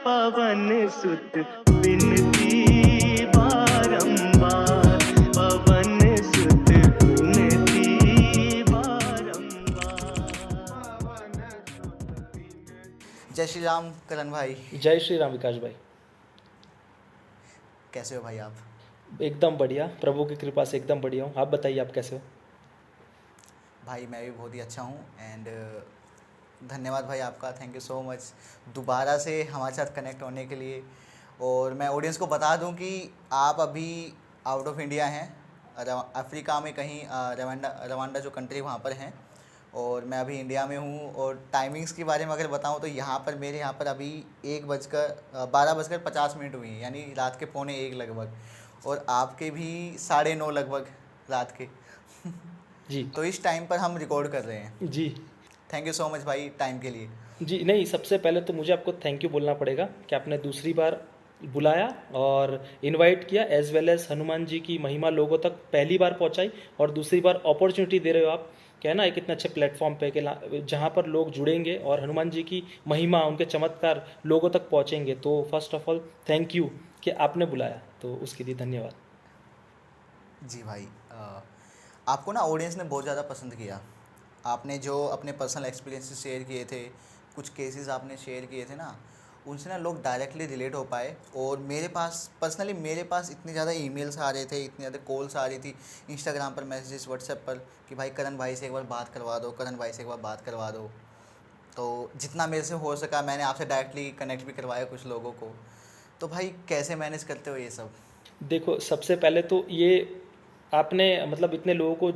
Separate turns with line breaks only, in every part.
पवन सुत विनती बारंबार, पवन सुत विनती बारंबार।
जय श्री राम करण भाई।
जय श्री राम विकास भाई।
कैसे हो भाई आप?
एकदम बढ़िया, प्रभु की कृपा से एकदम बढ़िया हूँ। आप बताइए, आप कैसे हो?
भाई मैं भी बहुत ही अच्छा हूँ। एंड धन्यवाद भाई आपका, थैंक यू सो मच दोबारा से हमारे साथ कनेक्ट होने के लिए। और मैं ऑडियंस को बता दूं कि आप अभी आउट ऑफ इंडिया हैं, अफ्रीका में कहीं, रवांडा जो कंट्री वहाँ पर हैं, और मैं अभी इंडिया में हूँ। और टाइमिंग्स के बारे में अगर बताऊँ तो यहाँ पर मेरे यहाँ पर अभी 12:50 हुई हैं, यानी रात के 12:45 लगभग, और आपके भी 9:30 लगभग रात के।
जी
तो इस टाइम पर हम रिकॉर्ड कर रहे हैं।
जी
थैंक यू सो मच भाई टाइम के लिए।
जी। नहीं, सबसे पहले तो मुझे आपको थैंक यू बोलना पड़ेगा कि आपने दूसरी बार बुलाया और इनवाइट किया, as well as Hanuman ji की महिमा लोगों तक पहली बार पहुंचाई, और दूसरी बार अपॉर्चुनिटी दे रहे हो आप, क्या है ना, एक इतने अच्छे प्लेटफॉर्म पे कि जहाँ पर लोग जुड़ेंगे और हनुमान जी की महिमा, उनके चमत्कार लोगों तक पहुँचेंगे। तो first of all thank you कि आपने बुलाया, तो उसके लिए धन्यवाद।
जी भाई, आपको ना ऑडियंस ने बहुत ज़्यादा पसंद किया। आपने जो अपने पर्सनल एक्सपीरियंसेस शेयर किए थे, कुछ केसेस आपने शेयर किए थे ना, उनसे ना लोग डायरेक्टली रिलेट हो पाए। और मेरे पास पर्सनली, मेरे पास इतने ज़्यादा ईमेल्स आ रहे थे, इतनी ज़्यादा कॉल्स आ रही थी, इंस्टाग्राम पर मैसेजेस, व्हाट्सएप पर, कि भाई करण भाई से एक बार बात करवा दो, करण भाई से एक बार बात करवा दो। तो जितना मेरे से हो सका मैंने आपसे डायरेक्टली कनेक्ट भी करवाया कुछ लोगों को। तो भाई कैसे मैनेज करते हो ये सब?
देखो, सबसे पहले तो ये आपने मतलब इतने लोगों को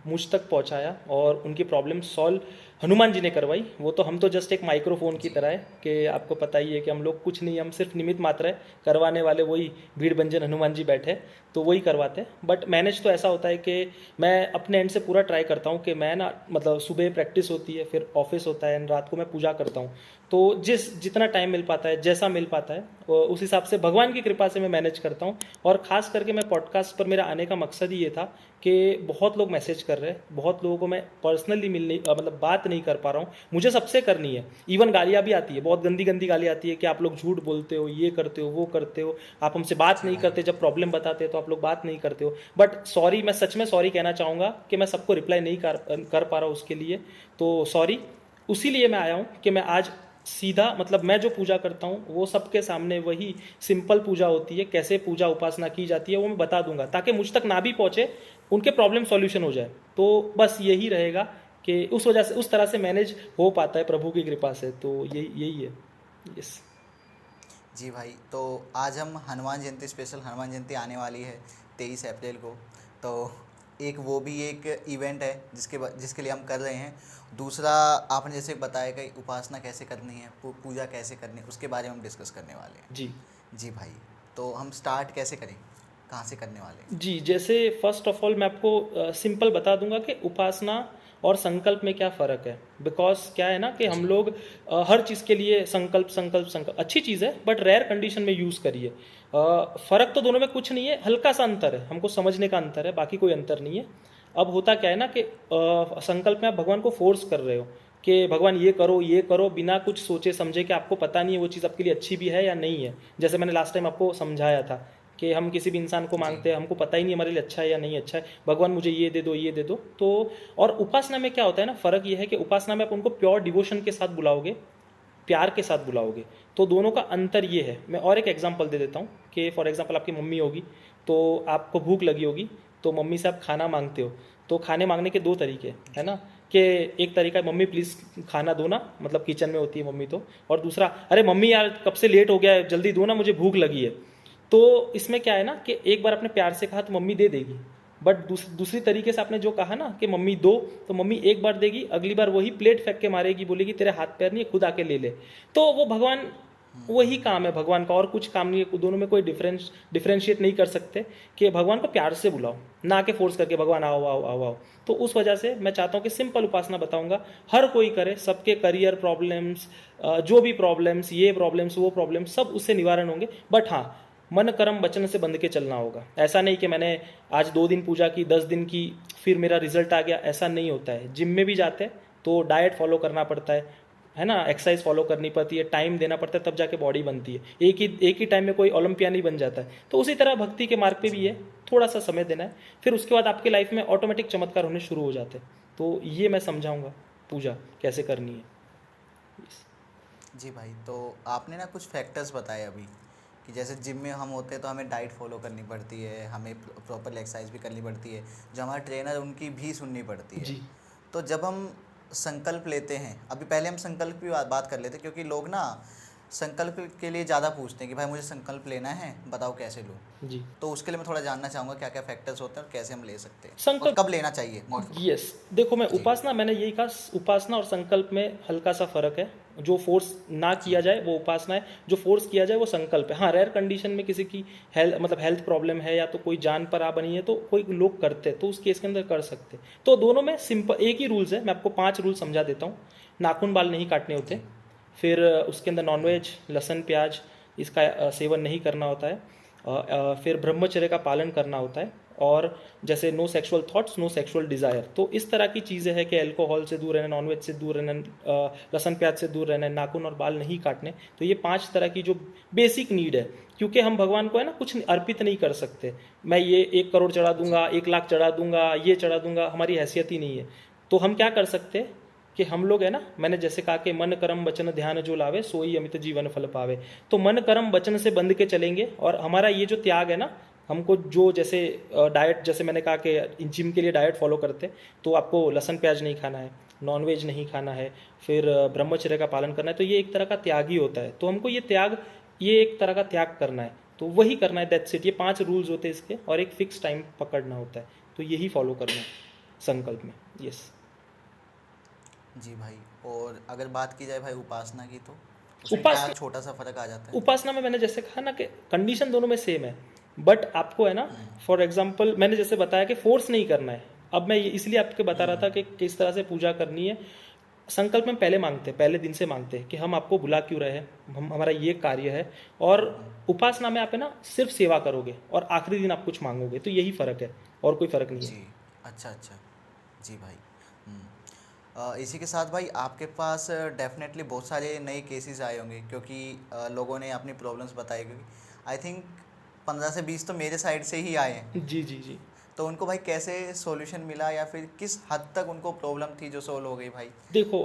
मुझ तक पहुंचाया और उनकी प्रॉब्लम सॉल्व हनुमान जी ने करवाई। वो तो हम तो जस्ट एक माइक्रोफोन की तरह है कि आपको पता ही है कि हम लोग कुछ नहीं, हम सिर्फ निमित्त मात्र है, करवाने वाले वही भीड़ भंजन हनुमान जी बैठे, तो वही करवाते हैं। बट मैनेज तो ऐसा होता है कि मैं अपने एंड से पूरा ट्राई करता हूँ कि मैं ना, मतलब सुबह प्रैक्टिस होती है, फिर ऑफिस होता है, रात को मैं पूजा करता हूँ। तो जितना टाइम मिल पाता है, जैसा मिल पाता है, उस हिसाब से भगवान की कृपा से मैं मैनेज करता हूँ। और ख़ास करके मैं पॉडकास्ट पर मेरा आने का मकसद ही ये था कि बहुत लोग मैसेज कर रहे हैं, बहुत लोगों को मैं पर्सनली मिलने मतलब बात नहीं कर पा रहा हूँ, मुझे सबसे करनी है। इवन गालियाँ भी आती है, बहुत गंदी गंदी गाली आती है कि आप लोग झूठ बोलते हो, ये करते हो, वो करते हो, आप हमसे बात नहीं करते, जब प्रॉब्लम बताते हो तो आप लोग बात नहीं करते हो। बट सॉरी, मैं सच में सॉरी कहना चाहूँगा कि मैं सबको रिप्लाई नहीं कर पा रहा हूँ, उसके लिए तो सॉरी। उसी लिए मैं आया हूँ कि मैं आज सीधा, मतलब मैं जो पूजा करता हूँ वो सबके सामने वही सिंपल पूजा होती है, कैसे पूजा उपासना की जाती है वो मैं बता दूंगा, ताकि मुझ तक ना भी पहुँचे, उनके प्रॉब्लम सॉल्यूशन हो जाए। तो बस यही रहेगा कि उस वजह से, उस तरह से मैनेज हो पाता है प्रभु की कृपा से। तो यही है। यस
जी भाई, तो आज हम हनुमान जयंती स्पेशल, हनुमान जयंती आने वाली है 23 अप्रैल को। तो एक वो भी एक इवेंट है जिसके लिए हम कर रहे हैं। दूसरा, आपने जैसे बताया कि उपासना कैसे करनी है, पूजा कैसे करनी है, उसके बारे में हम डिस्कस करने वाले हैं।
जी
जी भाई, तो हम स्टार्ट कैसे करें, कहाँ से करने वाले हैं?
जी। जैसे फर्स्ट ऑफ ऑल मैं आपको सिंपल बता दूंगा कि उपासना और संकल्प में क्या फ़र्क है। बिकॉज क्या है ना कि हम लोग हर चीज़ के लिए संकल्प संकल्प संकल्प अच्छी चीज़ है, बट रेयर कंडीशन में यूज़ करिए। फ़र्क तो दोनों में कुछ नहीं है, हल्का सा अंतर है, हमको समझने का अंतर है, बाकी कोई अंतर नहीं है। अब होता क्या है ना कि संकल्प में आप भगवान को फोर्स कर रहे हो कि भगवान ये करो, बिना कुछ सोचे समझे, कि आपको पता नहीं है वो चीज़ आपके लिए अच्छी भी है या नहीं है। जैसे मैंने लास्ट टाइम आपको समझाया था कि हम किसी भी इंसान को मांगते हैं, हमको पता ही नहीं हमारे लिए अच्छा है या नहीं अच्छा है, भगवान मुझे ये दे दो, ये दे दो। तो और उपासना में क्या होता है ना, फ़र्क ये है कि उपासना में आप उनको प्योर डिवोशन के साथ बुलाओगे, प्यार के साथ बुलाओगे। तो दोनों का अंतर ये है। मैं और एक एग्जांपल दे देता हूँ कि फॉर एग्जांपल आपकी मम्मी होगी, तो आपको भूख लगी होगी, तो मम्मी से आप खाना मांगते हो। तो खाने मांगने के दो तरीके है ना, कि एक तरीका है मम्मी प्लीज़ खाना दो ना, मतलब किचन में होती है मम्मी तो, और दूसरा अरे मम्मी यार कब से लेट हो गया है, जल्दी दो ना, मुझे भूख लगी है। तो इसमें क्या है ना कि एक बार आपने प्यार से कहा तो मम्मी दे देगी, बट दूसरी तरीके से आपने जो कहा ना कि मम्मी दो, तो मम्मी एक बार देगी, अगली बार वही प्लेट फेंक के मारेगी, बोलेगी तेरे हाथ पैर नहीं है, खुद आके ले ले। तो वो भगवान, वही काम है भगवान का, और कुछ काम नहीं है। दोनों में कोई डिफरेंशिएट नहीं कर सकते कि भगवान को प्यार से बुलाओ, ना कि फोर्स करके भगवान आओ आओ आओ आओ। तो उस वजह से मैं चाहता हूँ कि सिंपल उपासना बताऊंगा, हर कोई करे, सबके करियर प्रॉब्लम्स, जो भी प्रॉब्लम्स, ये प्रॉब्लम्स वो प्रॉब्लम्स, सब उससे निवारण होंगे। बट हाँ, मन कर्म वचन से बंध के चलना होगा। ऐसा नहीं कि मैंने आज 2 दिन पूजा की, 10 दिन की, फिर मेरा रिजल्ट आ गया, ऐसा नहीं होता है। जिम में भी जाते हैं तो डाइट फॉलो करना पड़ता है, है ना, एक्सरसाइज फॉलो करनी पड़ती है, टाइम देना पड़ता है, तब जाके बॉडी बनती है। एक ही टाइम में कोई ओलंपिया नहीं बन जाता है। तो उसी तरह भक्ति के मार्ग पे भी है, थोड़ा सा समय देना है, फिर उसके बाद आपके लाइफ में ऑटोमेटिक चमत्कार होने शुरू हो जाते हैं। तो ये मैं समझाऊंगा पूजा कैसे करनी है।
जी भाई, तो आपने ना कुछ फैक्टर्स बताए अभी कि जैसे जिम में हम होते हैं तो हमें डाइट फॉलो करनी पड़ती है, हमें प्रॉपर एक्सरसाइज भी करनी पड़ती है, जो हमारा ट्रेनर उनकी भी सुननी पड़ती है।
जी
तो जब हम संकल्प लेते हैं, अभी पहले हम संकल्प की बात कर लेते हैं, क्योंकि लोग ना संकल्प के लिए ज़्यादा पूछते हैं कि भाई मुझे संकल्प लेना है, बताओ कैसे लूँ।
जी।
तो उसके लिए मैं थोड़ा जानना चाहूँगा क्या क्या फैक्टर्स होते हैं और कैसे हम ले सकते हैं और
संकल्प,
कब लेना चाहिए।
यस, देखो मैं
जी।
उपासना, मैंने यही कहा, उपासना और संकल्प में हल्का सा फर्क है। जो फोर्स ना किया जाए वो उपासना है, जो फोर्स किया जाए वो संकल्प है। हाँ, रेयर कंडीशन में किसी की हेल्थ प्रॉब्लम है या तो कोई जान पर आ बनी है तो कोई लोग करते हैं, तो उस केस के अंदर कर सकते हैं। तो दोनों में सिंपल एक ही रूल्स है, मैं आपको 5 रूल समझा देता हूँ। नाखून बाल नहीं काटने होते, फिर उसके अंदर नॉनवेज, लहसुन, प्याज इसका सेवन नहीं करना होता है, फिर ब्रह्मचर्य का पालन करना होता है, और जैसे no sexual thoughts, no sexual desire. तो इस तरह की चीज़ें हैं कि अल्कोहल से दूर रहना, नॉनवेज से दूर रहना, लहसुन प्याज से दूर रहना, नाखून और बाल नहीं काटने। तो ये 5 तरह की जो बेसिक नीड है, क्योंकि हम भगवान को है ना कुछ अर्पित नहीं कर सकते। मैं ये 1 करोड़ चढ़ा दूंगा, 1 लाख चढ़ा दूंगा, ये चढ़ा दूंगा, हमारी हैसियत ही नहीं है। तो हम क्या कर सकते हैं कि हम लोग है ना, मैंने जैसे कहा कि मन कर्म वचन ध्यान जो लावे सोई अमित जीवन फल पावे। तो मन कर्म वचन से बंध के चलेंगे, और हमारा ये जो त्याग है ना, हमको जो जैसे डाइट, जैसे मैंने कहा कि जिम के लिए डाइट फॉलो करते हैं, तो आपको लहसुन प्याज नहीं खाना है, नॉनवेज नहीं खाना है, फिर ब्रह्मचर्य का पालन करना है। तो ये एक तरह का त्याग ही होता है। तो हमको ये एक तरह का त्याग करना है, तो वही करना है, दैट्स इट। ये 5 रूल्स होते हैं इसके, और एक फिक्स टाइम पकड़ना होता है, तो यही फॉलो करना है संकल्प में। यस
जी भाई, और अगर बात की जाए भाई उपासना की, तो उसमें क्या छोटा सा फर्क आ जाता है।
उपासना में मैंने जैसे कहा ना कि कंडीशन दोनों में सेम है, बट आपको है ना, फॉर एग्जांपल मैंने जैसे बताया कि फोर्स नहीं करना है। अब मैं इसलिए आपको बता रहा था कि किस तरह से पूजा करनी है। संकल्प में पहले मांगते हैं, पहले दिन से मांगते हैं कि हम आपको बुला क्यों रहे हैं, हमारा ये कार्य है। और उपासना में आप है ना सिर्फ सेवा करोगे, और आखिरी दिन आप कुछ मांगोगे। तो यही फ़र्क है, और कोई फ़र्क नहीं है।
जी, अच्छा अच्छा, जी भाई। इसी के साथ भाई आपके पास डेफिनेटली बहुत सारे नए केसेस आए होंगे, क्योंकि लोगों ने अपनी प्रॉब्लम्स बताई, क्योंकि आई थिंक 15 से 20 तो मेरे साइड से ही आए हैं।
जी जी जी।
तो उनको भाई कैसे सॉल्यूशन मिला, या फिर किस हद तक उनको प्रॉब्लम थी जो सॉल्व हो गई भाई।
देखो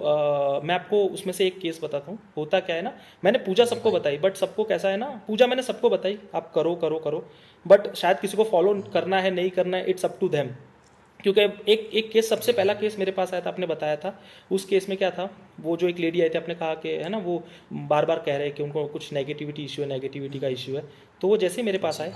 मैं आपको उसमें से एक केस बताता हूँ। होता क्या है ना, मैंने पूजा सबको बताई, बट सबको कैसा है ना, पूजा मैंने सबको बताई आप करो करो करो, बट शायद किसी को फॉलो करना है नहीं करना है, इट्स अप टू देम। क्योंकि एक केस, सबसे पहला केस मेरे पास आया था, आपने बताया था। उस केस में क्या था, वो जो एक लेडी आई थी, आपने कहा कि है ना वो बार बार कह रहे हैं कि उनको कुछ नेगेटिविटी इशू है, नेगेटिविटी का इशू है। तो वो जैसे ही मेरे पास आए,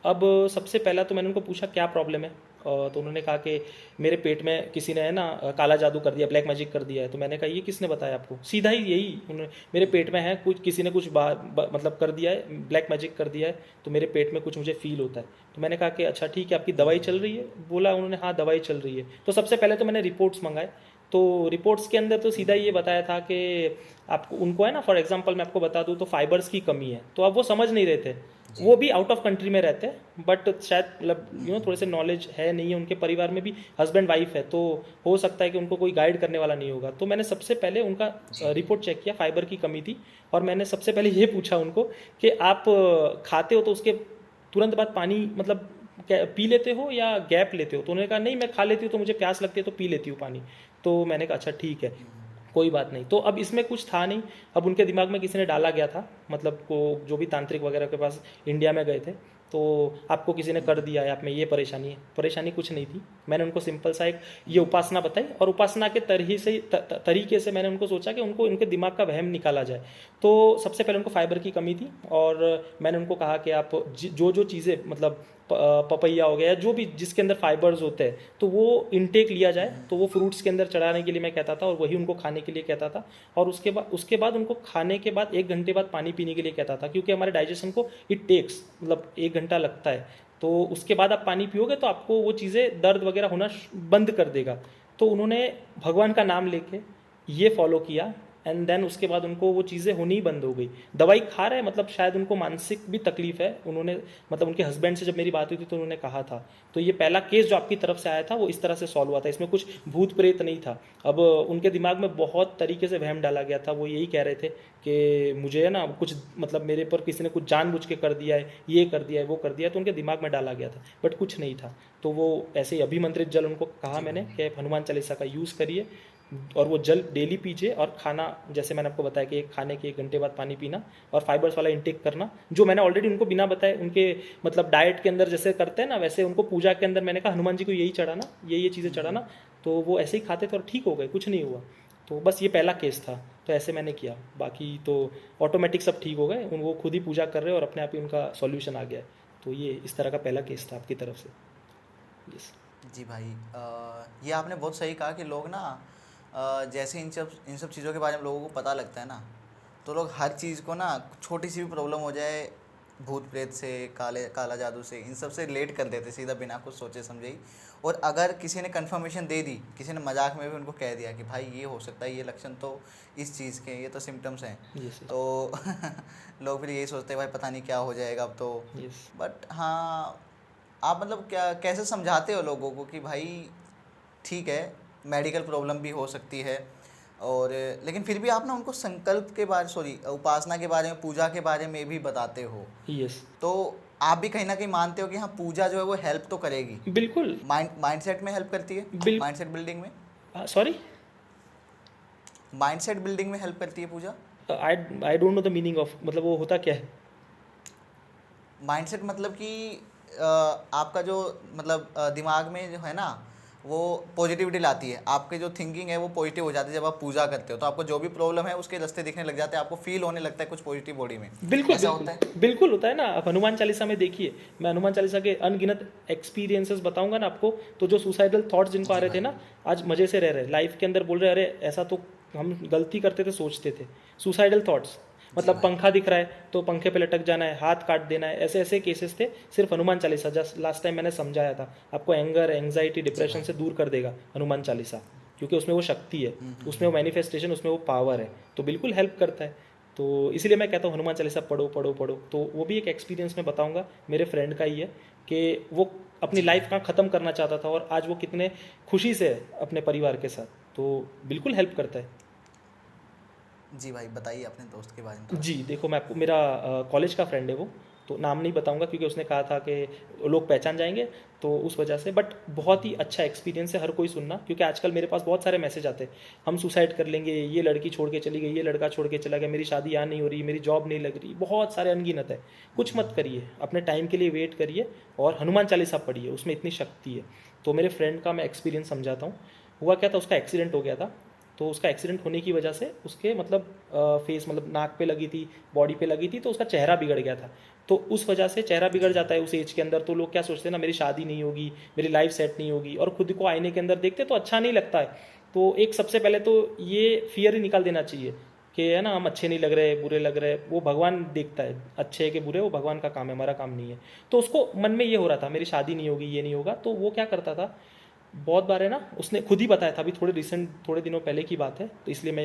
अब सबसे पहला तो मैंने उनको पूछा क्या प्रॉब्लम है। तो उन्होंने कहा कि मेरे पेट में किसी ने है ना काला जादू कर दिया, ब्लैक मैजिक कर दिया है। तो मैंने कहा ये किसने बताया आपको। सीधा ही यही, उन्होंने मेरे पेट में है कुछ, किसी ने कुछ मतलब कर दिया है, ब्लैक मैजिक कर दिया है, तो मेरे पेट में कुछ मुझे फील होता है। तो मैंने कहा कि अच्छा ठीक है, आपकी दवाई चल रही है। बोला उन्होंने हाँ दवाई चल रही है। तो सबसे पहले तो मैंने रिपोर्ट्स मंगाए। तो रिपोर्ट्स के अंदर तो सीधा ये बताया था कि आपको, उनको है ना, फॉर एग्जांपल मैं आपको बता दूं तो फाइबर्स की कमी है। तो अब वो समझ नहीं रहे थे, वो भी आउट ऑफ कंट्री में रहते हैं, बट शायद मतलब थोड़े से नॉलेज है नहीं है, उनके परिवार में भी हस्बैंड वाइफ है, तो हो सकता है कि उनको कोई गाइड करने वाला नहीं होगा। तो मैंने सबसे पहले उनका रिपोर्ट चेक किया, फाइबर की कमी थी। और मैंने सबसे पहले ये पूछा उनको कि आप खाते हो तो उसके तुरंत बाद पानी मतलब पी लेते हो या गैप लेते हो। तो उन्होंने कहा नहीं मैं खा लेती हूँ, तो मुझे प्यास लगती है तो पी लेती हूँ पानी। तो मैंने कहा अच्छा ठीक है, कोई बात नहीं। तो अब इसमें कुछ था नहीं, अब उनके दिमाग में किसी ने डाला गया था, मतलब को जो भी तांत्रिक वगैरह के पास इंडिया में गए थे, तो आपको किसी ने कर दिया है, आप में ये परेशानी है। परेशानी कुछ नहीं थी। मैंने उनको सिंपल सा एक ये उपासना बताई, और उपासना के तरीके से मैंने उनको सोचा कि उनको इनके दिमाग का वहम निकाला जाए। तो सबसे पहले उनको फाइबर की कमी थी, और मैंने उनको कहा कि आप जो चीज़ें मतलब पपैया हो गया, जो भी जिसके अंदर फाइबर्स होते हैं, तो वो इनटेक लिया जाए। तो वो फ्रूट्स के अंदर चढ़ाने के लिए मैं कहता था, और वही उनको खाने के लिए कहता था। और उसके बाद उनको खाने के बाद 1 घंटे बाद पानी पीने के लिए कहता था, क्योंकि हमारे डाइजेशन को इट टेक्स मतलब 1 घंटा लगता है। तो उसके बाद आप पानी पियोगे तो आपको वो चीज़ें दर्द वगैरह होना बंद कर देगा। तो उन्होंने भगवान का नाम लेके ये फॉलो किया, एंड देन उसके बाद उनको वो चीज़ें होनी ही बंद हो गई। दवाई खा रहे हैं, मतलब शायद उनको मानसिक भी तकलीफ है। उन्होंने मतलब उनके हस्बैंड से जब मेरी बात हुई थी तो उन्होंने कहा था। तो ये पहला केस जो आपकी तरफ से आया था वो इस तरह से सॉल्व हुआ था, इसमें कुछ भूत प्रेत नहीं था। अब उनके दिमाग में बहुत तरीके से वहम डाला गया था। वो यही कह रहे थे कि मुझे है ना कुछ मतलब मेरे पर किसी ने कुछ जानबूझ के कर दिया है, ये कर दिया है, वो कर दिया है, तो उनके दिमाग में डाला गया था, बट कुछ नहीं था। तो वो ऐसे ही अभिमंत्रित जल उनको कहा मैंने कि आप हनुमान चालीसा का यूज़ करिए और वो जल डेली पीजिए, और खाना जैसे मैंने आपको बताया कि खाने के 1 घंटे बाद पानी पीना और फाइबर्स वाला इंटेक करना, जो मैंने ऑलरेडी उनको बिना बताए उनके मतलब डाइट के अंदर जैसे करते हैं ना, वैसे उनको पूजा के अंदर मैंने कहा हनुमान जी को यही चढ़ाना, ये चीज़ें चढ़ाना, तो वो ऐसे ही खाते थे और ठीक हो गए, कुछ नहीं हुआ। तो बस ये पहला केस था, तो ऐसे मैंने किया, बाकी तो ऑटोमेटिक सब ठीक हो गए, वो खुद ही पूजा कर रहे और अपने आप ही उनका सॉल्यूशन आ गया है। तो ये इस तरह का पहला केस था आपकी तरफ से। यस
जी भाई, ये आपने बहुत सही कहा कि लोग ना जैसे इन सब चीज़ों के बारे में लोगों को पता लगता है ना, तो लोग हर चीज़ को ना, छोटी सी भी प्रॉब्लम हो जाए, भूत प्रेत से, काला जादू से, इन सब से रिलेट कर देते सीधा बिना कुछ सोचे समझे ही। और अगर किसी ने कंफर्मेशन दे दी, किसी ने मजाक में भी उनको कह दिया कि भाई ये हो सकता है, ये लक्षण तो इस चीज़ के, ये तो सिम्टम्स हैं,
यस
तो लोग फिर यही सोचते हैं भाई पता नहीं क्या हो जाएगा अब तो।
यस।
बट हाँ, आप मतलब क्या कैसे समझाते हो लोगों को कि भाई ठीक है, मेडिकल प्रॉब्लम भी हो सकती है, और लेकिन फिर भी आप ना उनको संकल्प के बारे, सॉरी, उपासना के बारे में, पूजा के बारे में भी बताते हो,
यस
तो आप भी कहीं ना कहीं मानते हो कि हाँ पूजा जो है वो हेल्प तो करेगी,
बिल्कुल।
माइंडसेट में हेल्प करती है,
बिल
माइंडसेट बिल्डिंग में,
सॉरी,
माइंडसेट बिल्डिंग में हेल्प करती है Pooja.
I don't know the meaning of, मतलब वो होता क्या है?
माइंडसेट मतलब कि आपका जो मतलब दिमाग में जो है ना वो पॉजिटिविटी लाती है, आपके जो थिंकिंग है वो पॉजिटिव हो जाती है। जब आप पूजा करते हो तो आपको जो भी प्रॉब्लम है उसके रास्ते दिखने लग जाते हैं, आपको फील होने लगता है कुछ पॉजिटिव बॉडी में।
बिल्कुल
ऐसा
बिल्कुल
होता है।
बिल्कुल होता है ना। आप हनुमान चालीसा में देखिए, मैं हनुमान चालीसा के अनगिनत एक्सपीरियंसेस बताऊंगा ना आपको, तो जो सुसाइडल थॉट्स जिनको आ
जी
रहे थे
भाई।
ना, आज मजे से रह रहे लाइफ के अंदर, बोल रहे अरे ऐसा तो हम गलती करते थे, सोचते थे। सुसाइडल थॉट्स
जी
मतलब
भाई।
पंखा दिख रहा है तो पंखे पे लटक जाना है, हाथ काट देना है, ऐसे ऐसे केसेस थे। सिर्फ Hanuman Chalisa, just last time मैंने समझाया था आपको, एंगर, एंग्जाइटी, डिप्रेशन
भाई।
से दूर कर देगा हनुमान चालीसा, क्योंकि उसमें वो शक्ति है, उसमें वो मैनिफेस्टेशन, उसमें वो पावर है, तो बिल्कुल हेल्प करता है। तो इसीलिए मैं कहता हूँ हनुमान चालीसा पढ़ो पढ़ो पढ़ो। तो वो भी एक एक्सपीरियंस मैं बताऊंगा, मेरे फ्रेंड का ही है, कि वो अपनी
जी
लाइफ
भाई।
कहाँ ख़त्म करना चाहता था और आज वो कितने खुशी से है अपने परिवार के साथ, तो बिल्कुल हेल्प करता है।
जी भाई, बताइए अपने दोस्त के बारे में थोड़ा।
जी देखो, मैं आपको, मेरा कॉलेज का फ्रेंड है वो, तो नाम नहीं बताऊंगा क्योंकि उसने कहा था कि लोग पहचान जाएंगे, तो उस वजह से। बट बहुत ही अच्छा एक्सपीरियंस है, हर कोई सुनना, क्योंकि आजकल मेरे पास बहुत सारे मैसेज आते हैं, हम सुसाइड कर लेंगे, ये लड़की छोड़ के चली गई, ये लड़का छोड़ के चला गया, मेरी शादी यहाँ नहीं हो रही, मेरी जॉब नहीं लग रही, बहुत सारे अनगिनत है। कुछ मत करिए, अपने टाइम के लिए वेट करिए और हनुमान चालीसा पढ़िए, उसमें इतनी शक्ति है। तो मेरे फ्रेंड का मैं एक्सपीरियंस समझाता हूँ। हुआ क्या था, उसका एक्सीडेंट हो गया था, तो उसका एक्सीडेंट होने की वजह से उसके मतलब फेस, मतलब नाक पे लगी थी, बॉडी पे लगी थी, तो उसका चेहरा बिगड़ गया था। तो उस वजह से चेहरा बिगड़ जाता है उस एज के अंदर, तो लोग क्या सोचते हैं ना, मेरी शादी नहीं होगी, मेरी लाइफ सेट नहीं होगी, और खुद को आईने के अंदर देखते तो अच्छा नहीं लगता है। तो एक सबसे पहले तो ये फियर ही निकाल देना चाहिए कि है ना, हम अच्छे नहीं लग रहे, बुरे लग रहे, वो भगवान देखता है, अच्छे है कि बुरे, वो भगवान का काम है, हमारा काम नहीं है। तो उसको मन में ये हो रहा था मेरी शादी नहीं होगी, ये नहीं होगा, तो वो क्या करता था, बहुत बार है ना, उसने खुद ही बताया था, अभी थोड़े दिनों पहले की बात है, तो इसलिए मैं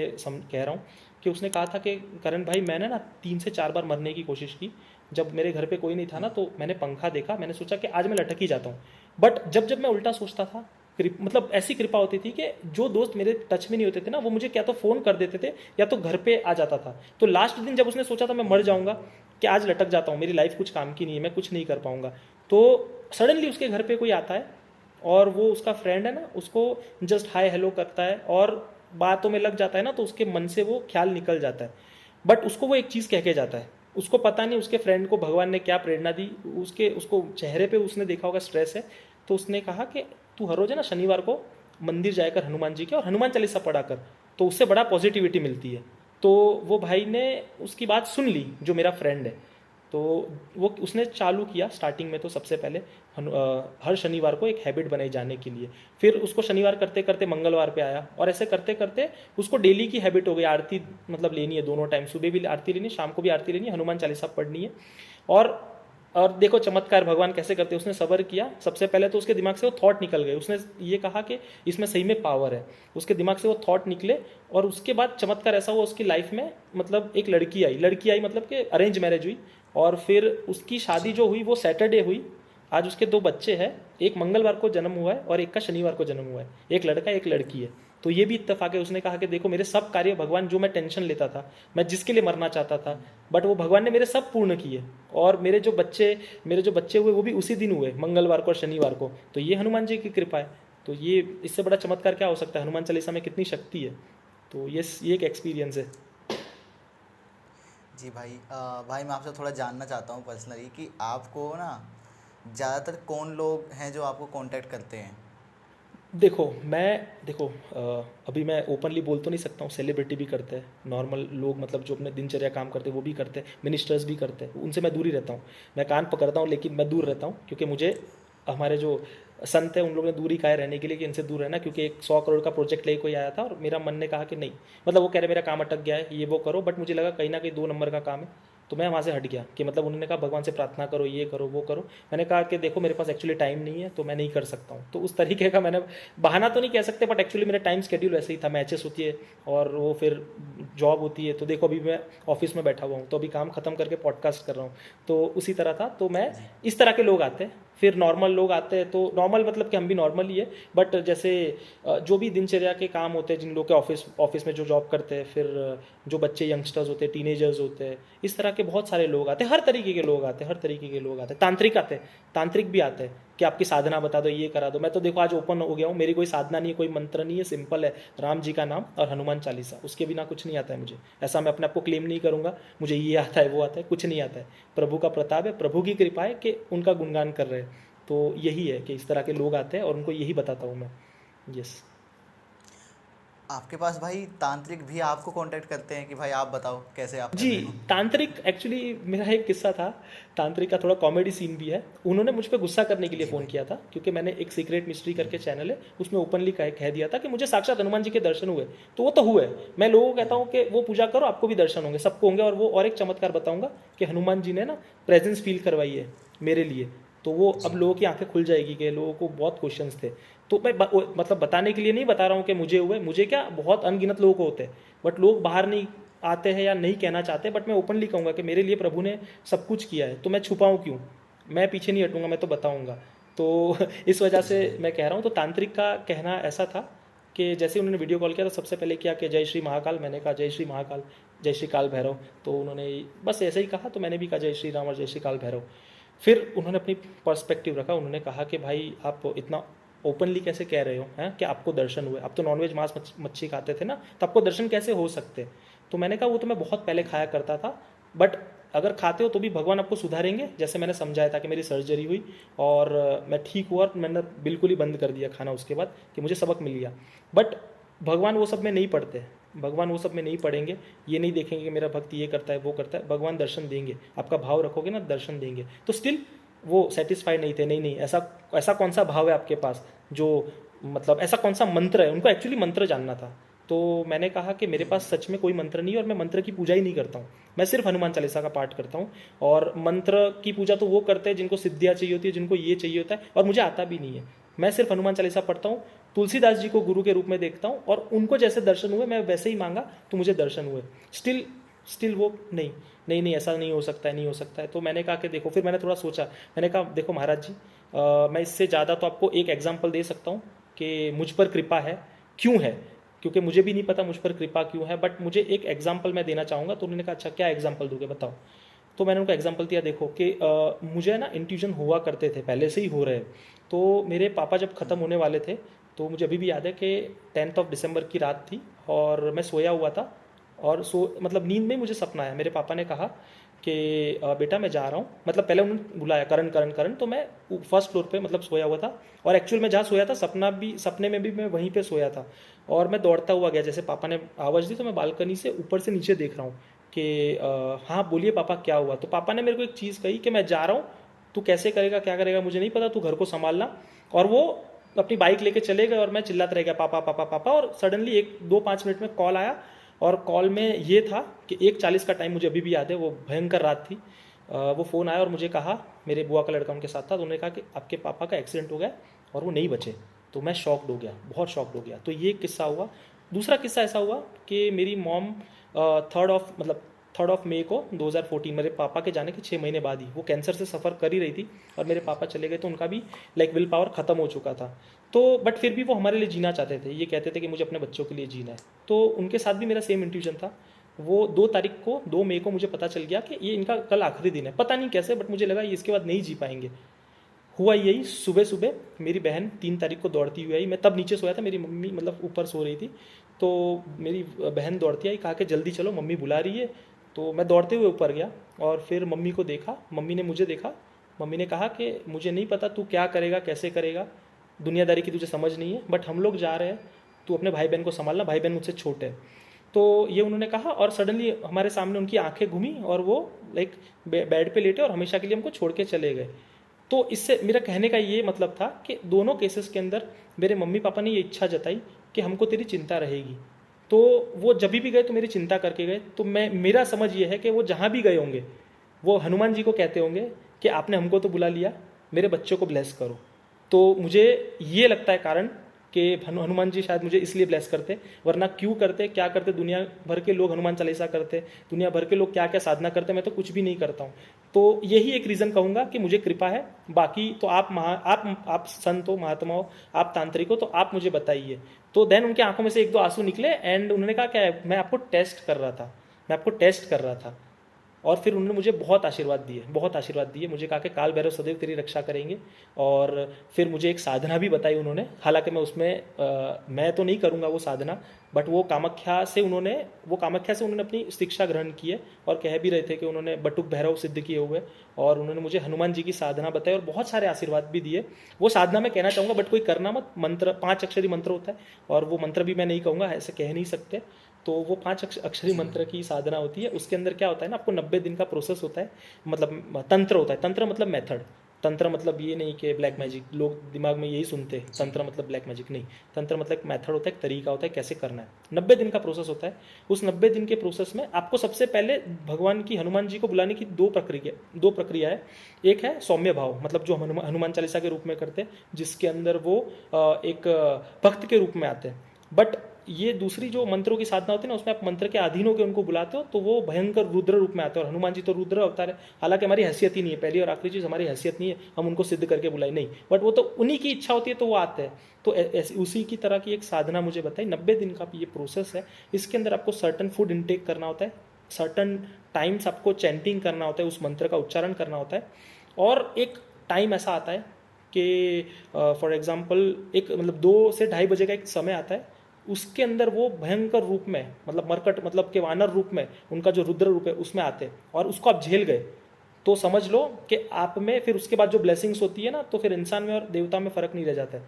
कह रहा हूँ कि उसने कहा था कि करण भाई, मैंने ना 3 से 4 बार मरने की कोशिश की, जब मेरे घर पे कोई नहीं था ना, तो मैंने पंखा देखा, मैंने सोचा कि आज मैं लटक ही जाता हूँ। बट जब जब मैं उल्टा सोचता था, मतलब ऐसी कृपा होती थी कि जो दोस्त मेरे टच में नहीं होते थे ना, वो मुझे क्या तो फ़ोन कर देते थे या तो घर पे आ जाता था। तो लास्ट दिन जब उसने सोचा था मैं मर जाऊँगा, कि आज लटक जाता हूँ, मेरी लाइफ कुछ काम की नहीं है, मैं कुछ नहीं कर पाऊँगा, तो सडनली उसके घर पे कोई आता है और वो उसका फ्रेंड है ना, उसको जस्ट हाय हेलो करता है और बातों में लग जाता है ना, तो उसके मन से वो ख्याल निकल जाता है। बट उसको वो एक चीज़ कह के जाता है, उसको पता नहीं उसके फ्रेंड को भगवान ने क्या प्रेरणा दी, उसको चेहरे पे उसने देखा होगा स्ट्रेस है, तो उसने कहा कि तू हर रोज है ना शनिवार को मंदिर जाकर हनुमान जी के और हनुमान चालीसा पढ़ा कर, तो उससे बड़ा पॉजिटिविटी मिलती है। तो वो भाई ने उसकी बात सुन ली, जो मेरा फ्रेंड है, तो वो उसने चालू किया स्टार्टिंग में, तो सबसे पहले हर शनिवार को एक हैबिट बनाई जाने के लिए, फिर उसको शनिवार करते करते मंगलवार पे आया, और ऐसे करते करते उसको डेली की हैबिट हो गई, आरती मतलब लेनी है दोनों टाइम, सुबह भी आरती लेनी है, शाम को भी आरती लेनी है, हनुमान चालीसा पढ़नी है। और और देखो चमत्कार भगवान कैसे करते हैं, उसने सब्र किया, सबसे पहले तो उसके दिमाग से वो थॉट निकल गए, उसने ये कहा कि इसमें सही में पावर है, उसके दिमाग से वो थॉट निकले, और उसके बाद चमत्कार ऐसा हुआ उसकी लाइफ में, मतलब एक लड़की आई मतलब कि अरेंज मैरिज हुई, और फिर उसकी शादी जो हुई वो सैटरडे हुई। आज उसके 2 बच्चे हैं, एक मंगलवार को जन्म हुआ है और एक का शनिवार को जन्म हुआ है, एक लड़का एक लड़की है। तो ये भी इत्तेफाक है, उसने कहा कि देखो मेरे सब कार्य भगवान, जो मैं टेंशन लेता था, मैं जिसके लिए मरना चाहता था, बट वो भगवान ने मेरे सब पूर्ण किए, और मेरे जो बच्चे हुए वो भी उसी दिन हुए, मंगलवार को और शनिवार को। तो ये हनुमान जी की कृपा है। तो ये इससे बड़ा चमत्कार क्या हो सकता है, हनुमान चालीसा में कितनी शक्ति है। तो ये एक एक्सपीरियंस है।
जी भाई, भाई मैं आपसे थोड़ा जानना चाहता हूँ पर्सनली कि आपको ना ज़्यादातर कौन लोग हैं जो आपको कांटेक्ट करते हैं?
देखो अभी मैं ओपनली बोल तो नहीं सकता हूँ, सेलिब्रिटी भी करते हैं, नॉर्मल लोग मतलब जो अपने दिनचर्या काम करते हैं वो भी करते हैं, मिनिस्टर्स भी करते हैं, उनसे मैं दूर ही रहता हूँ। मैं कान पकड़ता हूँ लेकिन मैं दूर रहता हूँ, क्योंकि मुझे हमारे जो संत है उन लोगों ने दूर ही कहा है रहने के लिए कि इनसे दूर रहना, क्योंकि एक 100 करोड़ का प्रोजेक्ट लेके कोई आया था और मेरा मन ने कहा कि नहीं, मतलब वो कह रहे मेरा काम अटक गया है, ये वो करो, बट मुझे लगा कहीं ना कहीं 2 नंबर का काम है, तो मैं वहाँ से हट गया कि मतलब उन्होंने कहा भगवान से प्रार्थना करो, ये करो वो करो। मैंने कहा कि देखो मेरे पास एक्चुअली टाइम नहीं है तो मैं नहीं कर सकता हूँ। तो उस तरीके का मैंने बहाना तो नहीं कह सकते, बट एक्चुअली मेरा टाइम शेड्यूल ऐसे ही था, मैचेस होती है और वो फिर जॉब होती है। तो देखो अभी मैं ऑफिस में बैठा हुआ हूँ, तो अभी काम खत्म करके पॉडकास्ट कर रहा हूँ, तो उसी तरह था। तो मैं इस तरह के लोग आते हैं, फिर नॉर्मल लोग आते हैं, तो नॉर्मल मतलब कि हम भी नॉर्मल ही है, बट जैसे जो भी दिनचर्या के काम होते हैं, जिन लोग के ऑफिस में जो जॉब करते हैं, फिर जो बच्चे यंगस्टर्स होते हैं, टीनेजर्स होते हैं, इस तरह के बहुत सारे लोग आते हैं, हर तरीके के लोग आते हैं, तांत्रिक आते हैं, तांत्रिक भी आते हैं कि आपकी साधना बता दो, ये करा दो। मैं तो देखो आज ओपन हो गया हूँ, मेरी कोई साधना नहीं है, कोई मंत्र नहीं है, सिंपल है राम जी का नाम और हनुमान चालीसा, उसके बिना कुछ नहीं आता है मुझे। ऐसा मैं अपने आप को क्लेम नहीं करूँगा मुझे ये आता है वो आता है, कुछ नहीं आता है। प्रभु का प्रताप है, प्रभु की कृपा है कि उनका गुणगान कर रहे हैं। तो यही है कि इस तरह के लोग आते हैं और उनको यही बताता हूँ मैं। यस।
आपके पास भाई तांत्रिक भी आपको कांटेक्ट करते हैं कि भाई आप बताओ कैसे आप कर
जी,
रहे हो?
तांत्रिक एक्चुअली मेरा एक किस्सा था, तांत्रिक का थोड़ा कॉमेडी सीन भी है। उन्होंने मुझ पे गुस्सा करने के लिए
जी
फ़ोन
भाई।
किया था, क्योंकि मैंने एक सीक्रेट मिस्ट्री करके चैनल है, उसमें ओपनली कह दिया था कि मुझे साक्षात हनुमान जी के दर्शन हुए। तो वो तो हुए, मैं लोगों को कहता हूँ कि वो पूजा करो, आपको भी दर्शन होंगे, सबको होंगे। और वो और एक चमत्कार बताऊंगा कि हनुमान जी ने ना प्रेजेंस फील करवाई है मेरे लिए। तो वो अब लोगों की आंखें खुल जाएगी कि लोगों को बहुत क्वेश्चंस थे। तो मैं मतलब बताने के लिए नहीं बता रहा हूँ कि मुझे हुए, मुझे क्या बहुत अनगिनत लोगों को होते हैं, बट लोग बाहर नहीं आते हैं या नहीं कहना चाहते। बट मैं ओपनली कहूँगा कि मेरे लिए प्रभु ने सब कुछ किया है, तो मैं छुपाऊँ क्यों, मैं पीछे नहीं हटूंगा, मैं तो बताऊँगा। तो इस वजह से मैं कह रहा हूँ। तो तांत्रिक का कहना ऐसा था कि जैसे उन्होंने वीडियो कॉल किया तो सबसे पहले किया कि जय श्री महाकाल, मैंने कहा जय श्री महाकाल, जय श्री काल भैरव। तो उन्होंने बस ऐसे ही कहा, तो मैंने भी कहा जय श्री राम और जय श्री काल भैरव। फिर उन्होंने अपनी पर्सपेक्टिव रखा, उन्होंने कहा कि भाई आप इतना ओपनली कैसे कह रहे हो हैं कि आपको दर्शन हुए, आप तो नॉनवेज मांस मच्छी खाते थे ना, तो आपको दर्शन कैसे हो सकते। तो मैंने कहा वो तो मैं बहुत पहले खाया करता था, बट अगर खाते हो तो भी भगवान आपको सुधारेंगे। जैसे मैंने समझाया था कि मेरी सर्जरी हुई और मैं ठीक हुआ और मैंने बिल्कुल ही बंद कर दिया खाना उसके बाद, कि मुझे सबक मिल गया। बट भगवान वो सब में नहीं पढ़ते, भगवान वो सब में नहीं पढ़ेंगे, ये नहीं देखेंगे कि मेरा भक्त ये करता है वो करता है। भगवान दर्शन देंगे, आपका भाव रखोगे ना दर्शन देंगे। तो स्टिल वो सेटिस्फाइड नहीं थे, नहीं ऐसा कौन सा भाव है आपके पास, जो मतलब ऐसा कौन सा मंत्र है, उनको एक्चुअली मंत्र जानना था। तो मैंने कहा कि मेरे पास सच में कोई मंत्र नहीं है और मैं मंत्र की पूजा ही नहीं करता हूँ, मैं सिर्फ हनुमान चालीसा का पाठ करता हूँ। और मंत्र की पूजा तो वो करते हैं जिनको सिद्धियाँ चाहिए होती है, जिनको ये चाहिए होता है, और मुझे आता भी नहीं है। मैं सिर्फ हनुमान चालीसा पढ़ता हूँ, तुलसीदास जी को गुरु के रूप में देखता हूँ, और उनको जैसे दर्शन हुए मैं वैसे ही मांगा तो मुझे दर्शन हुए। स्टिल वो नहीं ऐसा नहीं हो सकता है, नहीं हो सकता है। तो मैंने कहा कि देखो, फिर मैंने थोड़ा सोचा, मैंने कहा देखो महाराज जी, मैं इससे ज़्यादा तो आपको एक एग्जाम्पल दे सकता हूँ कि मुझ पर कृपा है, क्यों है, क्योंकि मुझे भी नहीं पता मुझ पर कृपा क्यों है, बट मुझे एक एग्जाम्पल मैं देना चाहूँगा। तो उन्होंने कहा अच्छा क्या एग्जाम्पल दोगे बताओ। तो मैंने उनको एग्जाम्पल दिया, देखो कि मुझे ना इंट्यूजन हुआ करते थे, पहले से ही हो रहे। तो मेरे पापा जब ख़त्म होने वाले थे, तो मुझे अभी भी याद है कि 10 दिसंबर की रात थी और मैं सोया हुआ था, और मतलब नींद में मुझे सपना आया। मेरे पापा ने कहा कि बेटा मैं जा रहा हूँ, मतलब पहले उन्होंने बुलाया करण, तो मैं फर्स्ट फ्लोर पे मतलब सोया हुआ था, और एक्चुअल में जहाँ सोया था सपने में भी मैं वहीं पे सोया था। और मैं दौड़ता हुआ गया, जैसे पापा ने आवाज़ दी तो मैं बालकनी से ऊपर से नीचे देख रहा हूँ कि हाँ बोलिए पापा क्या हुआ। तो पापा ने मेरे को एक चीज़ कही कि मैं जा रहा हूँ, तू कैसे करेगा क्या करेगा मुझे नहीं पता, तू घर को संभालना। और वो अपनी बाइक लेके चले गए और मैं चिल्लाता रह गया पापा पापा पापा। और सडनली 1-2-5 मिनट में कॉल आया, और कॉल में ये था कि 1:40 का टाइम मुझे अभी भी याद है, वो भयंकर रात थी। वो फ़ोन आया और मुझे कहा, मेरे बुआ का लड़का उनके साथ था, तो उन्होंने कहा कि आपके पापा का एक्सीडेंट हो गया और वो नहीं बचे। तो मैं शॉक्ड हो गया, बहुत शॉक्ड हो गया। तो ये किस्सा हुआ। दूसरा किस्सा ऐसा हुआ कि मेरी मॉम थर्ड ऑफ मई को 2014, मेरे पापा के जाने के 6 महीने बाद ही, वो कैंसर से सफ़र कर ही रही थी और मेरे पापा चले गए, तो उनका भी लाइक विल पावर ख़त्म हो चुका था। तो बट फिर भी वो हमारे लिए जीना चाहते थे, ये कहते थे कि मुझे अपने बच्चों के लिए जीना है। तो उनके साथ भी मेरा सेम इंट्यूजन था। वो 2 मई को मुझे पता चल गया कि ये इनका कल आखिरी दिन है। पता नहीं कैसे, बट मुझे लगा ये इसके बाद नहीं जी पाएंगे। हुआ यही, सुबह सुबह मेरी बहन 3 तारीख को दौड़ती हुई आई। मैं तब नीचे सोया था, मेरी मम्मी मतलब ऊपर सो रही थी। तो मेरी बहन दौड़ती आई, कहा कि जल्दी चलो मम्मी बुला रही है। तो मैं दौड़ते हुए ऊपर गया और फिर मम्मी को देखा, मम्मी ने मुझे देखा। मम्मी ने कहा कि मुझे नहीं पता तू क्या करेगा, कैसे करेगा, दुनियादारी की तुझे समझ नहीं है, बट हम लोग जा रहे हैं, तू अपने भाई बहन को संभालना, भाई बहन मुझसे छोटे हैं। तो ये उन्होंने कहा और सडनली हमारे सामने उनकी आंखें घूमी और वो लाइक बेड पे लेटे और हमेशा के लिए हमको छोड़ के चले गए। तो इससे मेरा कहने का ये मतलब था कि दोनों केसेस के अंदर मेरे मम्मी पापा ने ये इच्छा जताई कि हमको तेरी चिंता रहेगी। तो वो जब भी गए तो मेरी चिंता करके गए। तो मेरा समझ ये है कि वो जहाँ भी गए होंगे वो हनुमान जी को कहते होंगे कि आपने हमको तो बुला लिया, मेरे बच्चों को ब्लेस करो। तो मुझे ये लगता है कारण कि हनुमान जी शायद मुझे इसलिए ब्लेस करते, वरना क्यों करते, क्या करते, दुनिया भर के लोग हनुमान चालीसा करते, दुनिया भर के लोग क्या क्या साधना करते, मैं तो कुछ भी नहीं करता हूँ। तो यही एक रीज़न कहूँगा कि मुझे कृपा है। बाकी तो आप संत हो, महात्मा हो, आप तांत्रिक हो, तो आप मुझे बताइए। तो देन उनकी आंखों में से 1-2 आंसू निकले एंड उन्होंने कहा क्या है, मैं आपको टेस्ट कर रहा था। और फिर उन्होंने मुझे बहुत आशीर्वाद दिए, मुझे कहा कि काल भैरव सदैव तेरी रक्षा करेंगे। और फिर मुझे एक साधना भी बताई उन्होंने, हालांकि मैं उसमें मैं तो नहीं करूँगा वो साधना, बट वो कामाख्या से उन्होंने अपनी शिक्षा ग्रहण की है और कह भी रहे थे कि उन्होंने बटुक भैरव सिद्ध किए हुए, और उन्होंने मुझे हनुमान जी की साधना बताई और बहुत सारे आशीर्वाद भी दिए। वो साधना मैं कहना चाहूँगा, बट कोई करना मत, मंत्र 5 अक्षरी मंत्र होता है, और वो मंत्र भी मैं नहीं कहूँगा, ऐसे कह नहीं सकते। तो वो 5 अक्षरी मंत्र की साधना होती है। उसके अंदर क्या होता है ना, आपको 90 दिन का प्रोसेस होता है, मतलब तंत्र होता है। तंत्र मतलब मेथड, तंत्र मतलब ये नहीं कि ब्लैक मैजिक, लोग दिमाग में यही सुनते हैं तंत्र मतलब ब्लैक मैजिक, नहीं। तंत्र मतलब एक मेथड होता है, एक तरीका होता है कैसे करना है। 90 दिन का प्रोसेस होता है। उस 90 दिन के प्रोसेस में आपको सबसे पहले भगवान की, हनुमान जी को बुलाने की 2 प्रक्रिया है। एक है सौम्य भाव, मतलब जो हम हनुमान चालीसा के रूप में करते हैं, जिसके अंदर वो एक भक्त के रूप में आते हैं। बट ये दूसरी जो मंत्रों की साधना होती है ना, उसमें आप मंत्र के अधीन होकर उनको बुलाते हो, तो वो भयंकर रुद्र रूप में आते हैं। और हनुमान जी तो रुद्र अवतार है, हालांकि हमारी हैसियत ही नहीं है, पहली और आखिरी चीज़ हमारी हैसियत नहीं है हम उनको सिद्ध करके बुलाए, नहीं, बट वो तो उन्हीं की इच्छा होती है तो वो आते हैं। तो उसी की तरह की एक साधना मुझे बताई। 90 दिन का ये प्रोसेस है। इसके अंदर आपको सर्टन फूड इनटेक करना होता है, सर्टन टाइम्स आपको चैंटिंग करना होता है, उस मंत्र का उच्चारण करना होता है। और एक टाइम ऐसा आता है कि फॉर एग्जाम्पल एक मतलब 2 से 2:30 बजे का एक समय आता है, उसके अंदर वो भयंकर रूप में, मतलब मरकट, मतलब के वानर रूप में, उनका जो रुद्र रूप है उसमें आते हैं, और उसको आप झेल गए तो समझ लो कि आप में फिर उसके बाद जो ब्लेसिंग्स होती है ना, तो फिर इंसान में और देवता में फ़र्क नहीं रह जाता है।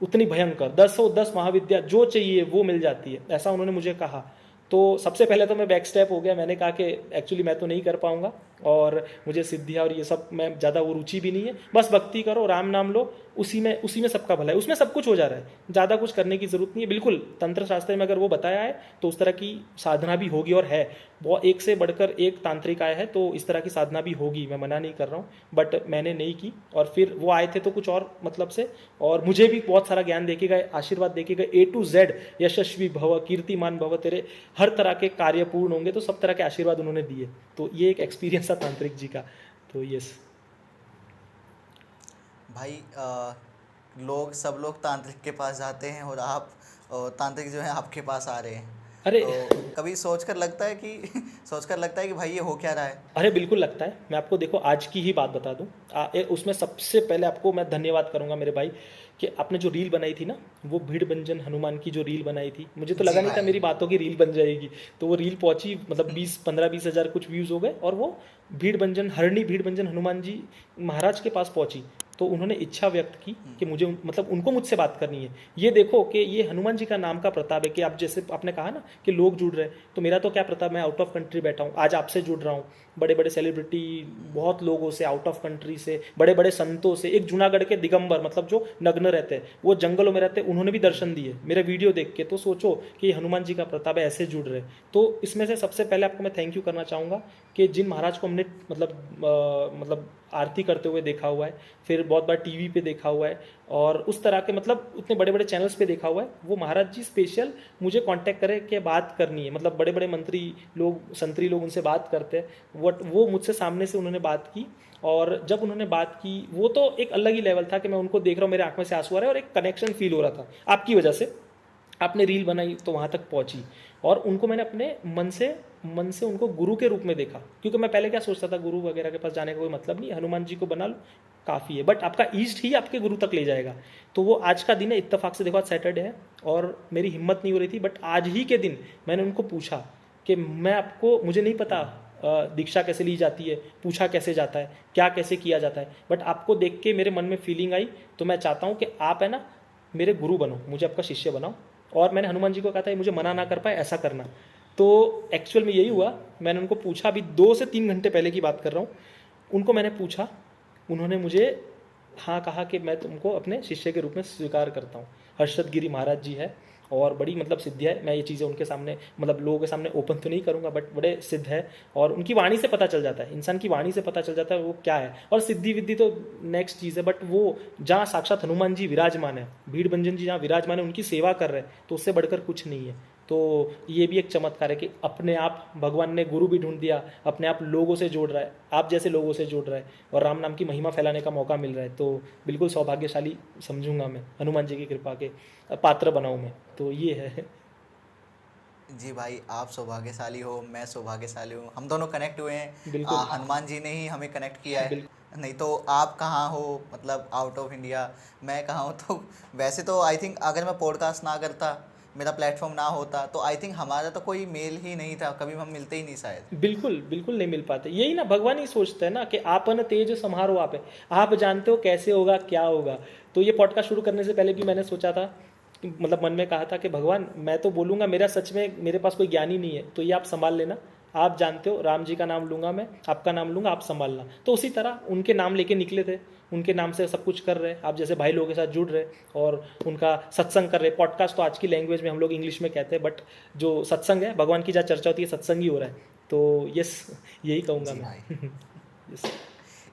उतनी भयंकर 10 महाविद्या जो चाहिए वो मिल जाती है, ऐसा उन्होंने मुझे कहा। तो सबसे पहले तो मैं बैक स्टेप हो गया, मैंने कहा कि एक्चुअली मैं तो नहीं कर पाऊंगा और मुझे सिद्धियाँ और ये सब में ज़्यादा वो रुचि भी नहीं है, बस भक्ति करो, राम नाम लो, उसी में सबका भला है, उसमें सब कुछ हो जा रहा है, ज़्यादा कुछ करने की ज़रूरत नहीं है। बिल्कुल तंत्र शास्त्र में अगर वो बताया है तो उस तरह की साधना भी होगी, और है वो एक से बढ़कर एक तांत्रिक आया है, तो इस तरह की साधना भी होगी, मैं मना नहीं कर रहा हूँ, बट मैंने नहीं की। और फिर वो आए थे तो कुछ और मतलब से, और मुझे भी बहुत सारा ज्ञान देके गए, आशीर्वाद देके गए, A to Z, यशस्वी भव, कीर्तिमान भव, तेरे हर तरह के कार्य पूर्ण होंगे, तो सब तरह के आशीर्वाद उन्होंने दिए। तो ये एक एक्सपीरियंस था तांत्रिक जी का। तो यस
भाई सब लोग तांत्रिक के पास जाते हैं और आप तांत्रिक जो है आपके पास आ रहे हैं।
अरे
तो कभी सोचकर लगता है कि भाई ये हो क्या रहा है?
अरे बिल्कुल लगता है। मैं आपको देखो आज की ही बात बता दूं, उसमें सबसे पहले आपको मैं धन्यवाद करूंगा मेरे भाई कि आपने जो रील बनाई थी ना, वो भीड़ भंजन हनुमान की जो रील बनाई थी, मुझे तो लगा नहीं था मेरी बातों की रील बन जाएगी। तो वो रील पहुंची, मतलब 15-20 हज़ार कुछ व्यूज़ हो गए, और वो भीड़ भंजन हनुमान जी महाराज के पास पहुंची। तो उन्होंने इच्छा व्यक्त की कि मुझे मतलब उनको मुझसे बात करनी है। ये देखो कि ये हनुमान जी का नाम का प्रताप है कि आप जैसे आपने कहा ना कि लोग जुड़ रहे हैं, तो मेरा तो क्या प्रताप, मैं आउट ऑफ कंट्री बैठा हूँ, आज आपसे जुड़ रहा हूँ, बड़े बड़े सेलिब्रिटी, बहुत लोगों से, आउट ऑफ कंट्री से, बड़े बड़े संतों से, एक जूनागढ़ के दिगंबर मतलब जो नग्न रहते हैं, वो जंगलों में रहते हैं, उन्होंने भी दर्शन दिए मेरे वीडियो देख के। तो सोचो कि हनुमान जी का प्रताप है, ऐसे जुड़ रहे। तो इसमें से सबसे पहले आपको मैं थैंक यू करना चाहूँगा कि जिन महाराज को हमने मतलब आरती करते हुए देखा हुआ है, फिर बहुत बार टीवी पे देखा हुआ है और उस तरह के मतलब उतने बड़े बड़े चैनल्स पे देखा हुआ है, वो महाराज जी स्पेशल मुझे कांटेक्ट करे कि बात करनी है। मतलब बड़े बड़े मंत्री लोग, संतरी लोग उनसे बात करते हैं, वो मुझसे सामने से उन्होंने बात की। और जब उन्होंने बात की, वो तो एक अलग ही लेवल था कि मैं उनको देख रहा हूँ, मेरे आँख में से आंसू आ रहे हैं और एक कनेक्शन फील हो रहा था आपकी वजह से। आपने रील बनाई तो वहाँ तक पहुँची और उनको मैंने अपने मन से उनको गुरु के रूप में देखा। क्योंकि मैं पहले क्या सोचता था, गुरु वगैरह के पास जाने का कोई मतलब नहीं, हनुमान जी को बना लो काफ़ी है, बट आपका ईस्ट ही आपके गुरु तक ले जाएगा। तो वो आज का दिन है, इत्तेफाक से देखो आज सैटरडे है और मेरी हिम्मत नहीं हो रही थी, बट आज ही के दिन मैंने उनको पूछा कि मुझे नहीं पता दीक्षा कैसे ली जाती है, पूछा कैसे जाता है, क्या कैसे किया जाता है, बट आपको देख के मेरे मन में फीलिंग आई। तो मैं चाहता हूँ कि आप है ना मेरे गुरु बनो, मुझे आपका शिष्य बनाओ। और मैंने हनुमान जी को कहा था मुझे मना ना कर पाए ऐसा करना। तो एक्चुअल में यही हुआ। मैंने उनको पूछा, अभी 2 से 3 घंटे पहले की बात कर रहा हूँ, उनको मैंने पूछा, उन्होंने मुझे हाँ कहा कि मैं तुमको अपने शिष्य के रूप में स्वीकार करता हूँ। हर्षद गिरी महाराज जी है और बड़ी मतलब सिद्धि है। मैं ये चीज़ें उनके सामने मतलब लोगों के सामने ओपन तो नहीं करूँगा, बट बड़े सिद्ध है और उनकी वाणी से पता चल जाता है, इंसान की वाणी से पता चल जाता है वो क्या है। और सिद्धि विद्धि तो नेक्स्ट चीज़ है, बट वो जहाँ साक्षात हनुमान जी विराजमान है, भीड़ भंजन जी जहाँ विराजमान है, उनकी सेवा कर रहे हैं, तो उससे बढ़कर कुछ नहीं है। तो ये भी एक चमत्कार है कि अपने आप भगवान ने गुरु भी ढूंढ दिया, अपने आप लोगों से जोड़ रहा है, आप जैसे लोगों से जोड़ रहा है और राम नाम की महिमा फैलाने का मौका मिल रहा है। तो बिल्कुल सौभाग्यशाली समझूंगा मैं, हनुमान जी की कृपा के पात्र बनाऊँ मैं। तो ये है।
जी भाई, आप सौभाग्यशाली हो, मैं सौभाग्यशाली हूँ, हम दोनों कनेक्ट हुए हैं।
बिल्कुल।
हनुमान जी ने ही हमें कनेक्ट किया है।
बिल्कुल।
नहीं तो आप कहाँ हो, मतलब आउट ऑफ इंडिया, मैं कहाँ हूँ। तो वैसे तो आई थिंक अगर मैं पॉडकास्ट ना करता, मेरा प्लेटफॉर्म ना होता, तो आई थिंक हमारा तो कोई मेल ही नहीं था, कभी हम मिलते ही नहीं शायद।
बिल्कुल बिल्कुल नहीं मिल पाते। यही ना भगवान ही सोचते हैं ना कि आपन तेज समारो आप जानते हो कैसे होगा क्या होगा। तो ये पॉडकास्ट शुरू करने से पहले भी मैंने सोचा था, मतलब मन में कहा था कि भगवान मैं तो बोलूँगा, मेरा सच में मेरे पास कोई ज्ञान ही नहीं है, तो ये आप संभाल लेना, आप जानते हो, राम जी का नाम लूँगा मैं, आपका नाम लूँगा, आप संभालना। तो उसी तरह उनके नाम लेके निकले थे, उनके नाम से सब कुछ कर रहे, आप जैसे भाई लोगों के साथ जुड़ रहे और उनका सत्संग कर रहे। पॉडकास्ट तो आज की लैंग्वेज में हम लोग इंग्लिश में कहते हैं, बट जो सत्संग है, भगवान की जहाँ चर्चा होती है, सत्संग ही हो रहा है। तो यस, यही कहूँगा
जी
मैं।
भाई।
यस।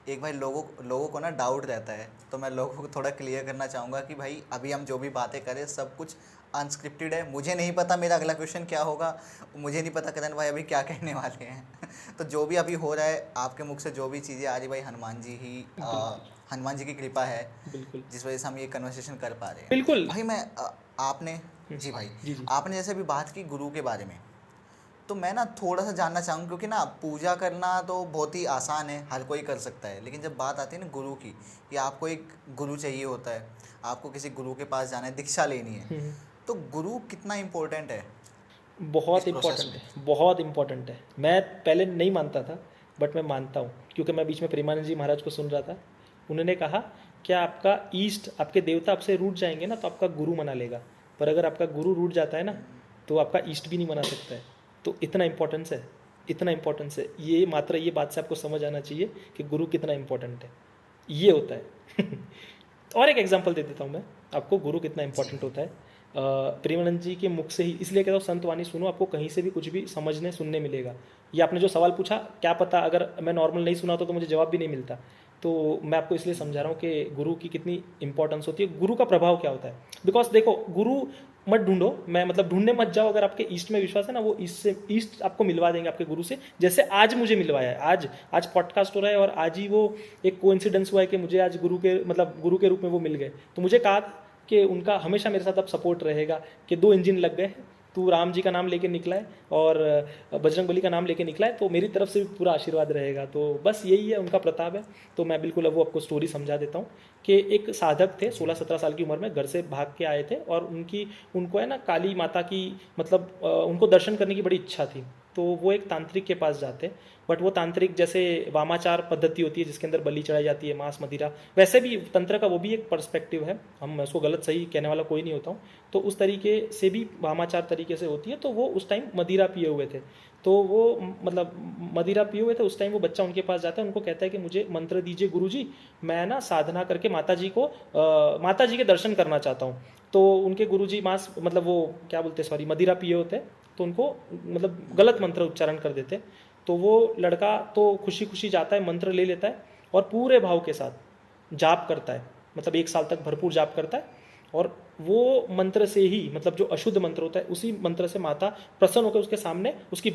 एक भाई लोगों को ना डाउट रहता है, तो मैं लोगों को थोड़ा क्लियर करना चाहूँगा कि भाई अभी हम जो भी बातें करें सब कुछ अनस्क्रिप्टेड है। मुझे नहीं पता मेरा अगला क्वेश्चन क्या होगा, मुझे नहीं पता करण भाई अभी क्या कहने वाले हैं। तो जो भी अभी हो रहा है आपके मुख से, जो भी चीज़ें आ रही, भाई हनुमान जी की कृपा है
बिल्कुल
जिस वजह से हम ये कन्वर्सेशन कर पा रहे हैं।
बिल्कुल।
भाई आपने जी भाई,
जी जी।
आपने जैसे अभी बात की गुरु के बारे में, तो मैं ना थोड़ा सा जानना चाहूँ, क्योंकि ना पूजा करना तो बहुत ही आसान है, हर कोई कर सकता है, लेकिन जब बात आती है ना गुरु की, कि आपको एक गुरु चाहिए होता है, आपको किसी गुरु के पास जाना है, दीक्षा लेनी है, तो गुरु कितना इम्पोर्टेंट है?
बहुत
इस प्रोसेस
इम्पोर्टेंट है, बहुत इम्पोर्टेंट है। मैं पहले नहीं मानता था, बट मैं मानता हूँ, क्योंकि मैं बीच में प्रेमानंद जी महाराज को सुन रहा था। उन्होंने कहा क्या आपका ईष्ट, आपके देवता आपसे रूठ जाएंगे ना, तो आपका गुरु मना लेगा, पर अगर आपका गुरु रूठ जाता है ना, तो आपका ईष्ट भी नहीं मना सकता है। तो इतना इम्पोर्टेंस है, इतना इम्पोर्टेंस है। ये मात्र ये बात से आपको समझ आना चाहिए कि गुरु कितना इम्पोर्टेंट है, ये होता है। और एक एग्जांपल दे देता हूँ मैं आपको, गुरु कितना इम्पोर्टेंट होता है। प्रेमानंद जी के मुख से ही, इसलिए कहता हूँ संत वाणी सुनो, आपको कहीं से भी कुछ भी समझने सुनने मिलेगा। ये आपने जो सवाल पूछा, क्या पता अगर मैं नॉर्मल नहीं सुना तो मुझे जवाब भी नहीं मिलता। तो मैं आपको इसलिए समझा रहा हूँ कि गुरु की कितनी इंपॉर्टेंस होती है, गुरु का प्रभाव क्या होता है। बिकॉज देखो, गुरु मत ढूंढो, मैं मतलब ढूंढने मत जाओ। अगर आपके ईस्ट में विश्वास है ना, वो ईस्ट आपको मिलवा देंगे आपके गुरु से। जैसे आज मुझे मिलवाया है, आज पॉडकास्ट हो रहा है और आज ही वो एक कोइंसिडेंस हुआ है कि मुझे आज गुरु के रूप में वो मिल गए। तो मुझे कहा कि उनका हमेशा मेरे साथ अब सपोर्ट रहेगा कि 2 इंजन लग गए, तू राम जी का नाम लेके निकला है और बजरंग बली का नाम लेके निकला है, तो मेरी तरफ से भी पूरा आशीर्वाद रहेगा। तो बस यही है, उनका प्रताप है। तो मैं बिल्कुल अब वो आपको स्टोरी समझा देता हूँ कि एक साधक थे, 16-17 साल की उम्र में घर से भाग के आए थे और उनको है ना काली माता की मतलब उनको दर्शन करने की बड़ी इच्छा थी। तो वो एक तांत्रिक के पास जाते हैं। बट वो तांत्रिक जैसे वामाचार पद्धति होती है जिसके अंदर बलि चढ़ाई जाती है, मांस मदिरा, वैसे भी तंत्र का वो भी एक पर्सपेक्टिव है, हम उसको गलत सही कहने वाला कोई नहीं होता हूँ। तो उस तरीके से भी वामाचार तरीके से होती है। तो वो उस टाइम मदिरा पिए हुए थे, तो वो मतलब मदिरा पिए हुए थे उस टाइम। वो बच्चा उनके पास जाता है, उनको कहता है कि मुझे मंत्र दीजिए गुरुजी, मैं ना साधना करके माता जी के दर्शन करना चाहता हूँ। तो उनके गुरुजी मांस मतलब वो क्या बोलते, सॉरी, मदिरा पिए होते हैं, तो उनको मतलब गलत मंत्र उच्चारण कर देते। तो वो लड़का तो खुशी खुशी जाता है, मंत्र ले लेता है और पूरे भाव के साथ जाप करता है, मतलब 1 साल तक भरपूर जाप करता है। और वो मंत्र से ही, मतलब जो अशुद्ध मंत्र होता है उसी मंत्र से माता प्रसन्न होकर उसके सामने, उसकी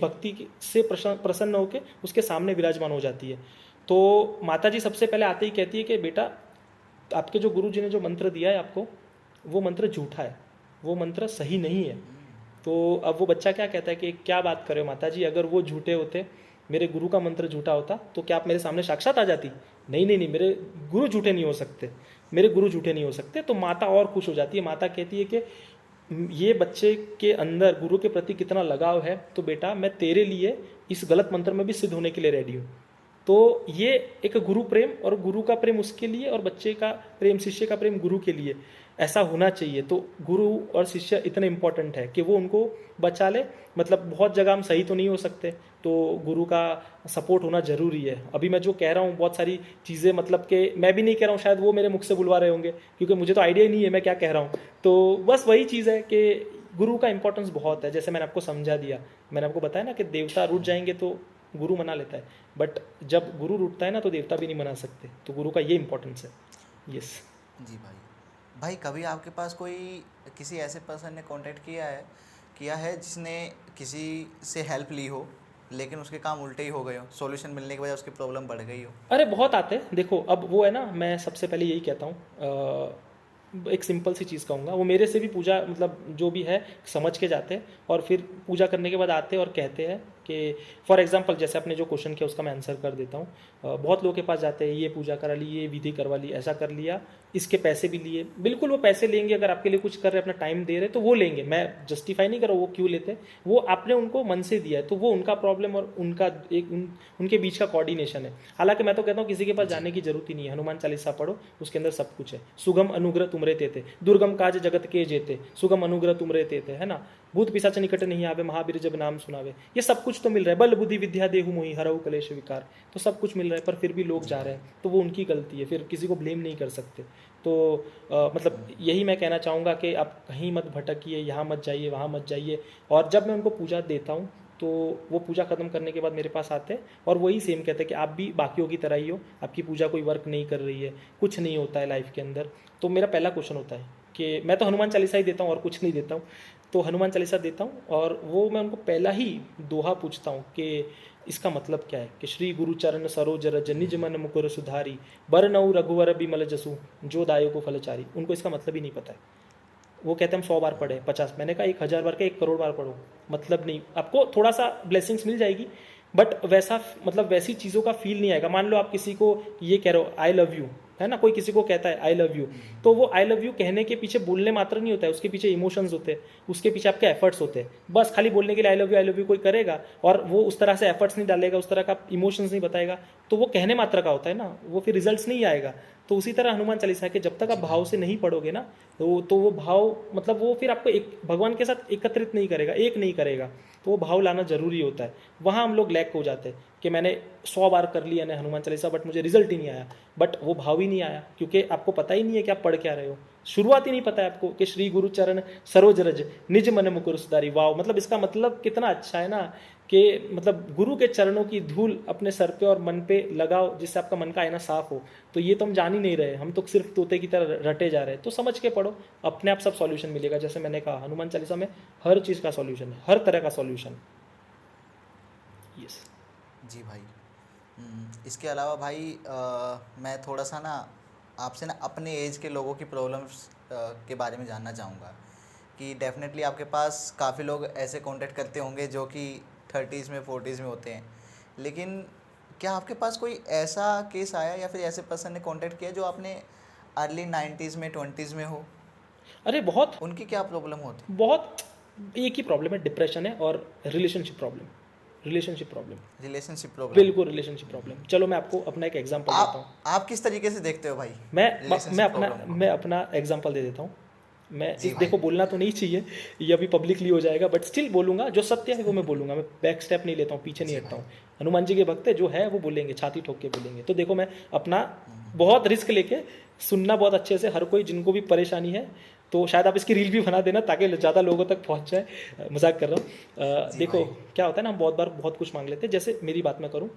से प्रसन्न होकर उसके सामने विराजमान हो जाती है। तो माता जी सबसे पहले आते ही कहती है कि बेटा, आपके जो गुरु जी ने जो मंत्र दिया है आपको, वो मंत्र झूठा है, वो मंत्र सही नहीं है। तो अब वो बच्चा क्या कहता है कि क्या बात कर रहे हो माता जी, अगर वो झूठे होते, मेरे गुरु का मंत्र झूठा होता, तो क्या आप मेरे सामने साक्षात आ जाती? नहीं नहीं नहीं, मेरे गुरु झूठे नहीं हो सकते, मेरे गुरु झूठे नहीं हो सकते। तो माता और खुश हो जाती है। माता कहती है कि ये बच्चे के अंदर गुरु के प्रति कितना लगाव है, तो बेटा मैं तेरे लिए इस गलत मंत्र में भी सिद्ध होने के लिए रेडी हूँ। तो ये एक गुरु प्रेम, और गुरु का प्रेम उसके लिए, और बच्चे का प्रेम, शिष्य का प्रेम गुरु के लिए, ऐसा होना चाहिए। तो गुरु और शिष्य इतने इंपॉर्टेंट है कि वो उनको बचा ले। मतलब बहुत जगह हम सही तो नहीं हो सकते, तो गुरु का सपोर्ट होना ज़रूरी है। अभी मैं जो कह रहा हूँ बहुत सारी चीज़ें, मतलब कि मैं भी नहीं कह रहा हूँ, शायद वो मेरे मुख से बुलवा रहे होंगे, क्योंकि मुझे तो आइडिया ही नहीं है मैं क्या कह रहा हूँ। तो बस वही चीज़ है कि गुरु का इंपॉर्टेंस बहुत है। जैसे मैंने आपको समझा दिया, मैंने आपको बताया ना कि देवता रूठ जाएंगे तो गुरु मना लेता है, बट जब गुरु रूठता है ना तो देवता भी नहीं मना सकते। तो गुरु का ये इंपॉर्टेंस है। यस
जी भाई, कभी आपके पास कोई किसी ऐसे पर्सन ने कांटेक्ट किया है जिसने किसी से हेल्प ली हो, लेकिन उसके काम उल्टे ही हो गए हो, सॉल्यूशन मिलने के बजाय उसकी प्रॉब्लम बढ़ गई हो?
अरे बहुत आते हैं। देखो अब वो है ना, मैं सबसे पहले यही कहता हूँ, एक सिंपल सी चीज़ कहूँगा, वो मेरे से भी पूजा मतलब जो भी है समझ के जाते हैं, और फिर पूजा करने के बाद आते हैं और कहते हैं कि फॉर एग्जांपल जैसे आपने जो क्वेश्चन किया उसका मैं आंसर कर देता हूँ। बहुत लोगों के पास जाते हैं, ये पूजा करा ली, ये विधि करवा ली, ऐसा कर लिया, इसके पैसे भी लिए। बिल्कुल वो पैसे लेंगे, अगर आपके लिए कुछ कर रहे, अपना टाइम दे रहे तो वो लेंगे, मैं जस्टिफाई नहीं कर रहा वो क्यों लेते, वो आपने उनको मन से दिया है, तो वो उनका प्रॉब्लम और उनका उनके बीच का कोऑर्डिनेशन है। हालांकि मैं तो कहता हूँ किसी के पास जाने की जरूरत ही नहीं है। हनुमान चालीसा पढ़ो, उसके अंदर सब कुछ है। सुगम अनुग्रह तुमरे तेते, दुर्गम काज जगत के जेते, सुगम अनुग्रह तुमरे तेते, है ना। भूत पिशाच निकट नहीं आवे, महावीर जब नाम सुनावे, ये सब कुछ तो मिल रहा है। बल बुद्धि विद्या देहु मोहि, हरऊ कलेश विकार, तो सब कुछ मिल रहा है, पर फिर भी लोग जा रहे हैं, तो वो उनकी गलती है, फिर किसी को ब्लेम नहीं कर सकते। तो मतलब यही मैं कहना चाहूँगा कि आप कहीं मत भटकिए, यहाँ मत जाइए, वहाँ मत जाइए। और जब मैं उनको पूजा देता हूँ तो वो पूजा खत्म करने के बाद मेरे पास आते हैं और वही सेम कहते हैं कि आप भी बाकियों की तरह ही हो, आपकी पूजा कोई वर्क नहीं कर रही है, कुछ नहीं होता है लाइफ के अंदर। तो मेरा पहला क्वेश्चन होता है कि मैं तो हनुमान चालीसा ही देता हूँ और कुछ नहीं देता हूँ, तो हनुमान चालीसा देता हूँ। और वो मैं उनको पहला ही दोहा पूछता हूँ कि इसका मतलब क्या है, कि श्री गुरु चरण सरोज रज, निज मन मुकुर सुधारी, बरनऊ रघुवर बिमल जसु, जो दायो को फलचारी। उनको इसका मतलब ही नहीं पता है। वो कहते हैं हम 100 बार पढ़े, 50, मैंने कहा 1000 बार के 1 करोड़ बार पढ़ो, मतलब नहीं। आपको थोड़ा सा ब्लेसिंग्स मिल जाएगी, बट वैसा मतलब वैसी चीज़ों का फील नहीं आएगा। मान लो आप किसी को ये कह रहे हो आई लव यू, है ना, कोई किसी को कहता है आई लव यू, तो वो आई लव यू कहने के पीछे बोलने मात्र नहीं होता है, उसके पीछे इमोशंस होते हैं, उसके पीछे आपके एफर्ट्स होते हैं। बस खाली बोलने के लिए आई लव यू कोई करेगा और वो उस तरह से एफर्ट्स नहीं डालेगा, उस तरह का इमोशंस नहीं बताएगा, तो वो कहने मात्र का होता है ना, वो फिर रिजल्ट्स नहीं आएगा। तो उसी तरह हनुमान चालीसा के जब तक आप भाव से नहीं पढ़ोगे ना, तो वो भाव मतलब वो फिर आपको एक भगवान के साथ एकत्रित नहीं करेगा, एक नहीं करेगा, तो वो भाव लाना जरूरी होता है। वहाँ हम लोग लैक हो जाते हैं कि मैंने 100 बार कर लिया ना हनुमान चालीसा, बट मुझे रिजल्ट ही नहीं आया, बट वो भाव ही नहीं आया, क्योंकि आपको पता ही नहीं है कि आप पढ़ क्या रहे हो। शुरुआत ही नहीं पता है आपको कि श्री गुरु चरण सरोज रज, निज मन मुकुर सुधारी। वाव, मतलब इसका मतलब कितना अच्छा है ना, कि मतलब गुरु के चरणों की धूल अपने सर पे और मन पे लगाओ, जिससे आपका मन का आईना साफ हो। तो ये तो हम जान ही नहीं रहे, हम तो सिर्फ तोते की तरह रटे जा रहे हैं। तो समझ के पढ़ो, अपने आप सब सॉल्यूशन मिलेगा। जैसे मैंने कहा हनुमान चालीसा में हर चीज़ का सॉल्यूशन है, हर तरह का सॉल्यूशन। यस
जी भाई। इसके अलावा भाई मैं थोड़ा सा ना आपसे ना अपने एज के लोगों की प्रॉब्लम्स के बारे में जानना चाहूँगा कि डेफिनेटली आपके पास काफ़ी लोग ऐसे कांटेक्ट करते होंगे जो कि 30s में 40s में होते हैं, लेकिन क्या आपके पास कोई ऐसा केस आया या फिर ऐसे पर्सन ने कांटेक्ट किया जो आपने अर्ली 90s में 20s में हो?
अरे बहुत,
उनकी क्या प्रॉब्लम होती?
बहुत एक ही प्रॉब्लम है, डिप्रेशन है और relationship problem. Relationship problem,
relationship problem.
बिल्कुल रिलेशनशिप प्रॉब्लम। चलो मैं आपको अपना एक एग्जांपल देता हूँ।
आप किस तरीके से देखते हो भाई
मैं
प्रॉब्लम?
मैं अपना एग्जांपल दे देता हूँ। मैं
जी
इस
भाई।
देखो बोलना तो नहीं चाहिए, ये अभी पब्लिकली हो जाएगा, बट स्टिल बोलूंगा, जो सत्य है वो मैं बोलूंगा, मैं बैक स्टेप नहीं लेता हूँ, पीछे नहीं
जी
हटता
भाई।
हूँ। हनुमान जी के भक्त है, जो है वो बोलेंगे, छाती ठोक के बोलेंगे। तो देखो मैं अपना बहुत रिस्क लेके सुनना बहुत अच्छे से, हर कोई जिनको भी परेशानी है, तो शायद आप इसकी रील भी बना देना ताकि ज़्यादा लोगों तक पहुँच जाए। मजाक कर रहा हूँ।
जी
देखो
भाई।
क्या होता है ना, हम बहुत बार बहुत कुछ मांग लेते हैं। जैसे मेरी बात मैं करूँ,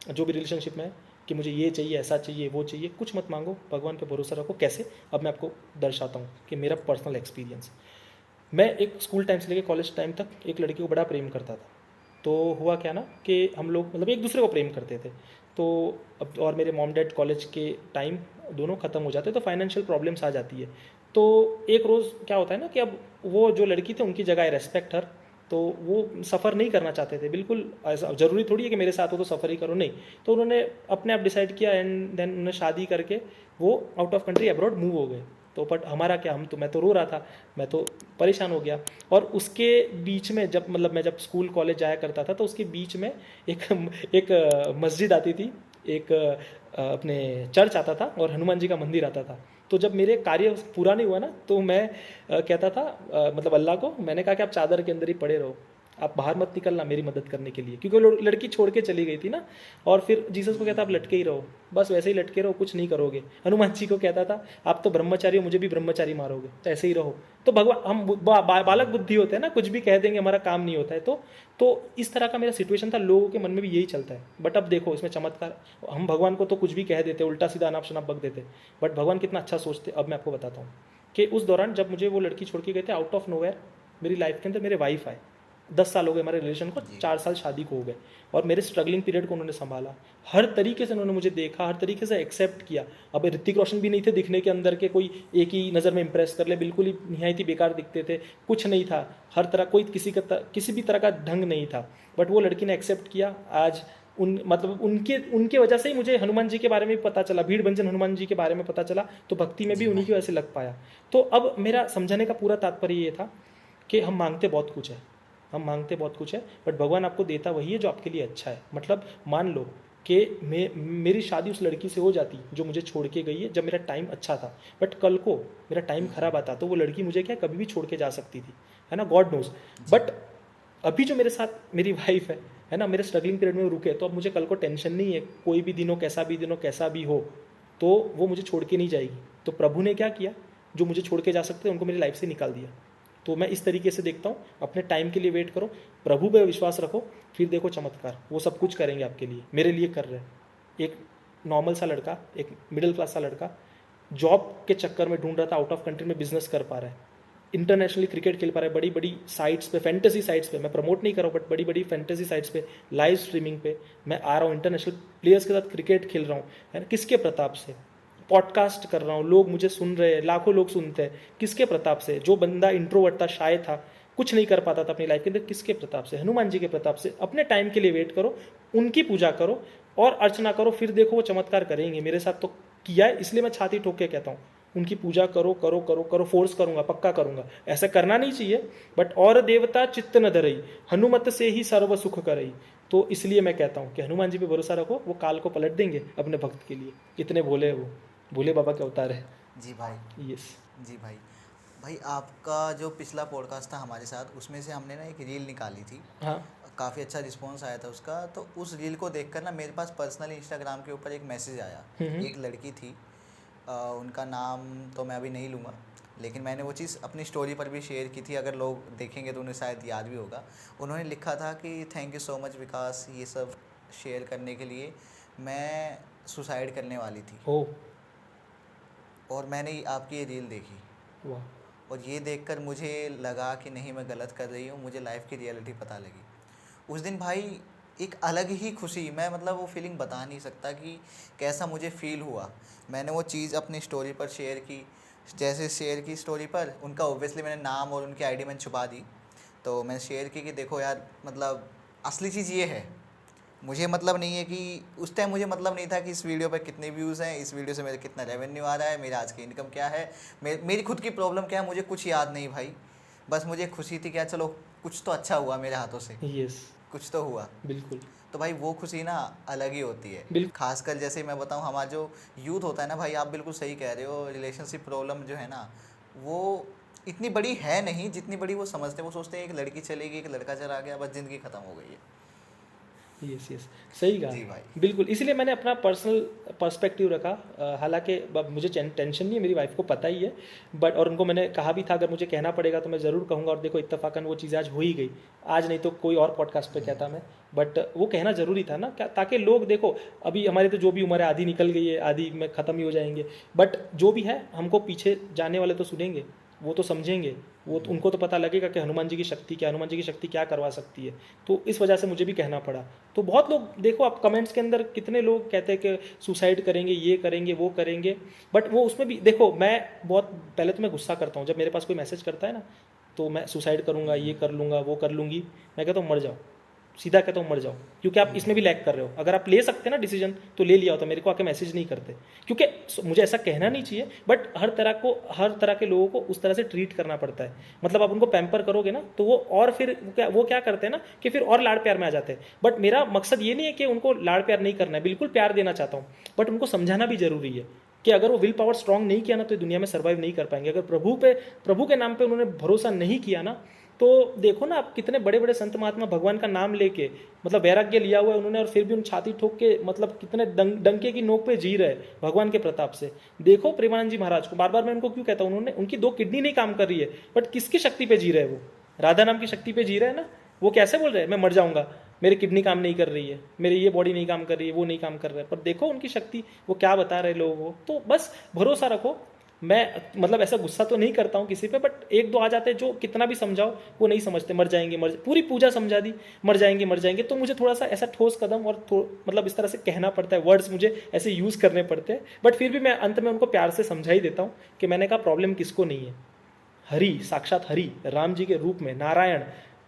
जो भी रिलेशनशिप में है कि मुझे ये चाहिए, ऐसा चाहिए, वो चाहिए, कुछ मत मांगो, भगवान पे भरोसा रखो। कैसे? अब मैं आपको दर्शाता हूँ कि मेरा पर्सनल एक्सपीरियंस। मैं एक स्कूल टाइम से लेकर कॉलेज टाइम तक एक लड़की को बड़ा प्रेम करता था। तो हुआ क्या ना कि हम लोग मतलब एक दूसरे को प्रेम करते थे। तो अब और मेरे मॉम डैड कॉलेज के टाइम दोनों ख़त्म हो जाते, तो फाइनेंशियल प्रॉब्लम्स आ जाती है। तो एक रोज़ क्या होता है ना कि अब वो जो लड़की थी उनकी जगह आई रेस्पेक्ट हर, तो वो सफ़र नहीं करना चाहते थे बिल्कुल। ऐसा ज़रूरी थोड़ी है कि मेरे साथ हो तो सफ़र ही करो, नहीं। तो उन्होंने अपने आप डिसाइड किया एंड देन उन्होंने शादी करके वो out of country abroad move हो गए। तो बट हमारा क्या, मैं तो रो रहा था, मैं तो परेशान हो गया। और उसके बीच में जब मतलब मैं जब स्कूल कॉलेज जाया करता था, तो उसके बीच में एक मस्जिद आती थी, एक अपने चर्च आता था और हनुमान जी का मंदिर आता था। तो जब मेरे कार्य पूरा नहीं हुआ ना, तो मैं कहता था मतलब अल्लाह को मैंने कहा कि आप चादर के अंदर ही पड़े रहो, आप बाहर मत निकलना मेरी मदद करने के लिए, क्योंकि वो लड़की छोड़ के चली गई थी ना। और फिर जीसस को कहता आप लटके ही रहो, बस वैसे ही लटके रहो, कुछ नहीं करोगे। हनुमान जी को कहता था आप तो ब्रह्मचारी हो, मुझे भी ब्रह्मचारी मारोगे, तो ऐसे ही रहो। तो भगवान, हम बालक बुद्धि होते हैं ना, कुछ भी कह देंगे, हमारा काम नहीं होता है। तो इस तरह का मेरा सिचुएशन था, लोगों के मन में भी यही चलता है। बट अब देखो इसमें चमत्कार, हम भगवान को तो कुछ भी कह देते, उल्टा सीधा अनाप शनाप बक देते, बट भगवान कितना अच्छा सोचते। अब मैं आपको बताता हूँ कि उस दौरान जब मुझे वो लड़की छोड़ के गए थे, आउट ऑफ नोवेयर मेरी लाइफ के अंदर मेरे वाइफ आए। 10 साल हो गए हमारे रिलेशन को, 4 साल शादी को हो गए, और मेरे स्ट्रगलिंग पीरियड को उन्होंने संभाला। हर तरीके से उन्होंने मुझे देखा, हर तरीके से एक्सेप्ट किया। अब ऋतिक रोशन भी नहीं थे दिखने के अंदर के कोई एक ही नज़र में इंप्रेस कर ले, बिल्कुल ही निहायत ही बेकार दिखते थे, कुछ नहीं था। हर तरह कोई किसी भी तरह का ढंग नहीं था, बट वो लड़की ने एक्सेप्ट किया। आज मतलब उनके वजह से ही मुझे हनुमान जी के बारे में भी पता चला, भीड़ भंजन हनुमान जी के बारे में पता चला, तो भक्ति में भी उन्हीं की वजह से लग पाया। तो अब मेरा समझाने का पूरा तात्पर्य ये था कि हम मांगते बहुत कुछ है, हम मांगते बहुत कुछ है, बट भगवान आपको देता वही है जो आपके लिए अच्छा है। मतलब मान लो कि मेरी शादी उस लड़की से हो जाती जो मुझे छोड़ के गई है, जब मेरा टाइम अच्छा था, बट कल को मेरा टाइम खराब आता तो वो लड़की मुझे क्या कभी भी छोड़ के जा सकती थी, है ना, गॉड नोज। बट अभी जो मेरे साथ मेरी वाइफ है ना, मेरे स्ट्रगलिंग पीरियड में रुके, तो अब मुझे कल को टेंशन नहीं है, कोई भी दिनों कैसा भी हो, तो वो मुझे छोड़ के नहीं जाएगी। तो प्रभु ने क्या किया, जो मुझे छोड़ के जा सकते हैं उनको मेरी लाइफ से निकाल दिया। तो मैं इस तरीके से देखता हूँ, अपने टाइम के लिए वेट करो, प्रभु पे विश्वास रखो, फिर देखो चमत्कार, वो सब कुछ करेंगे आपके लिए, मेरे लिए कर रहे हैं। एक नॉर्मल सा लड़का, एक मिडिल क्लास सा लड़का, जॉब के चक्कर में ढूंढ रहा था, आउट ऑफ कंट्री में बिजनेस कर पा रहा है, इंटरनेशनली क्रिकेट खेल पा रहा है, बड़ी बड़ी साइट्स पे, फैंटेसी साइट्स पे, मैं प्रमोट नहीं कर रहा हूँ, बट बड़ी बड़ी फैंटेसी साइट्स पे लाइव स्ट्रीमिंग पे मैं आ रहा हूँ, इंटरनेशनल प्लेयर्स के साथ क्रिकेट खेल रहा हूँ, है ना, किसके प्रताप से। पॉडकास्ट कर रहा हूँ, लोग मुझे सुन रहे हैं, लाखों लोग सुनते हैं, किसके प्रताप से। जो बंदा इंट्रोवर्ट था, शाय था, कुछ नहीं कर पाता था अपनी लाइफ के अंदर, किसके प्रताप से, हनुमान जी के प्रताप से। अपने टाइम के लिए वेट करो, उनकी पूजा करो और अर्चना करो, फिर देखो वो चमत्कार करेंगे। मेरे साथ तो किया है, इसलिए मैं छाती ठोक के कहता हूँ, उनकी पूजा करो करो करो करो, फोर्स करूंगा, पक्का करूंगा। ऐसा करना नहीं चाहिए, बट और देवता चित्त न धरई, हनुमत से ही सर्व सुख करई। तो इसलिए मैं कहता हूँ कि हनुमान जी पे भरोसा रखो, वो काल को पलट देंगे अपने भक्त के लिए। इतने भोले हैं वो, भोले बाबा के अवतार है।
जी भाई।
यस।
जी भाई। भाई आपका जो पिछला पॉडकास्ट था हमारे साथ, उसमें से हमने ना एक रील निकाली थी,
हाँ।
काफ़ी अच्छा रिस्पॉन्स आया था उसका। तो उस रील को देखकर ना मेरे पास पर्सनली इंस्टाग्राम के ऊपर एक मैसेज आया। एक लड़की थी, उनका नाम तो मैं अभी नहीं लूँगा, लेकिन मैंने वो चीज़ अपनी स्टोरी पर भी शेयर की थी, अगर लोग देखेंगे तो उन्हें शायद याद भी होगा। उन्होंने लिखा था कि थैंक यू सो मच विकास, ये सब शेयर करने के लिए। मैं सुसाइड करने वाली थी
ओ
और मैंने आपकी ये रील देखी,
वाह,
और ये देखकर मुझे लगा कि नहीं मैं गलत कर रही हूँ, मुझे लाइफ की रियलिटी पता लगी। उस दिन भाई एक अलग ही खुशी, मैं मतलब वो फीलिंग बता नहीं सकता कि कैसा मुझे फ़ील हुआ। मैंने वो चीज़ अपनी स्टोरी पर शेयर की, जैसे शेयर की स्टोरी पर उनका ओब्वियसली मैंने नाम और उनकी आईडी मैंने छुपा दी। तो मैंने शेयर की कि देखो यार, मतलब असली चीज़ ये है, मुझे मतलब नहीं है कि उस टाइम मुझे मतलब नहीं था कि इस वीडियो पर कितने व्यूज़ हैं, इस वीडियो से मेरे कितना रेवेन्यू आ रहा है, मेरा आज की इनकम क्या है, मेरी खुद की प्रॉब्लम क्या है, मुझे कुछ याद नहीं भाई। बस मुझे खुशी थी कि यार चलो कुछ तो अच्छा हुआ मेरे हाथों से।
यस।
कुछ तो हुआ।
बिल्कुल
तो भाई वो खुशी ना अलग ही होती है।
बिल्कुल।
खासकर जैसे मैं बताऊं, हमारा जो यूथ होता है ना भाई, आप बिल्कुल सही कह रहे हो, रिलेशनशिप प्रॉब्लम जो है ना वो इतनी बड़ी है नहीं जितनी बड़ी वो समझते हैं। वो सोचते हैं एक लड़की चलेगी, एक लड़का चला गया, बस ज़िंदगी ख़त्म हो गई है।
यस यस, सही कहा।
जी भाई।
बिल्कुल, इसीलिए मैंने अपना पर्सनल पर्सपेक्टिव रखा। हालांकि अब मुझे टेंशन नहीं है, मेरी वाइफ को पता ही है, बट और उनको मैंने कहा भी था अगर मुझे कहना पड़ेगा तो मैं ज़रूर कहूँगा। और देखो इत्तेफाकन वो चीज़ आज हो ही गई, आज नहीं तो कोई और पॉडकास्ट पे कहता मैं, बट वो कहना ज़रूरी था ना, क्या ताकि लोग देखो, अभी हमारी तो जो भी उम्र है आधी निकल गई है, आधी में ख़त्म ही हो जाएंगे, बट जो भी है हमको पीछे जाने वाले तो सुनेंगे, वो तो समझेंगे, वो तो उनको तो पता लगेगा कि हनुमान जी की शक्ति क्या, हनुमान जी की शक्ति क्या करवा सकती है। तो इस वजह से मुझे भी कहना पड़ा। तो बहुत लोग देखो, आप कमेंट्स के अंदर कितने लोग कहते हैं कि सुसाइड करेंगे, ये करेंगे, वो करेंगे, बट वो उसमें भी देखो, मैं बहुत पहले तो मैं गुस्सा करता हूँ जब मेरे पास कोई मैसेज करता है ना, तो मैं सुसाइड करूँगा, ये कर लूँगा, वो कर लूँगी, मैं कहता हूँ मर जाओ, सीधा कहता हूँ मर जाओ, क्योंकि आप इसमें भी लैग कर रहे हो। अगर आप ले सकते ना डिसीजन तो ले लिया होता, मेरे को आके मैसेज नहीं करते, क्योंकि मुझे ऐसा कहना नहीं चाहिए, बट हर तरह के लोगों को उस तरह से ट्रीट करना पड़ता है। मतलब आप उनको पैम्पर करोगे ना तो वो, और फिर वो क्या करते हैं ना कि फिर और लाड़ प्यार में आ जाते हैं। बट मेरा मकसद ये नहीं है कि उनको लाड़ प्यार नहीं करना है, बिल्कुल प्यार देना चाहता हूँ, बट उनको समझाना भी जरूरी है कि अगर वो विल पावर स्ट्रांग नहीं किया ना तो दुनिया में सर्वाइव नहीं कर पाएंगे। अगर प्रभु के नाम पे उन्होंने भरोसा नहीं किया ना, तो देखो ना आप कितने बड़े बड़े संत महात्मा भगवान का नाम लेके, मतलब वैराग्य लिया हुआ है उन्होंने, और फिर भी उन छाती ठोक के, मतलब कितने डंके की नोक पे जी रहे भगवान के प्रताप से। देखो प्रेमानंद जी महाराज को, बार बार मैं उनको क्यों कहता हूँ, उन्होंने, उनकी 2 किडनी नहीं काम कर रही है, बट किसकी शक्ति पे जी रहे हैं वो, राधा नाम की शक्ति पे जी रहे हैं ना। वो कैसे बोल रहे हैं मैं मर जाऊंगा, मेरी किडनी काम नहीं कर रही है, मेरी ये बॉडी नहीं काम कर रही है, वो नहीं काम कर रहा है, पर देखो उनकी शक्ति, वो क्या बता रहे लोगों को। तो बस भरोसा रखो। मैं मतलब ऐसा गुस्सा तो नहीं करता हूँ किसी पे, बट 1-2 आ जाते हैं जो कितना भी समझाओ वो नहीं समझते, मर जाएंगे, पूरी पूजा समझा दी, मर जाएंगे। तो मुझे थोड़ा सा ऐसा ठोस कदम और मतलब इस तरह से कहना पड़ता है, वर्ड्स मुझे ऐसे यूज़ करने पड़ते हैं, बट फिर भी मैं अंत में उनको प्यार से समझा ही देता हूँ कि मैंने कहा प्रॉब्लम किसको नहीं है। हरि, साक्षात हरि, राम जी के रूप में नारायण,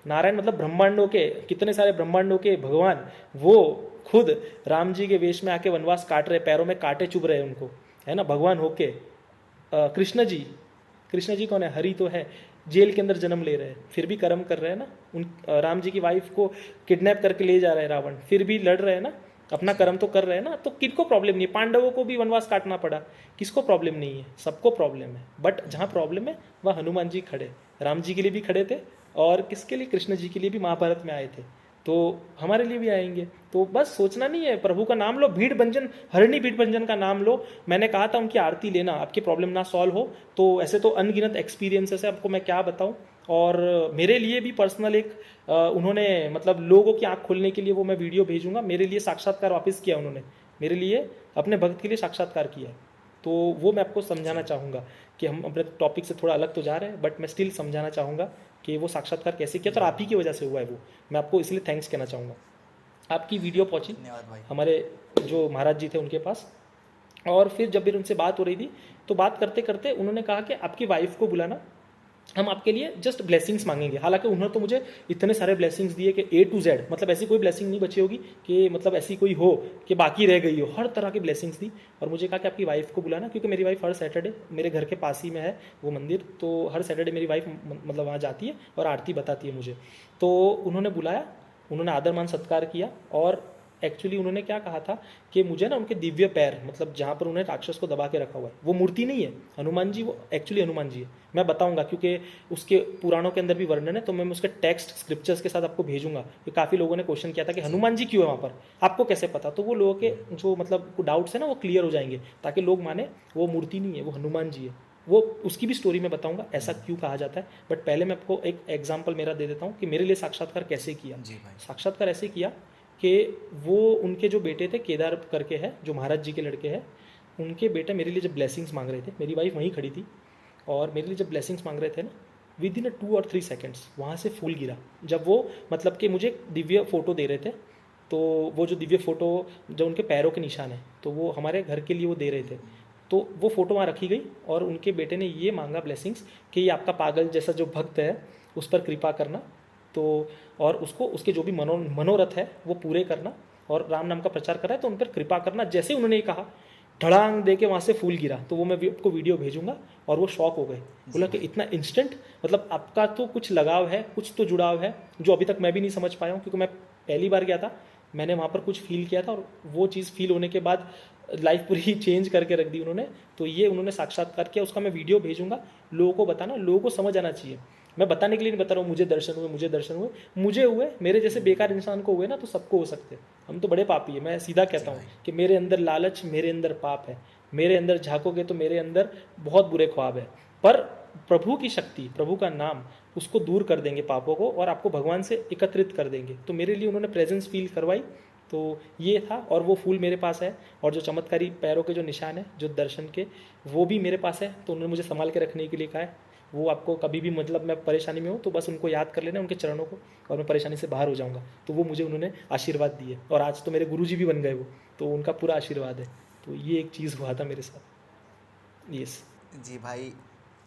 नारायण मतलब ब्रह्मांडों के, कितने सारे ब्रह्मांडों के भगवान, वो खुद राम जी के वेश में आके वनवास काट रहे, पैरों में कांटे चुभ रहे उनको, है ना, भगवान होके। कृष्ण जी कौन है, हरि तो है, जेल के अंदर जन्म ले रहे हैं, फिर भी कर्म कर रहे हैं ना। उन राम जी की वाइफ को किडनैप करके ले जा रहे हैं रावण, फिर भी लड़ रहे हैं ना, अपना कर्म तो कर रहे हैं ना। तो किनको प्रॉब्लम नहीं है, पांडवों को भी वनवास काटना पड़ा, किसको प्रॉब्लम नहीं है, सबको प्रॉब्लम है। बट जहाँ प्रॉब्लम है वह हनुमान जी खड़े, राम जी के लिए भी खड़े थे, और किसके लिए, कृष्ण जी के लिए भी महाभारत में आए थे, तो हमारे लिए भी आएंगे। तो बस सोचना नहीं है, प्रभु का नाम लो, भीड़ भंजन, हरणी भीड़ भंजन का नाम लो। मैंने कहा था उनकी आरती लेना, आपकी प्रॉब्लम ना सॉल्व हो तो। ऐसे तो अनगिनत एक्सपीरियंसेस है, आपको मैं क्या बताऊं। और मेरे लिए भी पर्सनल एक उन्होंने मतलब लोगों की आंख खोलने के लिए, वो मैं वीडियो भेजूंगा, मेरे लिए साक्षात्कार वापस किया उन्होंने, मेरे लिए अपने भक्त के लिए साक्षात्कार किया। तो वो मैं आपको समझाना चाहूँगा कि हम अपने टॉपिक से थोड़ा अलग तो जा रहे हैं, बट मैं स्टिल समझाना चाहूँगा कि वो साक्षात्कार कैसे किया, तो आप ही की वजह से हुआ है वो। मैं आपको इसलिए थैंक्स कहना चाहूँगा। आपकी वीडियो पहुँची
धन्यवाद भाई।
हमारे जो महाराज जी थे उनके पास, और फिर जब भी उनसे बात हो रही थी तो बात करते करते उन्होंने कहा कि आपकी वाइफ को बुलाना, हम आपके लिए जस्ट ब्लेसिंग्स मांगेंगे। हालांकि उन्होंने तो मुझे इतने सारे ब्लेसिंग्स दिए कि A to Z, मतलब ऐसी कोई ब्लेसिंग नहीं बची होगी कि मतलब ऐसी कोई हो कि बाकी रह गई हो, हर तरह की ब्लेसिंग्स दी। और मुझे कहा कि आपकी वाइफ को बुलाना, क्योंकि मेरी वाइफ हर सैटरडे, मेरे घर के पास ही में है वो मंदिर, तो हर सैटरडे मेरी वाइफ मतलब वहाँ जाती है और आरती बताती है मुझे। तो उन्होंने बुलाया, उन्होंने आदर मान सत्कार किया, और एक्चुअली उन्होंने क्या कहा था कि मुझे ना उनके दिव्य पैर, मतलब जहाँ पर उन्होंने राक्षस को दबा के रखा हुआ है, वो मूर्ति नहीं है हनुमान जी, वो एक्चुअली हनुमान जी है। मैं बताऊंगा क्योंकि उसके पुराणों के अंदर भी वर्णन है, तो मैं उसके टेक्स्ट स्क्रिप्चर्स के साथ आपको भेजूंगा। कि काफ़ी लोगों ने क्वेश्चन किया था कि हनुमान जी क्यों है वहाँ पर, आपको कैसे पता। तो वो लोगों के जो मतलब डाउट्स है ना वो क्लियर हो जाएंगे, ताकि लोग माने वो मूर्ति नहीं है, वो हनुमान जी है। वो उसकी भी स्टोरी मैं बताऊंगा ऐसा क्यों कहा जाता है। बट पहले मैं आपको एक एग्जाम्पल मेरा दे देता हूँ कि मेरे लिए साक्षात्कार कैसे किया।
जी भाई।
साक्षात्कार ऐसे किया कि वो उनके जो बेटे थे, केदार करके है, जो महाराज जी के लड़के हैं, उनके बेटे मेरे लिए जब ब्लेसिंग्स मांग रहे थे, मेरी वाइफ वहीं खड़ी थी, और मेरे लिए जब ब्लेसिंग्स मांग रहे थे ना, विद इन 2 और 3 सेकेंड्स वहाँ से फूल गिरा। जब वो मतलब कि मुझे दिव्य फ़ोटो दे रहे थे, तो वो जो दिव्य फ़ोटो जो उनके पैरों के निशान है, तो वो हमारे घर के लिए वो दे रहे थे, तो वो फ़ोटो वहाँ रखी गई, और उनके बेटे ने ये मांगा ब्लेसिंग्स कि ये आपका पागल जैसा जो भक्त है उस पर कृपा करना, तो और उसको उसके जो भी मनोरथ है वो पूरे करना, और राम नाम का प्रचार कर रहा है तो उन पर कृपा करना। जैसे उन्होंने ये कहा, ढड़ांग दे के वहाँ से फूल गिरा। तो वो मैं आपको वीडियो भेजूंगा, और वो शॉक हो गए, बोला कि इतना इंस्टेंट, मतलब आपका तो कुछ लगाव है, कुछ तो जुड़ाव है जो अभी तक मैं भी नहीं समझ पाया हूँ, क्योंकि मैं पहली बार गया था, मैंने वहाँ पर कुछ फील किया था और वो चीज़ फील होने के बाद लाइफ पूरी चेंज करके रख दी उन्होंने। तो ये उन्होंने साक्षात्कार किया, उसका मैं वीडियो भेजूंगा, लोगों को बताना, लोगों को समझ आना चाहिए। मैं बताने के लिए नहीं बता रहा हूँ मुझे दर्शन हुए, मुझे दर्शन हुए, मुझे हुए, मेरे जैसे बेकार इंसान को हुए ना, तो सबको हो सकते हैं। हम तो बड़े पापी है, मैं सीधा कहता हूँ कि मेरे अंदर लालच, मेरे अंदर पाप है, मेरे अंदर झाँकोगे तो मेरे अंदर बहुत बुरे ख्वाब है, पर प्रभु की शक्ति, प्रभु का नाम उसको दूर कर देंगे पापों को और आपको भगवान से एकत्रित कर देंगे। तो मेरे लिए उन्होंने प्रेजेंस फील करवाई, तो ये था। और वो फूल मेरे पास है और जो चमत्कारी पैरों के जो निशान है जो दर्शन के, वो भी मेरे पास है। तो उन्होंने मुझे संभाल के रखने के लिए कहा है। वो आपको कभी भी मतलब मैं परेशानी में हूँ तो बस उनको याद कर लेना, उनके चरणों को, और मैं परेशानी से बाहर हो जाऊँगा। तो वो मुझे उन्होंने आशीर्वाद दिए और आज तो मेरे गुरुजी भी बन गए वो, तो उनका पूरा आशीर्वाद है। तो ये एक चीज़ हुआ था मेरे साथ। यस
जी भाई,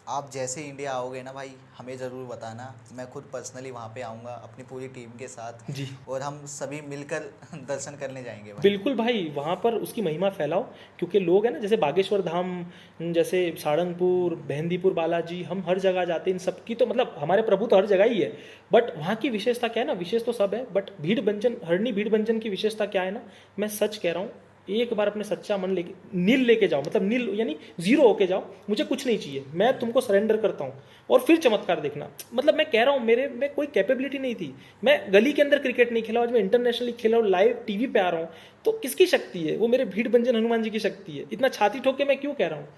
आप जैसे इंडिया आओगे ना भाई, हमें ज़रूर बताना। मैं खुद पर्सनली वहाँ पे आऊँगा अपनी पूरी टीम के साथ
जी,
और हम सभी मिलकर दर्शन करने जाएंगे भाई।
बिल्कुल भाई, वहाँ पर उसकी महिमा फैलाओ, क्योंकि लोग हैं ना, जैसे बागेश्वर धाम, जैसे सारंगपुर, मेहंदीपुर बालाजी, हम हर जगह जाते हैं, इन सब की तो मतलब हमारे प्रभु तो हर जगह ही है, बट वहाँ की विशेषता क्या है ना, विशेष तो सब है, बट भीड़ बंजन, हरणी भीड़ बंजन की विशेषता क्या है ना, मैं सच कह रहा हूँ, एक बार अपने सच्चा मन लेके नील लेके जाओ, मतलब नील यानी जीरो होके जाओ, मुझे कुछ नहीं चाहिए, मैं तुमको सरेंडर करता हूँ, और फिर चमत्कार देखना। मतलब मैं कह रहा हूँ, मेरे में कोई कैपेबिलिटी नहीं थी, मैं गली के अंदर क्रिकेट नहीं खेला, आज मैं इंटरनेशनली खेला हूँ, लाइव टीवी पे आ रहा हूँ, तो किसकी शक्ति है? वो मेरे भीड़ बंजन हनुमान जी की शक्ति है। इतना छाती ठोक के मैं क्यों कह रहा हूँ?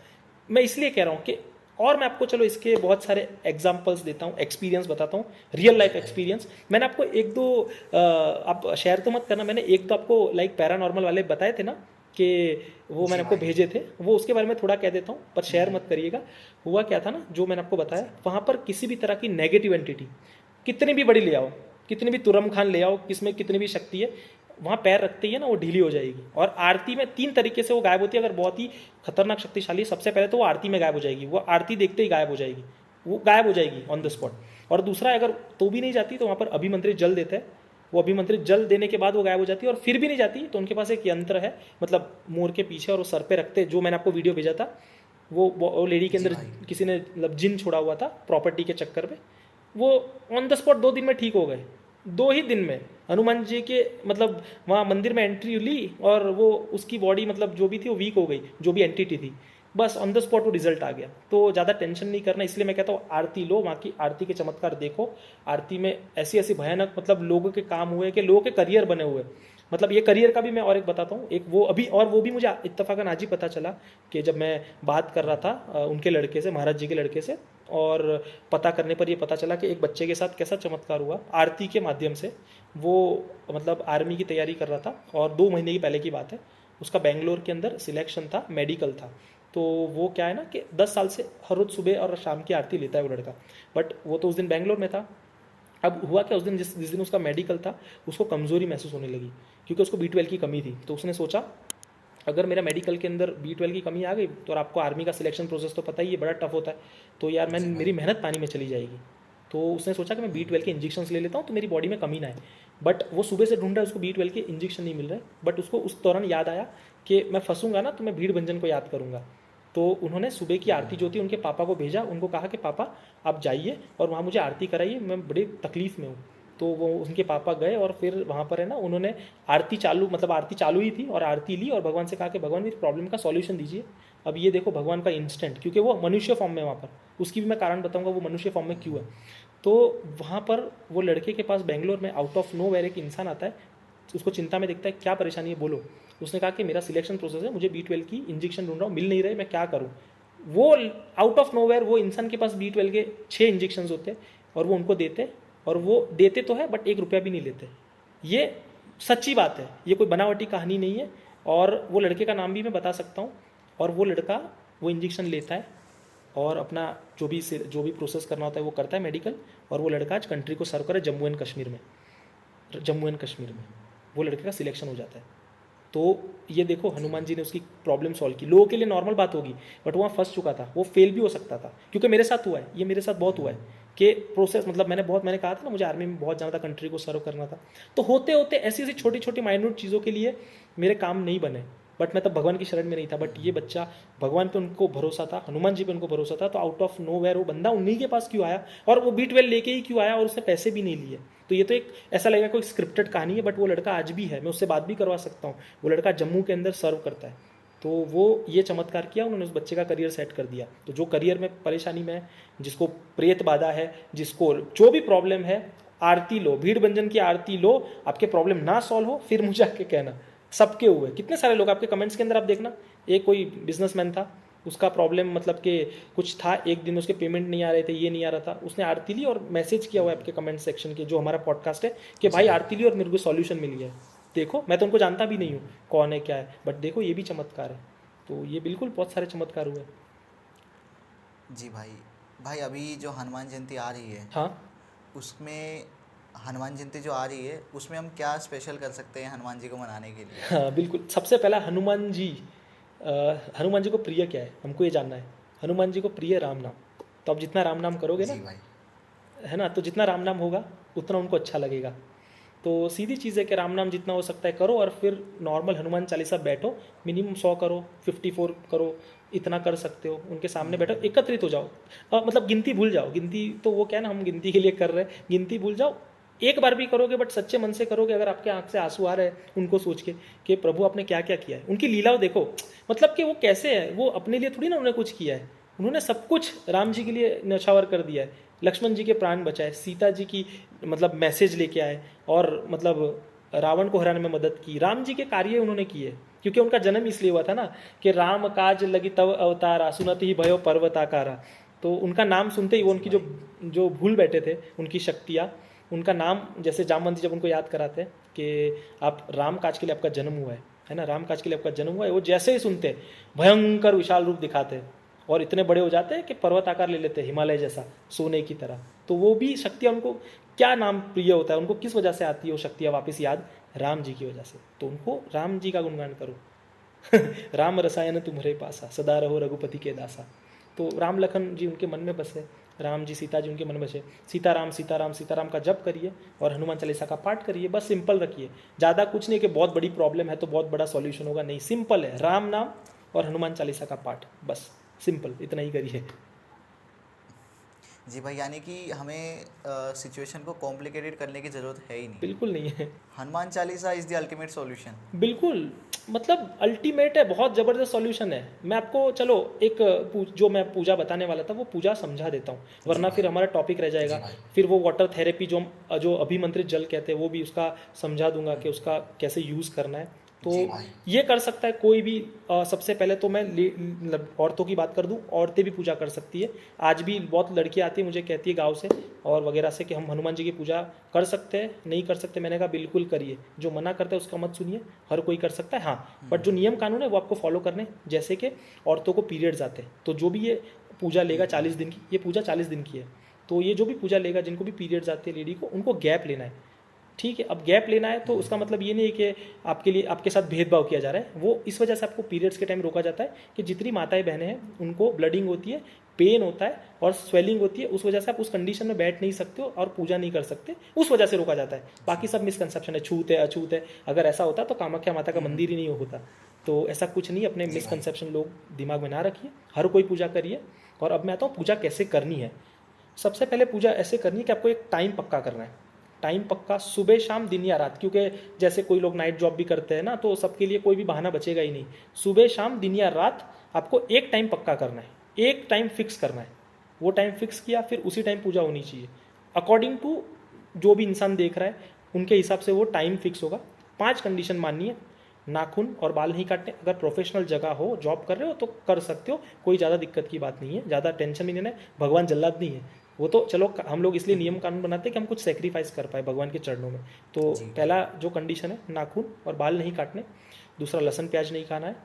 मैं इसलिए कह रहा हूँ कि, और मैं आपको चलो इसके बहुत सारे एग्जाम्पल्स देता हूँ, एक्सपीरियंस बताता हूँ, रियल लाइफ एक्सपीरियंस। मैंने आपको एक दो आप शेयर तो मत करना, मैंने एक तो आपको लाइक पैरानॉर्मल वाले बताए थे ना कि वो मैंने आपको भेजे थे, वो उसके बारे में थोड़ा कह देता हूँ, पर शेयर मत करिएगा। हुआ क्या था ना, जो मैंने आपको बताया, वहाँ पर किसी भी तरह की नेगेटिव एंटिटी, कितनी भी बड़ी ले आओ, कितनी भी तुरम खान ले आओ, किसमें कितनी भी शक्ति है, वहाँ पैर रखते ही है ना, वो ढीली हो जाएगी। और आरती में 3 तरीके से वो गायब होती है। अगर बहुत ही खतरनाक शक्तिशाली, सबसे पहले तो वो आरती में गायब हो जाएगी, वो आरती देखते ही गायब हो जाएगी, वो गायब हो जाएगी ऑन द स्पॉट। और दूसरा, अगर तो भी नहीं जाती तो वहाँ पर अभिमंत्रित जल देते हैं, वो अभिमंत्रित जल देने के बाद वो गायब हो जाती है। और फिर भी नहीं जाती तो उनके पास एक यंत्र है, मतलब मोर के पीछे, और वो सर पे रखते, जो मैंने आपको वीडियो भेजा था, वो लेडी के अंदर किसी ने मतलब जिन छोड़ा हुआ था प्रॉपर्टी के चक्कर में, वो ऑन द स्पॉट 2 दिन में ठीक हो गए, 2 ही दिन में। हनुमान जी के मतलब वहाँ मंदिर में एंट्री ली और वो उसकी बॉडी मतलब जो भी थी वो वीक हो गई, जो भी एंटिटी थी, बस ऑन द स्पॉट वो रिजल्ट आ गया। तो ज़्यादा टेंशन नहीं करना, इसलिए मैं कहता हूँ आरती लो, वहाँ की आरती के चमत्कार देखो। आरती में ऐसी ऐसी भयानक मतलब लोगों के काम हुए कि लोगों के करियर बने हुए। मतलब ये करियर का भी मैं और एक बताता हूँ, एक वो अभी, और वो भी मुझे इत्तफाकन आज ही पता चला कि जब मैं बात कर रहा था उनके लड़के से, महाराज जी के लड़के से, और पता करने पर ये पता चला कि एक बच्चे के साथ कैसा चमत्कार हुआ आरती के माध्यम से। वो मतलब आर्मी की तैयारी कर रहा था और 2 महीने की पहले की बात है, उसका बेंगलोर के अंदर सिलेक्शन था, मेडिकल था। तो वो क्या है ना कि 10 साल से हर रोज सुबह और शाम की आरती लेता है वो लड़का, बट वो तो उस दिन बेंगलोर में था। अब हुआ क्या, उस दिन जिस दिन उसका मेडिकल था, उसको कमज़ोरी महसूस होने लगी, क्योंकि उसको B12 की कमी थी। तो उसने सोचा, अगर मेरा मेडिकल के अंदर B12 की कमी आ गई तो, और आपको आर्मी का सिलेक्शन प्रोसेस तो पता ही है, बड़ा टफ होता है, तो यार मेरी मेहनत पानी में चली जाएगी। तो उसने सोचा कि मैं B12 के इंजेक्शन ले लेता हूँ तो मेरी बॉडी में कमी ना है। बट वो सुबह से ढूंढ रहा है, उसको B12 के इंजेक्शन नहीं मिल रहे। बट उसको उस दौरान याद आया कि मैं फंसूंगा ना तो मैं भीड़ भंजन को याद करूँगा। तो उन्होंने सुबह की आरती जो थी उनके पापा को भेजा, उनको कहा कि पापा आप जाइए और वहाँ मुझे आरती कराइए, मैं बड़ी तकलीफ़ में हूँ। तो वो उनके पापा गए और फिर वहाँ पर है ना, उन्होंने आरती चालू, मतलब आरती चालू ही थी, और आरती ली और भगवान से कहा कि भगवान मेरी प्रॉब्लम का सॉल्यूशन दीजिए। अब ये देखो भगवान का इंस्टेंट, क्योंकि वो मनुष्य फॉर्म में वहाँ पर, उसकी भी मैं कारण बताऊँगा वो मनुष्य फॉर्म में क्यों है। तो वहाँ पर वो लड़के के पास बेंगलोर में आउट ऑफ नो वेयर एक इंसान आता है, उसको चिंता में देखता है, क्या परेशानी है बोलो। उसने कहा कि मेरा सिलेक्शन प्रोसेस है, मुझे B12 की इंजेक्शन ढूंढ रहा हूँ, मिल नहीं रहे, मैं क्या करूँ। वो आउट ऑफ नोवेयर वो इंसान के पास B12 के 6 इंजेक्शन होते और वो उनको देते, और वो देते तो है बट 1 रुपया भी नहीं लेते। ये सच्ची बात है, ये कोई बनावटी कहानी नहीं है। और वो लड़के का नाम भी मैं बता सकता हूँ। और वो लड़का वो इंजेक्शन लेता है और अपना जो भी प्रोसेस करना होता है वो करता है मेडिकल। और वो लड़का आज कंट्री को सर्व करे जम्मू एंड कश्मीर में वो लड़के का सिलेक्शन हो जाता है। तो ये देखो हनुमान जी ने उसकी प्रॉब्लम सॉल्व की। लोगों के लिए नॉर्मल बात होगी बट वहाँ फंस चुका था, वो फेल भी हो सकता था, क्योंकि मेरे साथ हुआ है, ये मेरे साथ बहुत हुआ है कि प्रोसेस, मतलब मैंने कहा था ना मुझे आर्मी में बहुत ज़्यादा कंट्री को सर्व करना था। तो होते होते ऐसी ऐसी छोटी छोटी माइन्यूट चीज़ों के लिए मेरे काम नहीं बने, बट मैं तब भगवान की शरण में नहीं था। बट ये बच्चा, भगवान पे उनको भरोसा था, हनुमान जी पे उनको भरोसा था, तो आउट ऑफ नो वेयर वो बंदा उन्हीं के पास क्यों आया, और वो B12 लेके ही क्यों आया, और उसने पैसे भी नहीं लिए। तो ये तो एक ऐसा लगेगा कोई स्क्रिप्टेड कहानी है, बट वो लड़का आज भी है, मैं उससे बात भी करवा सकता हूँ। वो लड़का जम्मू के अंदर सर्व करता है। तो वो ये चमत्कार किया, उन्होंने उस बच्चे का करियर सेट कर दिया। तो जो करियर में परेशानी में है, जिसको प्रेत बाधा है, जिसको जो भी प्रॉब्लम है, आरती लो, भीड़ भंजन की आरती लो, आपके प्रॉब्लम ना सॉल्व हो फिर मुझे आके कहना। सबके हुए, कितने सारे लोग आपके कमेंट्स के अंदर आप देखना, एक कोई बिजनेसमैन था, उसका प्रॉब्लम मतलब कि कुछ था, एक दिन उसके पेमेंट नहीं आ रहे थे, ये नहीं आ रहा था, उसने आरती ली और मैसेज किया हुआ है आपके कमेंट सेक्शन के, जो हमारा पॉडकास्ट है, कि भाई आरती ली और मेरे को सॉल्यूशन मिल गया है। देखो, मैं तो उनको जानता भी नहीं हूँ कौन है क्या है, बट देखो ये भी चमत्कार है। तो ये बिल्कुल बहुत सारे चमत्कार हुए।
जी भाई। भाई अभी जो हनुमान जयंती आ रही है,
हाँ
उसमें हनुमान जयंती जो आ रही है उसमें हम क्या स्पेशल कर सकते हैं हनुमान जी को मनाने के लिए?
हाँ बिल्कुल। सबसे पहला हनुमान जी को प्रिय क्या है, हमको ये जानना है। हनुमान जी को प्रिय राम नाम। तो आप जितना राम नाम करोगे ना,
जी भाई।
है ना, तो जितना राम नाम होगा उतना उनको अच्छा लगेगा। तो सीधी चीज़ है कि राम नाम जितना हो सकता है करो, और फिर नॉर्मल हनुमान चालीसा बैठो, मिनिमम 100 करो, 54 करो, इतना कर सकते हो। उनके सामने बैठो, एकत्रित हो जाओ, मतलब गिनती भूल जाओ। गिनती तो वो क्या है ना, हम गिनती के लिए कर रहे हैं, गिनती भूल जाओ। एक बार भी करोगे बट सच्चे मन से करोगे, अगर आपके आंख से आंसू आ रहे हैं उनको सोच के कि प्रभु आपने क्या क्या किया है, उनकी लीलाओं देखो, मतलब कि वो कैसे है, वो अपने लिए थोड़ी ना उन्होंने कुछ किया है, उन्होंने सब कुछ राम जी के लिए न्यौछावर कर दिया है। लक्ष्मण जी के प्राण बचाए, सीता जी की मतलब मैसेज लेके आए, और मतलब रावण को हराने में मदद की। राम जी के कार्य उन्होंने किए, क्योंकि उनका जन्म इसलिए हुआ था ना कि राम काज लगी तव अवतारा, सुनत ही भयो पर्वताकारा। तो उनका नाम सुनते ही वो उनकी जो जो भूल बैठे थे उनकी शक्तियाँ, उनका नाम, जैसे जामवंती जब उनको याद कराते हैं कि आप राम काज के लिए आपका जन्म हुआ है ना, राम काज के लिए आपका जन्म हुआ है, वो जैसे ही सुनते हैं भयंकर विशाल रूप दिखाते हैं और इतने बड़े हो जाते हैं कि पर्वत आकार ले लेते हैं, हिमालय जैसा, सोने की तरह। तो वो भी शक्तियाँ उनको, क्या नाम प्रिय होता है, उनको किस वजह से आती है वो शक्तियाँ वापस याद, राम जी की वजह से। तो उनको राम जी का गुणगान करो। राम रसायन तुम्हारे पासा, सदा रहो रघुपति के दासा। तो राम लखन जी उनके मन में बसे, राम जी सीता जी उनके मन में बसे। सीताराम सीताराम सीताराम का जप करिए और हनुमान चालीसा का पाठ करिए, बस सिंपल रखिए। ज़्यादा कुछ नहीं कि बहुत बड़ी प्रॉब्लम है तो बहुत बड़ा सॉल्यूशन होगा, नहीं, सिंपल है, राम नाम और हनुमान चालीसा का पाठ, बस सिंपल इतना ही करिए।
जी भाई, यानी कि हमें सिचुएशन को कॉम्प्लिकेटेड करने की ज़रूरत है ही नहीं।
बिल्कुल नहीं है,
Hanuman Chalisa is the ultimate solution.
बिल्कुल, मतलब अल्टीमेट है, बहुत ज़बरदस्त सॉल्यूशन है। मैं आपको चलो एक जो मैं पूजा बताने वाला था वो पूजा समझा देता हूँ, वरना फिर हमारा टॉपिक रह जाएगा।
जी भाई।
फिर वो वाटर थेरेपी जो अभिमंत्रित जल कहते हैं वो भी उसका समझा दूंगा कि उसका कैसे यूज़ करना है। तो
जी भाई।
ये कर सकता है कोई भी। सबसे पहले तो मैं मतलब औरतों की बात कर दूं, औरतें भी पूजा कर सकती है। आज भी बहुत लड़कियां आती है, मुझे कहती है गांव से और वगैरह से कि हम हनुमान जी की पूजा कर सकते हैं, नहीं कर सकते। मैंने कहा बिल्कुल करिए, जो मना करता है उसका मत सुनिए, हर कोई कर सकता है। हाँ, बट जो नियम कानून है वो आपको फॉलो करने, जैसे कि औरतों को पीरियड्स आते हैं, तो जो भी ये पूजा लेगा 40 दिन की, ये पूजा 40 दिन की है, तो ये जो भी पूजा लेगा, जिनको भी पीरियड्स आते हैं लेडी को, उनको गैप लेना है, ठीक है। अब गैप लेना है तो उसका मतलब ये नहीं है कि आपके लिए आपके साथ भेदभाव किया जा रहा है। वो इस वजह से आपको पीरियड्स के टाइम रोका जाता है कि जितनी माताएं बहनें हैं उनको ब्लडिंग होती है, पेन होता है और स्वेलिंग होती है, उस वजह से आप उस कंडीशन में बैठ नहीं सकते हो और पूजा नहीं कर सकते, उस वजह से रोका जाता है। बाकी सब मिसकंसेप्शन है, छूत है अछूत है। अगर ऐसा होता तो कामाख्या माता का मंदिर ही नहीं होता। तो ऐसा कुछ नहीं, अपने मिसकंसेप्शन लोग दिमाग में ना रखिए, हर कोई पूजा करिए। और अब मैं आता हूँ पूजा कैसे करनी है। सबसे पहले पूजा ऐसे करनी है कि आपको एक टाइम पक्का करना है, टाइम पक्का, सुबह शाम दिन या रात, क्योंकि जैसे कोई लोग नाइट जॉब भी करते हैं ना, तो सबके लिए कोई भी बहाना बचेगा ही नहीं। सुबह शाम दिन या रात आपको एक टाइम पक्का करना है, एक टाइम फिक्स करना है। वो टाइम फिक्स किया, फिर उसी टाइम पूजा होनी चाहिए, अकॉर्डिंग टू जो भी इंसान देख रहा है उनके हिसाब से वो टाइम फिक्स होगा। 5 कंडीशन माननी है, नाखून और बाल नहीं काटने। अगर प्रोफेशनल जगह हो, जॉब कर रहे हो तो कर सकते हो, कोई ज़्यादा दिक्कत की बात नहीं है, ज़्यादा टेंशन भी नहीं है। भगवान जल्लाद नहीं है, वो तो चलो हम लोग इसलिए नियम कानून बनाते हैं कि हम कुछ सेक्रीफाइस कर पाए भगवान के चरणों में। तो पहला जो कंडीशन है, नाखून और बाल नहीं काटने। दूसरा, लहसुन प्याज नहीं खाना है।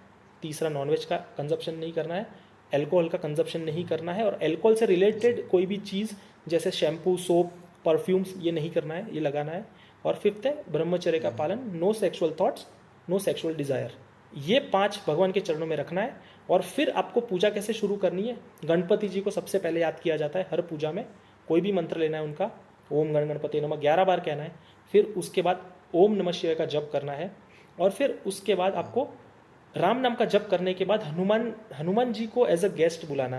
तीसरा, नॉनवेज का कंजप्शन नहीं करना है। एल्कोहल का कंजप्शन नहीं करना है, और एल्कोहल से रिलेटेड कोई भी चीज़ जैसे शैम्पू, सोप, परफ्यूम्स, ये नहीं करना है, ये लगाना है। और फिफ्थ है ब्रह्मचर्य का पालन, no sexual thoughts, no sexual desire. ये 5 भगवान के चरणों में रखना है। और फिर आपको पूजा कैसे शुरू करनी है, गणपति जी को सबसे पहले याद किया जाता है हर पूजा में। कोई भी मंत्र लेना है उनका, ओम गण गणपति नमः 11 बार कहना है। फिर उसके बाद ओम नमः शिवाय का जप करना है। और फिर उसके बाद आपको राम नाम का जप करने के बाद हनुमान जी को एज अ गेस्ट बुलाना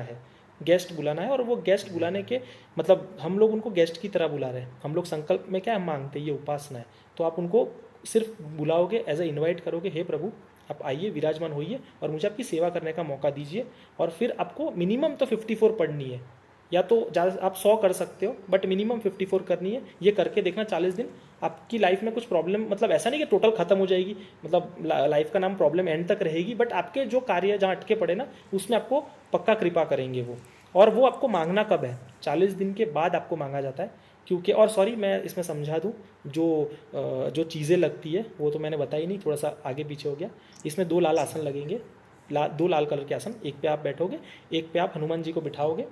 है और वो गेस्ट बुलाने के मतलब हम लोग उनको गेस्ट की तरह बुला रहे हैं। हम लोग संकल्प में क्या मांगते हैं, ये उपासना है। तो आप उनको सिर्फ बुलाओगे, एज अ इन्वाइट करोगे, हे प्रभु आप आइए, विराजमान होइए और मुझे आपकी सेवा करने का मौका दीजिए। और फिर आपको मिनिमम तो 54 पढ़नी है, या तो ज़्यादा आप 100 कर सकते हो, बट मिनिमम 54 करनी है। ये करके देखना 40 दिन, आपकी लाइफ में कुछ प्रॉब्लम, मतलब ऐसा नहीं कि टोटल खत्म हो जाएगी, मतलब लाइफ का नाम प्रॉब्लम एंड तक रहेगी, बट आपके जो कार्य जहाँ अटके पड़े ना, उसमें आपको पक्का कृपा करेंगे वो। और वो आपको मांगना कब है? 40 दिन के बाद आपको मांगा जाता है, क्योंकि और सॉरी मैं इसमें समझा दूँ, जो चीज़ें लगती है वो तो मैंने बताई नहीं, थोड़ा सा आगे पीछे हो गया। इसमें 2 लाल आसन लगेंगे, 2 लाल कलर के आसन, एक पे आप बैठोगे, एक पे आप हनुमान जी को बिठाओगे,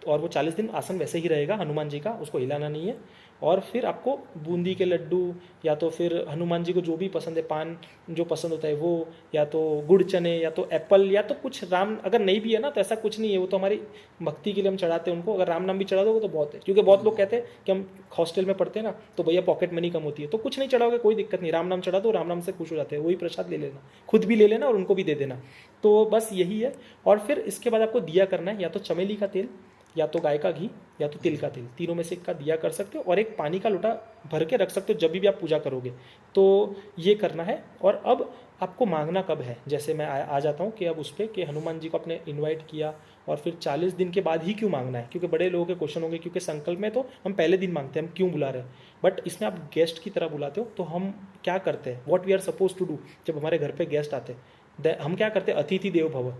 और वो 40 दिन आसन वैसे ही रहेगा हनुमान जी का, उसको हिलाना नहीं है। और फिर आपको बूंदी के लड्डू, या तो फिर हनुमान जी को जो भी पसंद है, पान जो पसंद होता है वो, या तो गुड़ चने, या तो एप्पल, या तो कुछ राम, अगर नहीं भी है ना तो ऐसा कुछ नहीं है, वो तो हमारी भक्ति के लिए हम चढ़ाते हैं उनको। अगर राम नाम भी चढ़ा दोगे तो बहुत है, क्योंकि बहुत लोग कहते हैं कि हम हॉस्टल में पढ़ते हैं ना, तो भैया पॉकेट मनी कम होती है, तो कुछ नहीं चढ़ाओगे कोई दिक्कत नहीं, राम नाम चढ़ा दो, राम नाम से खुश हो जाते हैं, वही प्रसाद ले लेना, खुद भी ले लेना और उनको भी दे देना। तो बस यही है। और फिर इसके बाद आपको दिया करना है, या तो चमेली का तेल, या तो गाय का घी, या तो तिल का तेल, तीनों में से एक का दिया कर सकते हो, और एक पानी का लोटा भर के रख सकते हो जब भी आप पूजा करोगे। तो ये करना है। और अब आपको मांगना कब है, जैसे मैं आ जाता हूँ कि अब उस पर कि हनुमान जी को आपने इनवाइट किया और फिर 40 दिन के बाद ही क्यों मांगना है, क्योंकि बड़े लोगों के क्वेश्चन होंगे, क्योंकि संकल्प में तो हम पहले दिन मांगते हैं, हम क्यों बुला रहे हैं, बट इसमें आप गेस्ट की तरह बुलाते हो। तो हम क्या करते हैं, what we are suppose to do, जब हमारे घर पर गेस्ट आते हैं हम क्या करते हैं, अतिथि देव भव,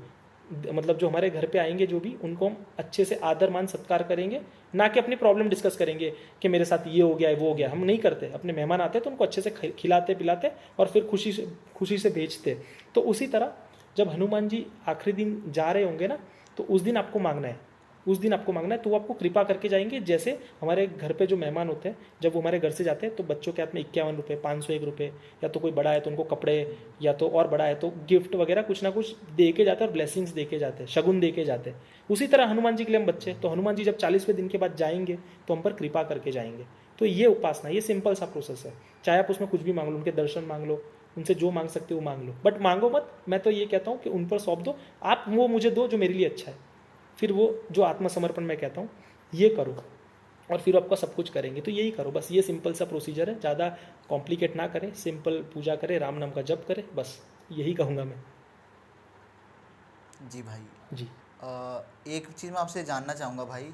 मतलब जो हमारे घर पे आएंगे जो भी, उनको हम अच्छे से आदर मान सत्कार करेंगे, ना कि अपनी प्रॉब्लम डिस्कस करेंगे कि मेरे साथ ये हो गया है वो हो गया। हम नहीं करते। अपने मेहमान आते हैं तो उनको अच्छे से खिलाते पिलाते और फिर खुशी से भेजते। तो उसी तरह जब हनुमान जी आखिरी दिन जा रहे होंगे ना, तो उस दिन आपको मांगना है, तो वो आपको कृपा करके जाएंगे। जैसे हमारे घर पे जो मेहमान होते हैं, जब वो हमारे घर से जाते हैं तो बच्चों के हाथ में 51 रुपये, 501 रुपये, या तो कोई बड़ा है तो उनको कपड़े, या तो और बड़ा है तो गिफ्ट वगैरह कुछ ना कुछ दे के जाते हैं, और ब्लेसिंग्स दे के जाते हैं, शगुन दे के जाते हैं। उसी तरह हनुमान जी के लिए हम बच्चे, तो हनुमान जी जब 40वें दिन के बाद जाएंगे तो हम पर कृपा करके जाएंगे। तो ये उपासना, ये सिंपल सा प्रोसेस है। चाहे आप उसमें कुछ भी मांग लो, उनके दर्शन मांग लो, उनसे जो मांग सकते हो वो मांग लो, बट मांगो मत। मैं तो ये कहता हूँ कि उन पर सौंप दो, आप वो मुझे दो जो मेरे लिए अच्छा है। फिर वो जो आत्मसमर्पण मैं कहता हूँ ये करो, और फिर आपका सब कुछ करेंगे। तो यही करो, बस ये सिंपल सा प्रोसीजर है, ज़्यादा कॉम्प्लिकेट ना करें, सिंपल पूजा करें, राम नाम का जप करें, बस यही कहूँगा मैं।
जी भाई।
जी।
एक चीज़ मैं आपसे जानना चाहूँगा भाई,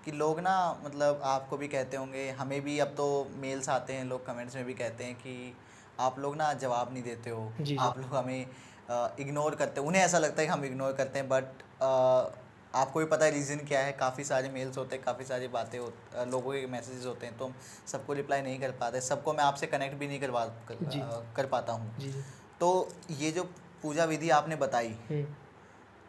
कि लोग ना, मतलब आपको भी कहते होंगे, हमें भी अब तो मेल्स आते हैं, लोग कमेंट्स में भी कहते हैं कि आप लोग ना जवाब नहीं देते हो,
जी।
आप लोग हमें इग्नोर करते हो। उन्हें ऐसा लगता है कि हम इग्नोर करते हैं, बट आपको भी पता है रीज़न क्या है। काफ़ी सारे मेल्स होते हैं, काफ़ी सारी बातें लोगों के मैसेजेस होते हैं, तो हम सबको रिप्लाई नहीं कर पाते, सबको मैं आपसे कनेक्ट भी नहीं कर पाता हूँ।
जी।
तो ये जो पूजा विधि आपने बताई,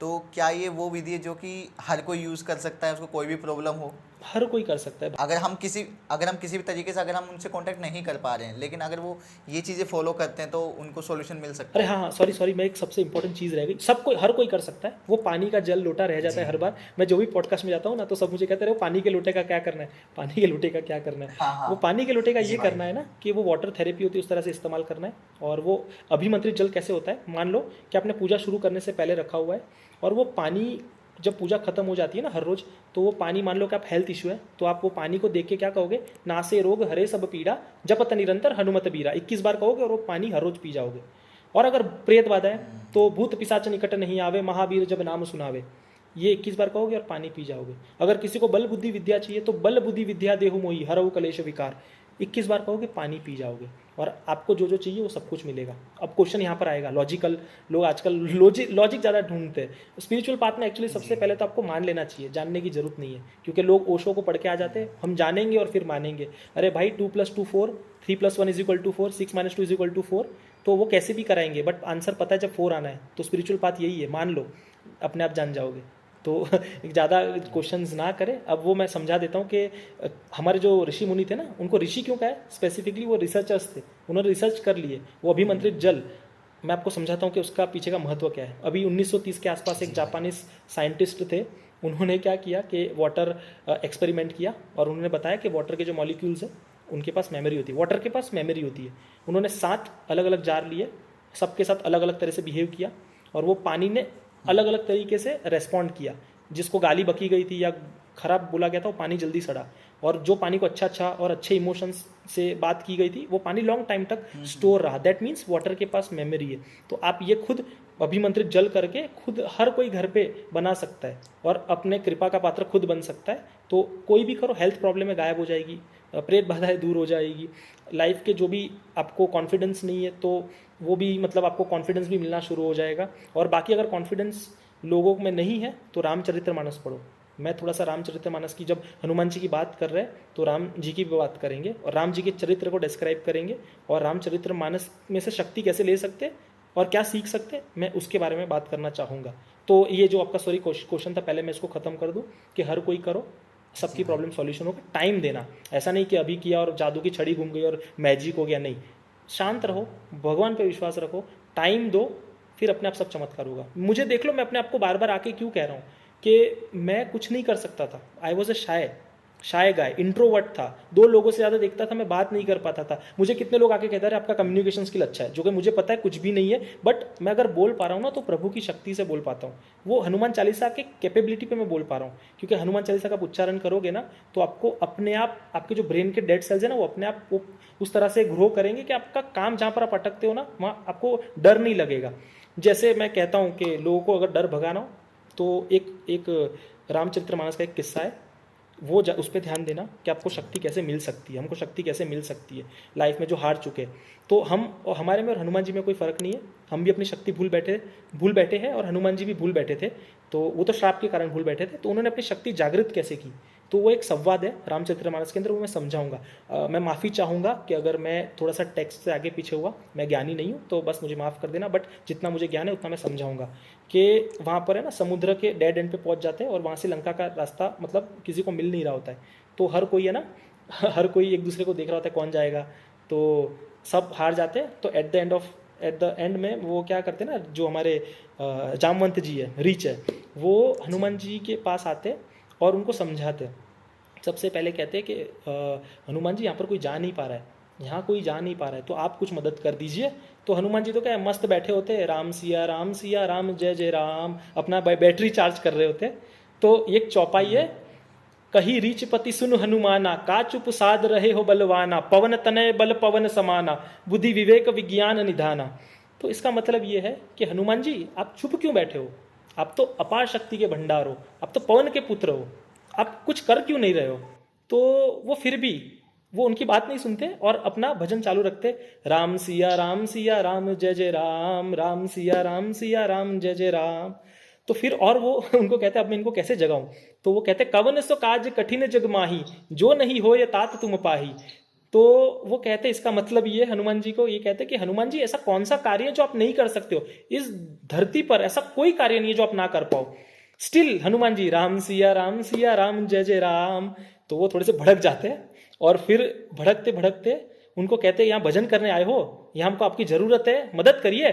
तो क्या ये वो विधि है जो कि हर कोई यूज़ कर सकता है, उसको कोई भी प्रॉब्लम हो?
हर कोई कर सकता है।
अगर हम किसी भी तरीके से, अगर हम उनसे कांटेक्ट नहीं कर पा रहे हैं, लेकिन अगर वो ये चीज़ें फॉलो करते हैं तो उनको सॉल्यूशन मिल सकता
है। अरे हाँ, सॉरी, मैं एक सबसे इंपॉर्टेंट चीज़ रह गई, हर कोई कर सकता है। वो पानी का जल लोटा रह जाता है हर बार। मैं जो भी पॉडकास्ट में जाता हूँ ना, तो सब मुझे कहते रहे, पानी के लोटे का क्या करना है, पानी के लोटे का क्या करना है।
हाँ।
वो पानी के लोटे का ये करना है ना कि वो वाटर थेरेपी होती है, उस तरह से इस्तेमाल करना है। और वो अभिमंत्रित जल कैसे होता है, मान लो कि आपने पूजा शुरू करने से पहले रखा हुआ है, और वो पानी जब पूजा खत्म हो जाती है ना हर रोज़, तो वो पानी, मान लो कि आप हेल्थ इशू है, तो आप वो पानी को देख के क्या कहोगे, नासे रोग हरे सब पीड़ा जपत निरंतर हनुमत बीरा, 21 बार कहोगे और वो पानी हर रोज पी जाओगे। और अगर प्रेत बाधा है तो भूत पिशाच निकट नहीं आवे, महावीर जब नाम सुनावे, ये 21 बार कहोगे और पानी पी जाओगे। अगर किसी को बल बुद्धि विद्या चाहिए तो बल बुद्धि विद्या देहु मोही हरऊ कलेश विकार, 21 बार कहोगे, पानी पी जाओगे, और आपको जो जो चाहिए वो सब कुछ मिलेगा। अब क्वेश्चन यहाँ पर आएगा लॉजिकल, लोग आजकल लॉजिक ज़्यादा ढूंढते हैं। स्पिरिचुअल पाथ में एक्चुअली सबसे पहले तो आपको मान लेना चाहिए, जानने की जरूरत नहीं है, क्योंकि लोग ओशो को पढ़ के आ जाते हैं, हम जानेंगे और फिर मानेंगे। अरे भाई 2 + 2 4, 3 + 1 = 4, 6 - 2 = 4, तो वो कैसे भी कराएंगे, बट आंसर पता है जब 4 आना है। तो स्पिरिचुअल पाथ यही है, मान लो, अपने आप जान जाओगे। तो ज़्यादा क्वेश्चंस ना करें। अब वो मैं समझा देता हूँ कि हमारे जो ऋषि मुनि थे ना, उनको ऋषि क्यों कहा है, स्पेसिफिकली वो रिसर्चर्स थे, उन्होंने रिसर्च कर लिए। वो अभिमंत्रित जल, मैं आपको समझाता हूँ कि उसका पीछे का महत्व क्या है। अभी 1930 के आसपास एक जापानीज साइंटिस्ट थे, उन्होंने क्या किया कि वाटर एक्सपेरिमेंट किया, और उन्होंने बताया कि वाटर के जो मॉलिक्यूल्स हैं उनके पास मेमोरी होती है, वाटर के पास मेमोरी होती है। उन्होंने 7 अलग अलग जार लिए, सबके साथ अलग अलग तरह से बिहेव किया, और वो पानी ने अलग अलग तरीके से रेस्पॉन्ड किया। जिसको गाली बकी गई थी या खराब बोला गया था वो पानी जल्दी सड़ा, और जो पानी को अच्छा और अच्छे इमोशंस से बात की गई थी वो पानी लॉन्ग टाइम तक स्टोर रहा। दैट मीन्स वाटर के पास मेमोरी है। तो आप ये खुद अभिमंत्रित जल करके खुद हर कोई घर पे बना सकता है और अपने कृपा का पात्र खुद बन सकता है। तो कोई भी करो, हेल्थ प्रॉब्लम में गायब हो जाएगी, प्रेत बाधाएं दूर हो जाएगी, लाइफ के जो भी आपको कॉन्फिडेंस नहीं है तो वो भी मतलब आपको कॉन्फिडेंस भी मिलना शुरू हो जाएगा। और बाकी अगर कॉन्फिडेंस लोगों में नहीं है तो रामचरितमानस पढ़ो। मैं थोड़ा सा रामचरितमानस की, जब हनुमान जी की बात कर रहे हैं तो राम जी की भी बात करेंगे और राम जी के चरित्र को डिस्क्राइब करेंगे और रामचरितमानस में से शक्ति कैसे ले सकते और क्या सीख सकते, मैं उसके बारे में बात करना चाहूँगा। तो ये जो आपका सॉरी क्वेश्चन था, पहले मैं इसको ख़त्म कर दूँ कि हर कोई करो, सबकी प्रॉब्लम सॉल्यूशन होगा। टाइम देना, ऐसा नहीं कि अभी किया और जादू की छड़ी घूम गई और मैजिक हो गया, नहीं। शांत रहो, भगवान पे विश्वास रखो, टाइम दो, फिर अपने आप सब चमत्कार होगा। मुझे देख लो, मैं अपने आप को बार बार आके क्यों कह रहा हूँ कि मैं कुछ नहीं कर सकता था। I was a shy guy, introvert था, 2 लोगों से ज़्यादा देखता था, मैं बात नहीं कर पाता था। मुझे कितने लोग आके कहते रहे आपका कम्युनिकेशन स्किल अच्छा है, जो कि मुझे पता है कुछ भी नहीं है, बट मैं अगर बोल पा रहा हूँ ना तो प्रभु की शक्ति से बोल पाता हूँ। वो हनुमान चालीसा के कैपेबिलिटी पे मैं बोल पा रहा हूँ, क्योंकि हनुमान चालीसा का आप उच्चारण करोगे ना तो आपको अपने आप, आपके जो ब्रेन के डेड सेल्स है ना वो अपने आप वो उस तरह से ग्रो करेंगे कि आपका काम जहाँ पर आप अटकते हो ना वहाँ आपको डर नहीं लगेगा। जैसे मैं कहता हूँ कि लोगों को अगर डर भगाना हो तो एक रामचरितमानस का एक किस्सा है, वो उस पर ध्यान देना कि आपको शक्ति कैसे मिल सकती है, हमको शक्ति कैसे मिल सकती है लाइफ में जो हार चुके हैं। तो हम और हमारे में और हनुमान जी में कोई फ़र्क नहीं है, हम भी अपनी शक्ति भूल बैठे हैं और हनुमान जी भी भूल बैठे थे। तो वो तो श्राप के कारण भूल बैठे थे, तो उन्होंने अपनी शक्ति जागृत कैसे की, तो वो एक संवाद है रामचरितमानस के अंदर, वो मैं समझाऊंगा। मैं माफ़ी चाहूँगा कि अगर मैं थोड़ा सा टेक्स्ट से आगे पीछे हुआ, मैं ज्ञानी नहीं हूँ तो बस मुझे माफ़ कर देना, बट जितना मुझे ज्ञान है उतना मैं समझाऊंगा। कि वहाँ पर है ना समुद्र के डेड एंड पे पहुँच जाते हैं और वहाँ से लंका का रास्ता मतलब किसी को मिल नहीं रहा होता है, तो हर कोई है ना हर कोई एक दूसरे को देख रहा होता है कौन जाएगा, तो सब हार जाते हैं। तो एट द एंड में वो क्या करते हैं ना, जो हमारे जामवंत जी है, रीच है, वो हनुमान जी के पास आते और उनको समझाते। सबसे पहले कहते हैं कि हनुमान जी यहाँ पर कोई जा नहीं पा रहा है, यहाँ कोई जा नहीं पा रहा है, तो आप कुछ मदद कर दीजिए। तो हनुमान जी तो क्या मस्त बैठे होते, राम सिया राम जय जय राम, अपना बैटरी चार्ज कर रहे होते। तो एक चौपाई है, कही रीचपति सुन हनुमाना, का चुप साध रहे हो बलवाना, पवन तनय बल पवन समाना, बुद्धि विवेक विज्ञान निधाना। तो इसका मतलब ये है कि हनुमान जी आप चुप क्यों बैठे हो, आप तो अपार शक्ति के भंडार हो, आप तो पवन के पुत्र हो, आप कुछ कर क्यों नहीं रहे हो। तो वो फिर भी वो उनकी बात नहीं सुनते और अपना भजन चालू रखते, राम सिया राम जय जय राम, राम सिया राम जय जय राम। तो फिर और वो उनको कहते अब मैं इनको कैसे जगाऊं, तो वो कहते कवन सो काज कठिन जग माही, जो नहीं हो ये तात तुम पाही। तो वो कहते इसका मतलब ये, हनुमान जी को ये कहते कि हनुमान जी ऐसा कौन सा कार्य है जो आप नहीं कर सकते हो, इस धरती पर ऐसा कोई कार्य नहीं है जो आप ना कर पाओ। स्टिल हनुमान जी राम सिया राम जय जय राम। तो वो थोड़े से भड़क जाते हैं और फिर भड़कते भड़कते उनको कहते यहाँ भजन करने आए हो, यहाँ हमको आपकी ज़रूरत है, मदद करिए।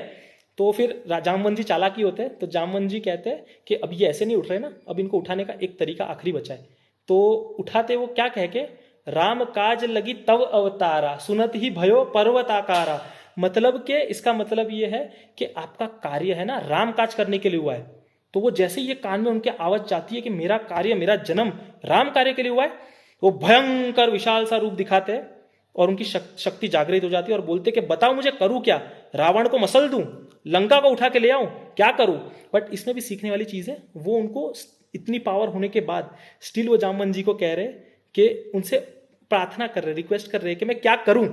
तो फिर जामवंत जी चालाकी होते हैं, तो जामवंत जी कहते हैं कि अब ये ऐसे नहीं उठ रहे ना, अब इनको उठाने का एक तरीका आखिरी बचा है। तो उठाते वो क्या कह के, राम काज लगी तव अवतारा, सुनत ही भयो पर्वत आकारा। मतलब के इसका मतलब ये है कि आपका कार्य है ना राम काज करने के लिए हुआ है। तो वो जैसे ही ये कान में उनके आवाज जाती है कि मेरा कार्य, मेरा जन्म राम कार्य के लिए हुआ है, वो भयंकर विशाल सा रूप दिखाते हैं और उनकी शक्ति जागृत हो जाती है और बोलते कि बताओ मुझे करूं क्या, रावण को मसल दूं, लंका को उठा के ले आऊं, क्या करूं। बट इसमें भी सीखने वाली चीज है, वो उनको इतनी पावर होने के बाद स्टिल वो जामवंत जी को कह रहे कि उनसे प्रार्थना कर रहे, रिक्वेस्ट कर रहे कि मैं क्या करूं,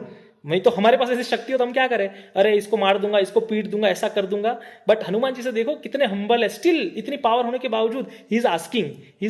नहीं तो हमारे पास ऐसी शक्ति हो तो हम क्या करें, अरे इसको मार दूंगा, इसको पीट दूंगा, ऐसा कर दूंगा। बट हनुमान जी से देखो कितने हम्बल है, स्टिल इतनी पावर होने के बावजूद ही इज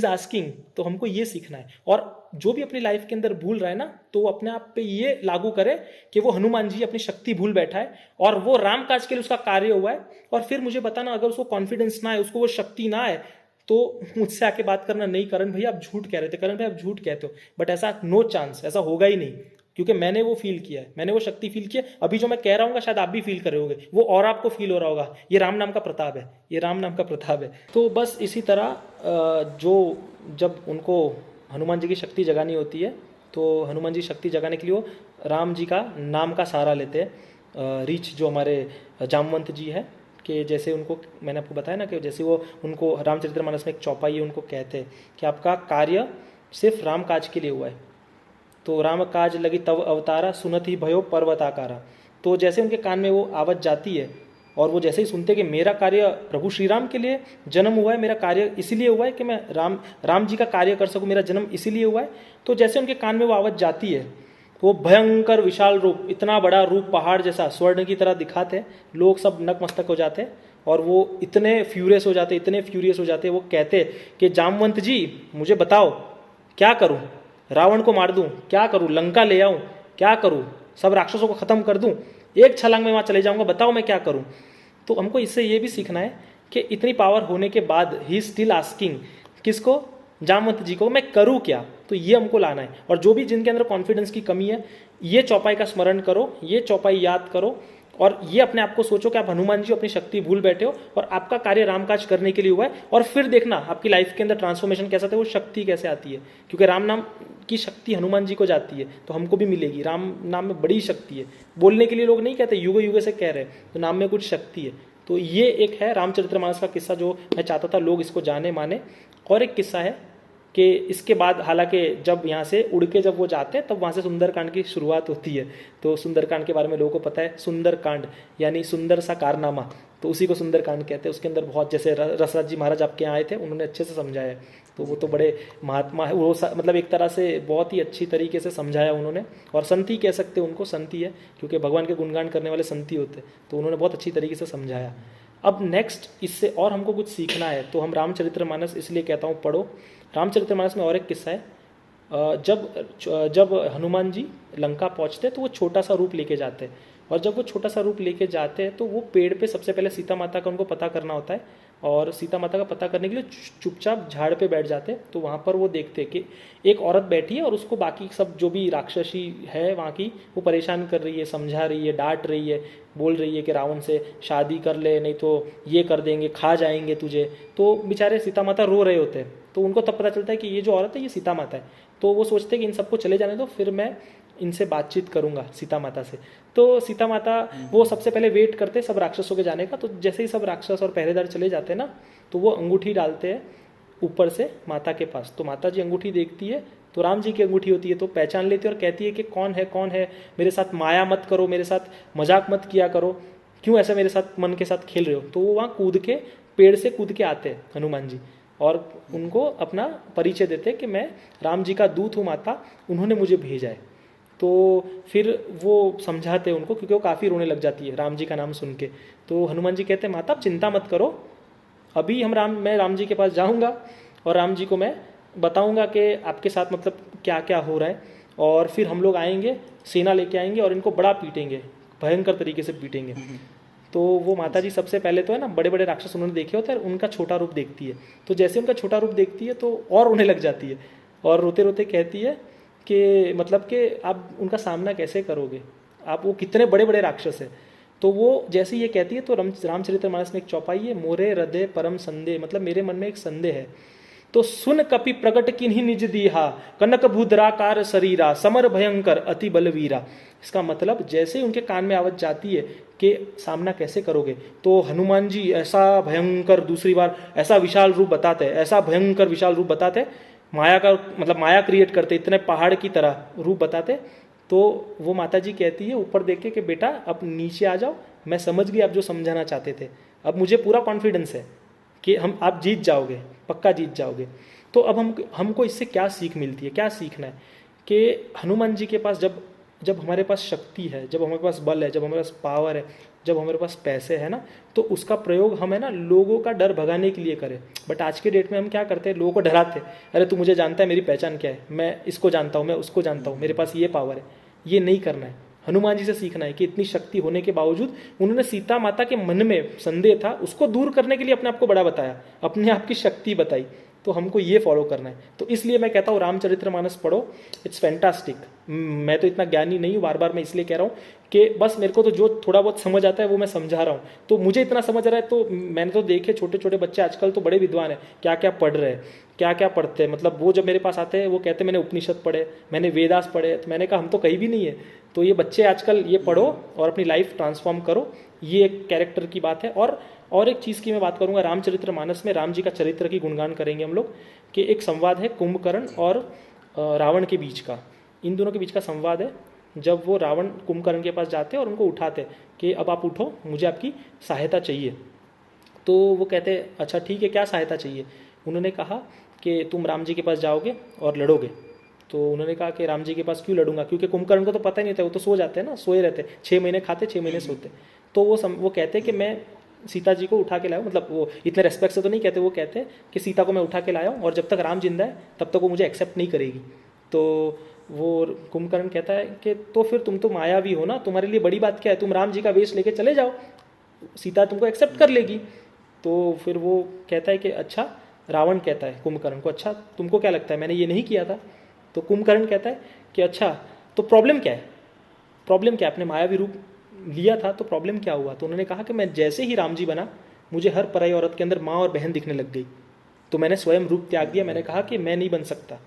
आस्किंग। तो हमको ये सीखना है, और जो भी अपनी लाइफ के अंदर भूल रहा है ना, तो वो अपने आप पे ये लागू करे कि वो हनुमान जी अपनी शक्ति भूल बैठा है और वो राम काज के लिए उसका कार्य हुआ है। और फिर मुझे बताना, अगर उसको कॉन्फिडेंस ना है, उसको वो शक्ति ना है, तो मुझसे आके बात करना, नहीं करण भैया आप झूठ कह रहे थे, करण भाई आप झूठ कहते हो। बट ऐसा नो चांस, ऐसा होगा ही नहीं, क्योंकि मैंने वो फील किया है, मैंने वो शक्ति फील किया। अभी जो मैं कह रहा हूँ शायद आप भी फील कर रहे होगे वो, और आपको फील हो रहा होगा। ये राम नाम का प्रताप है, ये राम नाम का प्रताप है। तो बस इसी तरह जो जब उनको हनुमान जी की शक्ति जगानी होती है, तो हनुमान जी शक्ति जगाने के लिए वो राम जी का नाम का सहारा लेते हैं। रीच जो हमारे जामवंत जी है, कि जैसे उनको मैंने आपको बताया ना कि जैसे वो उनको रामचरितमानस में एक चौपाई है, उनको कहते हैं कि आपका कार्य सिर्फ राम काज के लिए हुआ है। तो राम काज लगी तव अवतारा सुनत ही भयो पर्वताकारा। तो जैसे उनके कान में वो आवाज़ जाती है और वो जैसे ही सुनते कि मेरा कार्य प्रभु श्री राम के लिए जन्म हुआ है, मेरा कार्य इसीलिए हुआ है कि मैं राम जी का कार्य कर सकूं, मेरा जन्म इसीलिए हुआ है। तो जैसे उनके कान में वो आवाज़ जाती है, वो भयंकर विशाल रूप, इतना बड़ा रूप पहाड़ जैसा स्वर्ण की तरह दिखाते, लोग सब नतमस्तक हो जाते और वो इतने फ्यूरियस हो जाते, वो कहते कि जामवंत जी मुझे बताओ क्या करूं, रावण को मार दूं, क्या करूं, लंका ले आऊं, क्या करूं, सब राक्षसों को खत्म कर दूं, एक छलांग में वहां चले जाऊंगा, बताओ मैं क्या करूं। तो हमको इससे ये भी सीखना है कि इतनी पावर होने के बाद ही स्टिल आस्किंग, किसको, जामवंत जी को, मैं करूं क्या। तो ये हमको लाना है। और जो भी जिनके अंदर कॉन्फिडेंस की कमी है, ये चौपाई का स्मरण करो, ये चौपाई याद करो और ये अपने आप को सोचो कि आप हनुमान जी अपनी शक्ति भूल बैठे हो और आपका कार्य रामकाज करने के लिए हुआ है। और फिर देखना आपकी लाइफ के अंदर ट्रांसफॉर्मेशन कैसा था, वो शक्ति कैसे आती है, क्योंकि राम नाम की शक्ति हनुमान जी को जाती है तो हमको भी मिलेगी। राम नाम में बड़ी शक्ति है, बोलने के लिए लोग नहीं कहते, युग युग से कह रहे हैं, तो नाम में कुछ शक्ति है। तो ये एक है रामचरितमानस का किस्सा जो मैं चाहता था लोग इसको जाने माने। और एक किस्सा है कि इसके बाद हालांकि जब यहाँ से उड़ के जब वो जाते हैं तब वहाँ से सुंदरकांड की शुरुआत होती है। तो सुंदरकांड के बारे में लोगों को पता है, सुंदरकांड यानी सुंदर सा कारनामा, तो उसी को सुंदरकांड कहते हैं। उसके अंदर बहुत, जैसे रसराज जी महाराज आपके यहाँ आए थे, उन्होंने अच्छे से समझाया है। तो वो तो बड़े महात्मा है, वो मतलब एक तरह से बहुत ही अच्छी तरीके से समझाया उन्होंने। और संती कह सकते हैं उनको, संती है क्योंकि भगवान के गुणगान करने वाले संती होते, तो उन्होंने बहुत अच्छी तरीके से समझाया। अब नेक्स्ट इससे और हमको कुछ सीखना है तो हम रामचरितमानस इसलिए कहता हूँ पढ़ो। रामचरितमानस में और एक किस्सा है, जब हनुमान जी लंका पहुँचते तो वो छोटा सा रूप लेके जाते हैं। और जब वो छोटा सा रूप लेके जाते हैं तो वो पेड़ पे सबसे पहले सीता माता का उनको पता करना होता है। और सीता माता का पता करने के लिए चुपचाप झाड़ पे बैठ जाते हैं। तो वहाँ पर वो देखते हैं कि एक औरत बैठी है और उसको बाकी सब जो भी राक्षसी है वहाँ की वो परेशान कर रही है, समझा रही है, डांट रही है, बोल रही है कि रावण से शादी कर ले, नहीं तो ये कर देंगे, खा जाएंगे तुझे। तो बेचारे सीता माता रो रहे होते हैं। तो उनको तब पता चलता है कि ये जो औरत है ये सीता माता है। तो वो सोचते हैं कि इन सबको चले जाने दो, फिर मैं इनसे बातचीत करूंगा सीता माता से। तो सीता माता वो सबसे पहले वेट करते सब राक्षसों के जाने का। तो जैसे ही सब राक्षस और पहरेदार चले जाते हैं ना, तो वो अंगूठी डालते हैं ऊपर से माता के पास। तो माता जी अंगूठी देखती है तो राम जी की अंगूठी होती है, तो पहचान लेती है और कहती है कि कौन है, मेरे साथ माया मत करो, मेरे साथ मजाक मत किया करो, क्यों ऐसा मेरे साथ मन के साथ खेल रहे हो। तो वो वहाँ कूद के, पेड़ से कूद के आते हैं हनुमान जी और उनको अपना परिचय देते कि मैं राम जी का दूत हूँ माता, उन्होंने मुझे भेजा है। तो फिर वो समझाते उनको, क्योंकि वो काफ़ी रोने लग जाती है राम जी का नाम सुन के। तो हनुमान जी कहते हैं माता आप चिंता मत करो, अभी मैं राम जी के पास जाऊंगा और राम जी को मैं बताऊंगा कि आपके साथ मतलब क्या क्या हो रहा है। और फिर हम लोग आएंगे, सेना लेके आएंगे और इनको बड़ा पीटेंगे, भयंकर तरीके से पीटेंगे। तो वो माता जी सबसे पहले तो है ना, बड़े बड़े राक्षस उन्होंने देखे होते हैं, उनका छोटा रूप देखती है। तो जैसे उनका छोटा रूप देखती है तो और रोने लग जाती है और रोते रोते कहती है कि मतलब कि आप उनका सामना कैसे करोगे, आप वो कितने बड़े बड़े राक्षस है। तो वो जैसे ये कहती है तो रामचरितमानस में एक चौपाई है, मोरे हृदय परम संदेह, मतलब मेरे मन में एक संदेह है। तो सुन कपि प्रकट किन्हीं निज दीहा, कनक भूधराकार शरीरा, समर भयंकर अति बलवीरा। इसका मतलब जैसे ही उनके कान में आवाज जाती है कि सामना कैसे करोगे, तो हनुमान जी ऐसा भयंकर, दूसरी बार ऐसा विशाल रूप बताते हैं, ऐसा भयंकर विशाल रूप बताते, माया का मतलब माया क्रिएट करते, इतने पहाड़ की तरह रूप बताते। तो वो माता जी कहती है ऊपर देख के कि बेटा अब नीचे आ जाओ, मैं समझ गई आप जो समझाना चाहते थे, अब मुझे पूरा कॉन्फिडेंस है कि आप जीत जाओगे, पक्का जीत जाओगे। तो अब हमको इससे क्या सीख मिलती है, क्या सीखना है कि हनुमान जी के पास जब हमारे पास शक्ति है, जब हमारे पास बल है, जब हमारे पास पावर है, जब हमारे पास पैसे है ना, तो उसका प्रयोग हम है ना लोगों का डर भगाने के लिए करें। बट आज के डेट में हम क्या करते हैं, लोगों को डराते हैं, अरे तू मुझे जानता है, मेरी पहचान क्या है, मैं इसको जानता हूँ, मैं उसको जानता हूँ, मेरे पास ये पावर है। ये नहीं करना है, हनुमान जी से सीखना है कि इतनी शक्ति होने के बावजूद उन्होंने सीता माता के मन में संदेह था उसको दूर करने के लिए अपने आप को बड़ा बताया, अपने आप की शक्ति बताई तो हमको ये फॉलो करना है। तो इसलिए मैं कहता हूँ रामचरितमानस पढ़ो, इट्स फैंटास्टिक। मैं तो इतना ज्ञानी नहीं हूँ, बार बार मैं इसलिए कह रहा हूँ कि बस मेरे को तो जो थोड़ा बहुत समझ आता है वो मैं समझा रहा हूँ। तो मुझे इतना समझ रहा है, तो मैंने तो देखे छोटे छोटे बच्चे आजकल तो बड़े विद्वान हैं, क्या क्या पढ़ रहे हैं, क्या क्या पढ़ते हैं। मतलब वो जब मेरे पास आते हैं वो कहते हैं मैंने उपनिषद पढ़े, मैंने वेदास पढ़े। तो मैंने कहा हम तो कहीं भी नहीं है। तो ये बच्चे आजकल ये पढ़ो और अपनी लाइफ ट्रांसफॉर्म करो, ये एक कैरेक्टर की बात है। और एक चीज़ की मैं बात करूँगा, रामचरितमानस में राम जी का चरित्र की गुणगान करेंगे हम लोग, कि एक संवाद है कुंभकर्ण और रावण के बीच का। इन दोनों के बीच का संवाद है, जब वो रावण कुंभकर्ण के पास जाते हैं और उनको उठाते कि अब आप उठो, मुझे आपकी सहायता चाहिए। तो वो कहते अच्छा ठीक है, क्या सहायता चाहिए। उन्होंने कहा कि तुम राम जी के पास जाओगे और लड़ोगे। तो उन्होंने कहा कि राम जी के पास क्यों लड़ूंगा, क्योंकि कुंभकर्ण को तो पता ही नहीं था, वो तो सो जाते हैं ना, सोए रहते, 6 महीने खाते 6 महीने सोते। तो वो कहते कि मैं सीता जी को उठा के लाया, मतलब वो इतने रेस्पेक्ट से तो नहीं कहते, वो कहते हैं कि सीता को मैं उठा के लाया हूँ और जब तक राम जिंदा है तब तक वो मुझे एक्सेप्ट नहीं करेगी। तो वो कुंभकर्ण कहता है कि तो फिर तुम तो मायावी हो ना, तुम्हारे लिए बड़ी बात क्या है, तुम राम जी का वेश लेके चले जाओ, सीता तुमको एक्सेप्ट कर लेगी। तो फिर वो कहता है कि अच्छा, रावण कहता है कुंभकर्ण को, अच्छा तुमको क्या लगता है मैंने ये नहीं किया था। तो कुंभकर्ण कहता है कि अच्छा तो प्रॉब्लम क्या है, प्रॉब्लम क्या है, आपने मायावी रूप लिया था तो प्रॉब्लम क्या हुआ। तो उन्होंने कहा कि मैं जैसे ही राम जी बना, मुझे हर पराई औरत के अंदर माँ और बहन दिखने लग गई, तो मैंने स्वयं रूप त्याग दिया, मैंने कहा कि मैं नहीं बन सकता।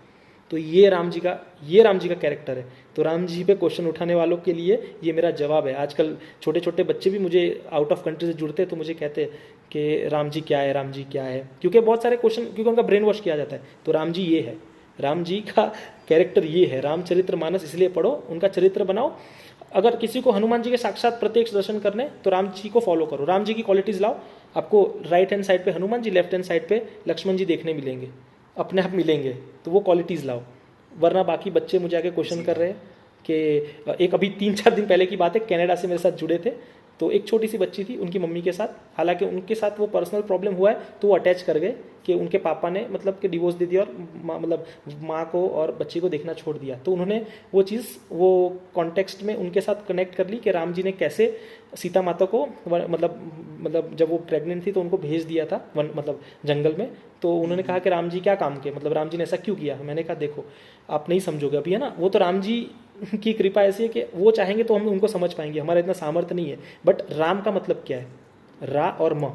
तो ये राम जी का कैरेक्टर है। तो राम जी पे क्वेश्चन उठाने वालों के लिए ये मेरा जवाब है। आजकल छोटे छोटे बच्चे भी मुझे आउट ऑफ कंट्री से जुड़ते हैं तो मुझे कहते हैं कि राम जी क्या है, राम जी क्या है, क्योंकि बहुत सारे क्वेश्चन, क्योंकि उनका ब्रेन वॉश किया जाता है। तो राम जी ये है, राम जी का कैरेक्टर ये है। रामचरितमानस इसलिए पढ़ो, उनका चरित्र बनाओ। अगर किसी को हनुमान जी के साक्षात प्रत्यक्ष दर्शन करने, तो राम जी को फॉलो करो, राम जी की क्वालिटीज़ लाओ। आपको राइट हैंड साइड पे Hanuman ji, left hand side पे लक्ष्मण जी देखने मिलेंगे, अपने आप मिलेंगे। तो वो क्वालिटीज़ लाओ। वरना बाकी बच्चे मुझे आके क्वेश्चन कर रहे हैं कि एक अभी 3-4 दिन पहले की बात है, कनाडा से मेरे साथ जुड़े थे। तो एक छोटी सी बच्ची थी उनकी मम्मी के साथ, हालांकि उनके साथ वो पर्सनल प्रॉब्लम हुआ है तो वो अटैच कर गए कि उनके पापा ने मतलब कि डिवोर्स दे दिया और मतलब माँ को और बच्ची को देखना छोड़ दिया। तो उन्होंने वो चीज़ वो कॉन्टेक्स्ट में उनके साथ कनेक्ट कर ली कि राम जी ने कैसे सीता माता को मतलब जब वो प्रेग्नेंट थी तो उनको भेज दिया था मतलब जंगल में। तो उन्होंने कहा कि राम जी क्या काम किए, मतलब राम जी ने ऐसा क्यों किया। मैंने कहा देखो आप नहीं समझोगे अभी, है ना, वो तो राम जी की कृपा ऐसी है कि वो चाहेंगे तो हम उनको समझ पाएंगे, हमारा इतना सामर्थ्य नहीं है। बट राम का मतलब क्या है, रा और म,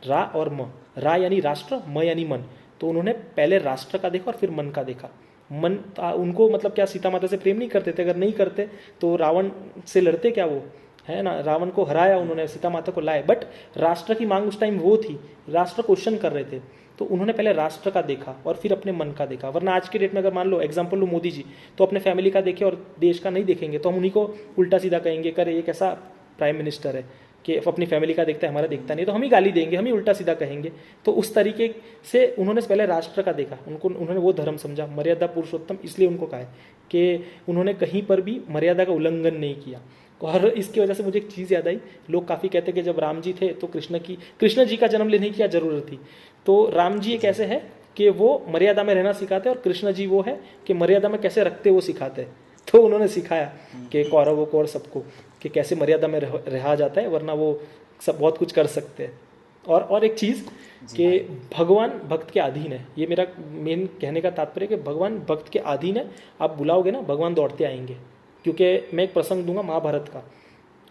रा और म, रा यानी राष्ट्र, म यानी मन। तो उन्होंने पहले राष्ट्र का देखा और फिर मन का देखा। मन उनको मतलब क्या सीता माता से प्रेम नहीं करते थे, अगर नहीं करते तो रावण से लड़ते क्या, वो है ना, रावण को हराया उन्होंने, सीता माता को लाए। बट राष्ट्र की मांग उस टाइम वो थी, राष्ट्र क्वेश्चन कर रहे थे, तो उन्होंने पहले राष्ट्र का देखा और फिर अपने मन का देखा। वरना आज के डेट में अगर मान लो एग्जाम्पल लो मोदी जी, तो अपने फैमिली का देखे और देश का नहीं देखेंगे, तो हम उन्हीं को उल्टा सीधा कहेंगे, करे ये कैसा प्राइम मिनिस्टर है कि अपनी फैमिली का देखता है, हमारा देखता नहीं, तो हम ही गाली देंगे, हम ही उल्टा सीधा कहेंगे। तो उस तरीके से उन्होंने पहले राष्ट्र का देखा, उन्होंने वो धर्म समझा, मर्यादा पुरुषोत्तम इसलिए उनको कहा है कि उन्होंने कहीं पर भी मर्यादा का उल्लंघन नहीं किया। और इसकी वजह से मुझे एक चीज़ याद आई, लोग काफ़ी कहते हैं कि जब राम जी थे तो कृष्ण जी का जन्म लेने की क्या ज़रूरत थी। तो राम जी एक ऐसे है कि वो मर्यादा में रहना सिखाते हैं और कृष्ण जी वो है कि मर्यादा में कैसे रखते वो सिखाते हैं। तो उन्होंने सिखाया कि कौरवों को और सबको कि कैसे मर्यादा में रहा जाता है, वरना वो सब बहुत कुछ कर सकते हैं। और एक चीज़ कि भगवान भक्त के अधीन है, ये मेरा मेन कहने का तात्पर्य कि भगवान भक्त के अधीन है। आप बुलाओगे ना, भगवान दौड़ते आएंगे। क्योंकि मैं एक प्रसंग दूंगा महाभारत का,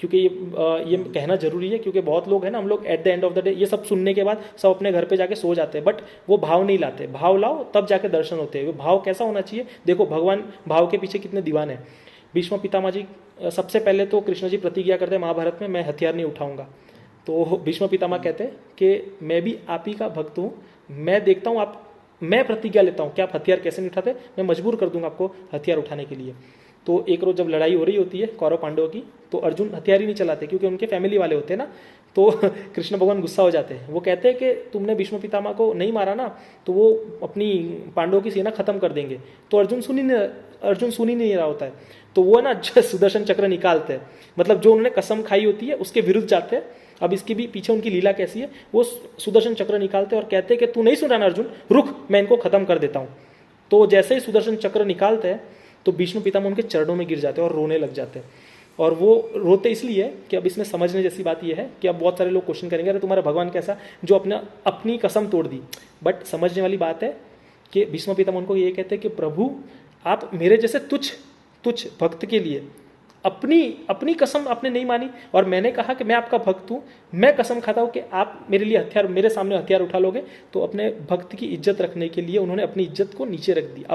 क्योंकि ये कहना जरूरी है, क्योंकि बहुत लोग हैं ना, हम लोग at the end of the day ये सब सुनने के बाद सब अपने घर पे जाके सो जाते हैं, बट वो भाव नहीं लाते। भाव लाओ तब जाके दर्शन होते हैं। वो भाव कैसा होना चाहिए, देखो भगवान भाव के पीछे कितने दीवाने हैं। भीष्म पितामह जी सबसे पहले तो कृष्ण जी प्रतिज्ञा करते हैं महाभारत में, मैं हथियार नहीं उठाऊंगा। तो भीष्म पितामह कहते हैं कि मैं भी आप ही का भक्त हूँ, मैं देखता हूँ मैं प्रतिज्ञा लेता हूँ कि आप हथियार कैसे नहीं उठाते, मैं मजबूर कर दूंगा आपको हथियार उठाने के लिए। तो एक रोज जब लड़ाई हो रही होती है कौरव पांडवों की, तो अर्जुन हथियार ही नहीं चलाते क्योंकि उनके फैमिली वाले होते हैं ना। तो कृष्ण भगवान गुस्सा हो जाते हैं, वो कहते हैं कि तुमने भीष्म पितामह को नहीं मारा ना, तो वो अपनी पांडवों की सेना खत्म कर देंगे। तो अर्जुन सुन ही नहीं रहा होता है। तो वो ना सुदर्शन चक्र निकालते हैं, मतलब जो उन्होंने कसम खाई होती है उसके विरुद्ध जाते हैं। अब इसकी भी पीछे उनकी लीला कैसी है, वो सुदर्शन चक्र निकालते हैं और कहते हैं कि तू नहीं सुन रहा ना अर्जुन, रुक, मैं इनको खत्म कर देता हूँ। तो जैसे ही सुदर्शन चक्र निकालते हैं तो भीष्म पितामह उनके चरणों में गिर जाते हैं और रोने लग जाते हैं। और वो रोते इसलिए कि अब इसमें समझने जैसी बात यह है कि अब बहुत सारे लोग क्वेश्चन करेंगे अरे तुम्हारा भगवान कैसा जो अपनी कसम तोड़ दी। बट समझने वाली बात है कि भीष्म पितामह उनको ये कहते हैं कि प्रभु आप मेरे जैसे तुच्छ तुच्छ भक्त के लिए अपनी कसम आपने नहीं मानी, और मैंने कहा कि मैं आपका भक्त हूँ, मैं कसम खाता हूँ कि आप मेरे लिए हथियार, मेरे सामने हथियार उठा लोगे। तो अपने भक्त की इज्जत रखने के लिए उन्होंने अपनी इज्जत को नीचे रख दिया,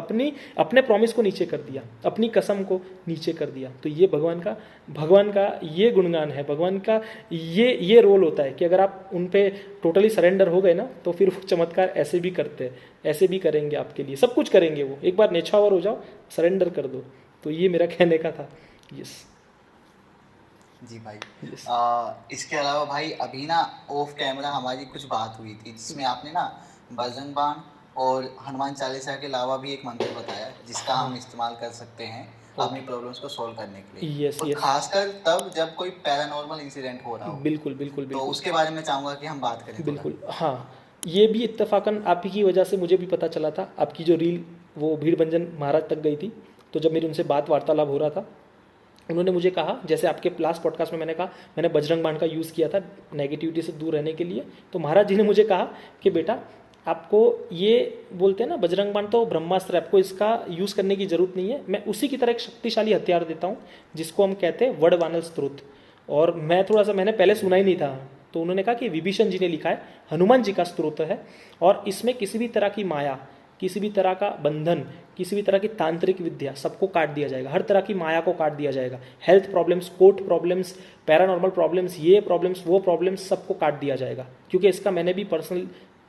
अपने प्रॉमिस को नीचे कर दिया, अपनी कसम को नीचे कर दिया। तो ये भगवान का ये गुणगान है, भगवान का ये रोल होता है कि अगर आप उन पे टोटली सरेंडर हो गए ना तो फिर वो चमत्कार ऐसे भी करते हैं, ऐसे भी करेंगे आपके लिए, सब कुछ करेंगे वो। एक बार नेछावर हो जाओ, सरेंडर कर दो। तो ये मेरा कहने का था। यस
जी भाई।
Yes.
इसके अलावा भाई अभी ना ऑफ कैमरा हमारी कुछ बात हुई थी जिसमें आपने ना बजरंग बाण और हनुमान चालीसा के अलावा भी एक मंत्र बताया जिसका हम इस्तेमाल कर सकते हैं अपनी प्रॉब्लम्स को सॉल्व करने के लिए।
Yes,
और
yes.
खासकर तब जब कोई पैरानॉर्मल इंसिडेंट हो रहा हो।
बिल्कुल बिल्कुल
तो
बिल्कुल
उसके बारे में चाहूँगा कि हम बात करें थोड़ा।
बिल्कुल। हाँ, ये भी इत्तेफाकन आप ही की वजह से मुझे भी पता चला था। आपकी जो रील वो भीड़भंजन महाराज तक गई थी, तो जब मेरी उनसे बात वार्तालाप हो रहा था, उन्होंने मुझे कहा, जैसे आपके लास्ट पॉडकास्ट में मैंने कहा मैंने बजरंग बाण का यूज़ किया था नेगेटिविटी से दूर रहने के लिए, तो महाराज जी ने मुझे कहा कि बेटा आपको ये बोलते हैं ना बजरंग बाण तो ब्रह्मास्त्र है, आपको इसका यूज़ करने की ज़रूरत नहीं है, मैं उसी की तरह एक शक्तिशाली हथियार देता हूँ जिसको हम कहते हैं वडवानल स्त्रोत। और मैं थोड़ा सा, मैंने पहले सुना ही नहीं था, तो उन्होंने कहा कि विभीषण जी ने लिखा है, हनुमान जी का स्त्रोत है, और इसमें किसी भी तरह की माया, किसी भी तरह का बंधन, किसी भी तरह की तांत्रिक विद्या सबको काट दिया जाएगा, हर तरह की माया को काट दिया जाएगा। Health problems, court problems, paranormal problems, ये प्रॉब्लम्स, वो प्रॉब्लम्स सबको काट दिया जाएगा, क्योंकि इसका मैंने भी पर्सनल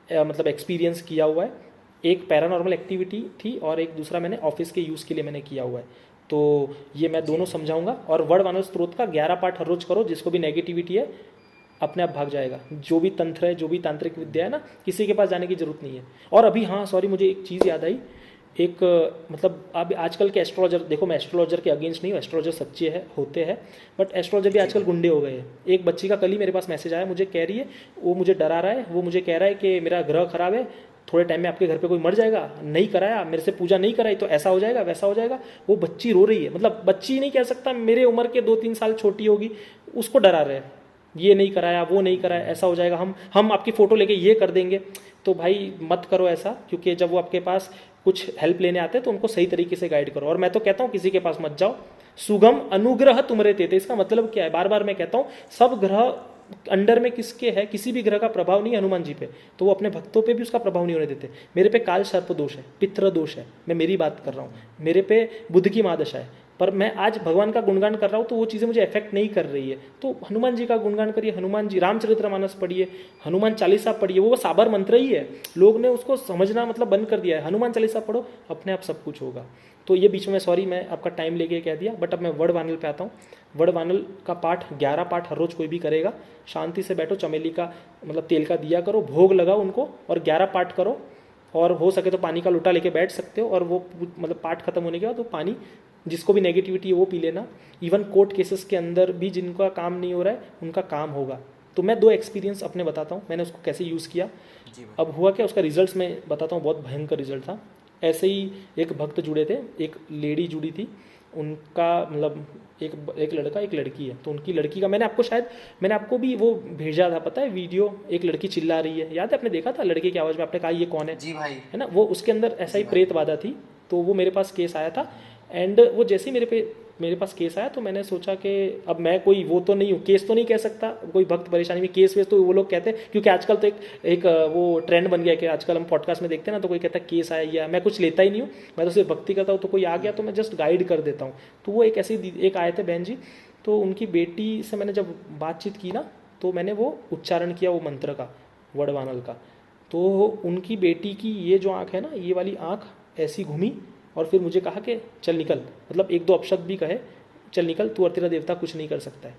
मतलब एक्सपीरियंस किया हुआ है। एक पैरानॉर्मल एक्टिविटी थी और एक दूसरा मैंने ऑफिस के यूज़ के लिए मैंने किया हुआ है। तो ये मैं दोनों समझाऊंगा। और वडवानल स्त्रोत का 11 पाठ हर रोज करो, जिसको भी नेगेटिविटी है अपने आप भाग जाएगा। जो भी तंत्र है, जो भी तांत्रिक विद्या है ना, किसी के पास जाने की जरूरत नहीं है। और अभी हाँ सॉरी, मुझे एक चीज़ याद आई, एक मतलब अब आजकल के एस्ट्रोलॉजर, देखो मैं एस्ट्रोलॉजर के अगेंस्ट नहीं हूँ, एस्ट्रोलॉजर सच्चे है होते हैं, बट एस्ट्रोलॉजर भी आजकल गुंडे हो गए हैं। एक बच्ची का कल ही मेरे पास मैसेज आया, मुझे कह रही है, वो मुझे डरा रहा है, वो मुझे कह रहा है कि मेरा ग्रह खराब है, थोड़े टाइम में आपके घर पे कोई मर जाएगा, नहीं कराया, मेरे से पूजा नहीं कराई तो ऐसा हो जाएगा, वैसा हो जाएगा। वो बच्ची रो रही है, मतलब बच्ची नहीं कह सकता, मेरे उम्र के 2-3 साल छोटी होगी, उसको डरा रहे हैं, ये नहीं कराया, वो नहीं कराया, ऐसा हो जाएगा, हम आपकी फ़ोटो लेके ये कर देंगे। तो भाई मत करो ऐसा, क्योंकि जब वो आपके पास कुछ हेल्प लेने आते हैं तो उनको सही तरीके से गाइड करो। और मैं तो कहता हूँ किसी के पास मत जाओ, सुगम अनुग्रह तुमरे तेते। इसका मतलब क्या है, बार बार मैं कहता हूँ, सब ग्रह अंडर में किसके है, किसी भी ग्रह का प्रभाव नहीं है हनुमान जी पे, तो वो अपने भक्तों पे भी उसका प्रभाव नहीं होने देते। मेरे पे काल सर्प दोष है, पितृ दोष है, मैं मेरी बात कर रहा हूँ, मेरे पे बुध की महादशा है, पर मैं आज भगवान का गुणगान कर रहा हूँ तो वो चीज़ें मुझे अफेक्ट नहीं कर रही है। तो हनुमान जी का गुणगान करिए, हनुमान जी, रामचरितमानस पढ़िए, हनुमान चालीसा पढ़िए, वो साबर मंत्र ही है, लोग ने उसको समझना मतलब बंद कर दिया है। हनुमान चालीसा पढ़ो, अपने आप सब कुछ होगा। तो ये बीच में सॉरी मैं आपका टाइम लेके कह दिया, बट अब मैं वडवानल पे आता हूँ। वडवानल का पाठ 11 पाठ हर रोज कोई भी करेगा, शांति से बैठो, चमेली का मतलब तेल का दिया करो, भोग लगाओ उनको, और 11 पाठ करो, और हो सके तो पानी का लोटा लेके बैठ सकते हो, और वो मतलब पाठ खत्म होने के बाद वो पानी, जिसको भी नेगेटिविटी है वो पी लेना। इवन कोर्ट केसेस के अंदर भी जिनका काम नहीं हो रहा है उनका काम होगा। तो मैं 2 एक्सपीरियंस अपने बताता हूँ, मैंने उसको कैसे यूज़ किया। अब हुआ क्या, उसका रिजल्ट्स मैं बताता हूँ, बहुत भयंकर रिजल्ट था। ऐसे ही एक भक्त जुड़े थे, एक लेडी जुड़ी थी, उनका मतलब एक लड़का एक लड़की है, तो उनकी लड़की का मैंने आपको भी वो भेजा था, पता है वीडियो, एक लड़की चिल्ला रही है, याद है, आपने देखा था लड़के की आवाज़ में, आपने कहा ये कौन है?
जी भाई,
है ना, वो उसके अंदर ऐसा ही प्रेत बाधा थी। तो वो मेरे पास केस आया था, एंड वो जैसे ही मेरे पास केस आया तो मैंने सोचा कि अब मैं कोई वो तो नहीं हूँ, केस तो नहीं कह सकता, कोई भक्त परेशानी में केस वेस तो वो लोग कहते हैं, क्योंकि आजकल तो एक वो ट्रेंड बन गया कि आजकल हम पॉडकास्ट में देखते हैं ना, तो कोई कहता है केस आया, या मैं कुछ लेता ही नहीं हूँ, मैं तो सिर्फ भक्ति करता हूँ, तो कोई आ गया तो मैं जस्ट गाइड कर देता हूँ। तो वो एक आए थे बहन जी, तो उनकी बेटी से मैंने जब बातचीत की ना, तो मैंने वो उच्चारण किया वो मंत्र का, वडवानल का, तो उनकी बेटी की ये जो आँख है ना, ये वाली आँख ऐसी घूमी, और फिर मुझे कहा कि चल निकल, मतलब 1-2 अपशब्द भी कहे, चल निकल, तू और तेरा देवता कुछ नहीं कर सकता है।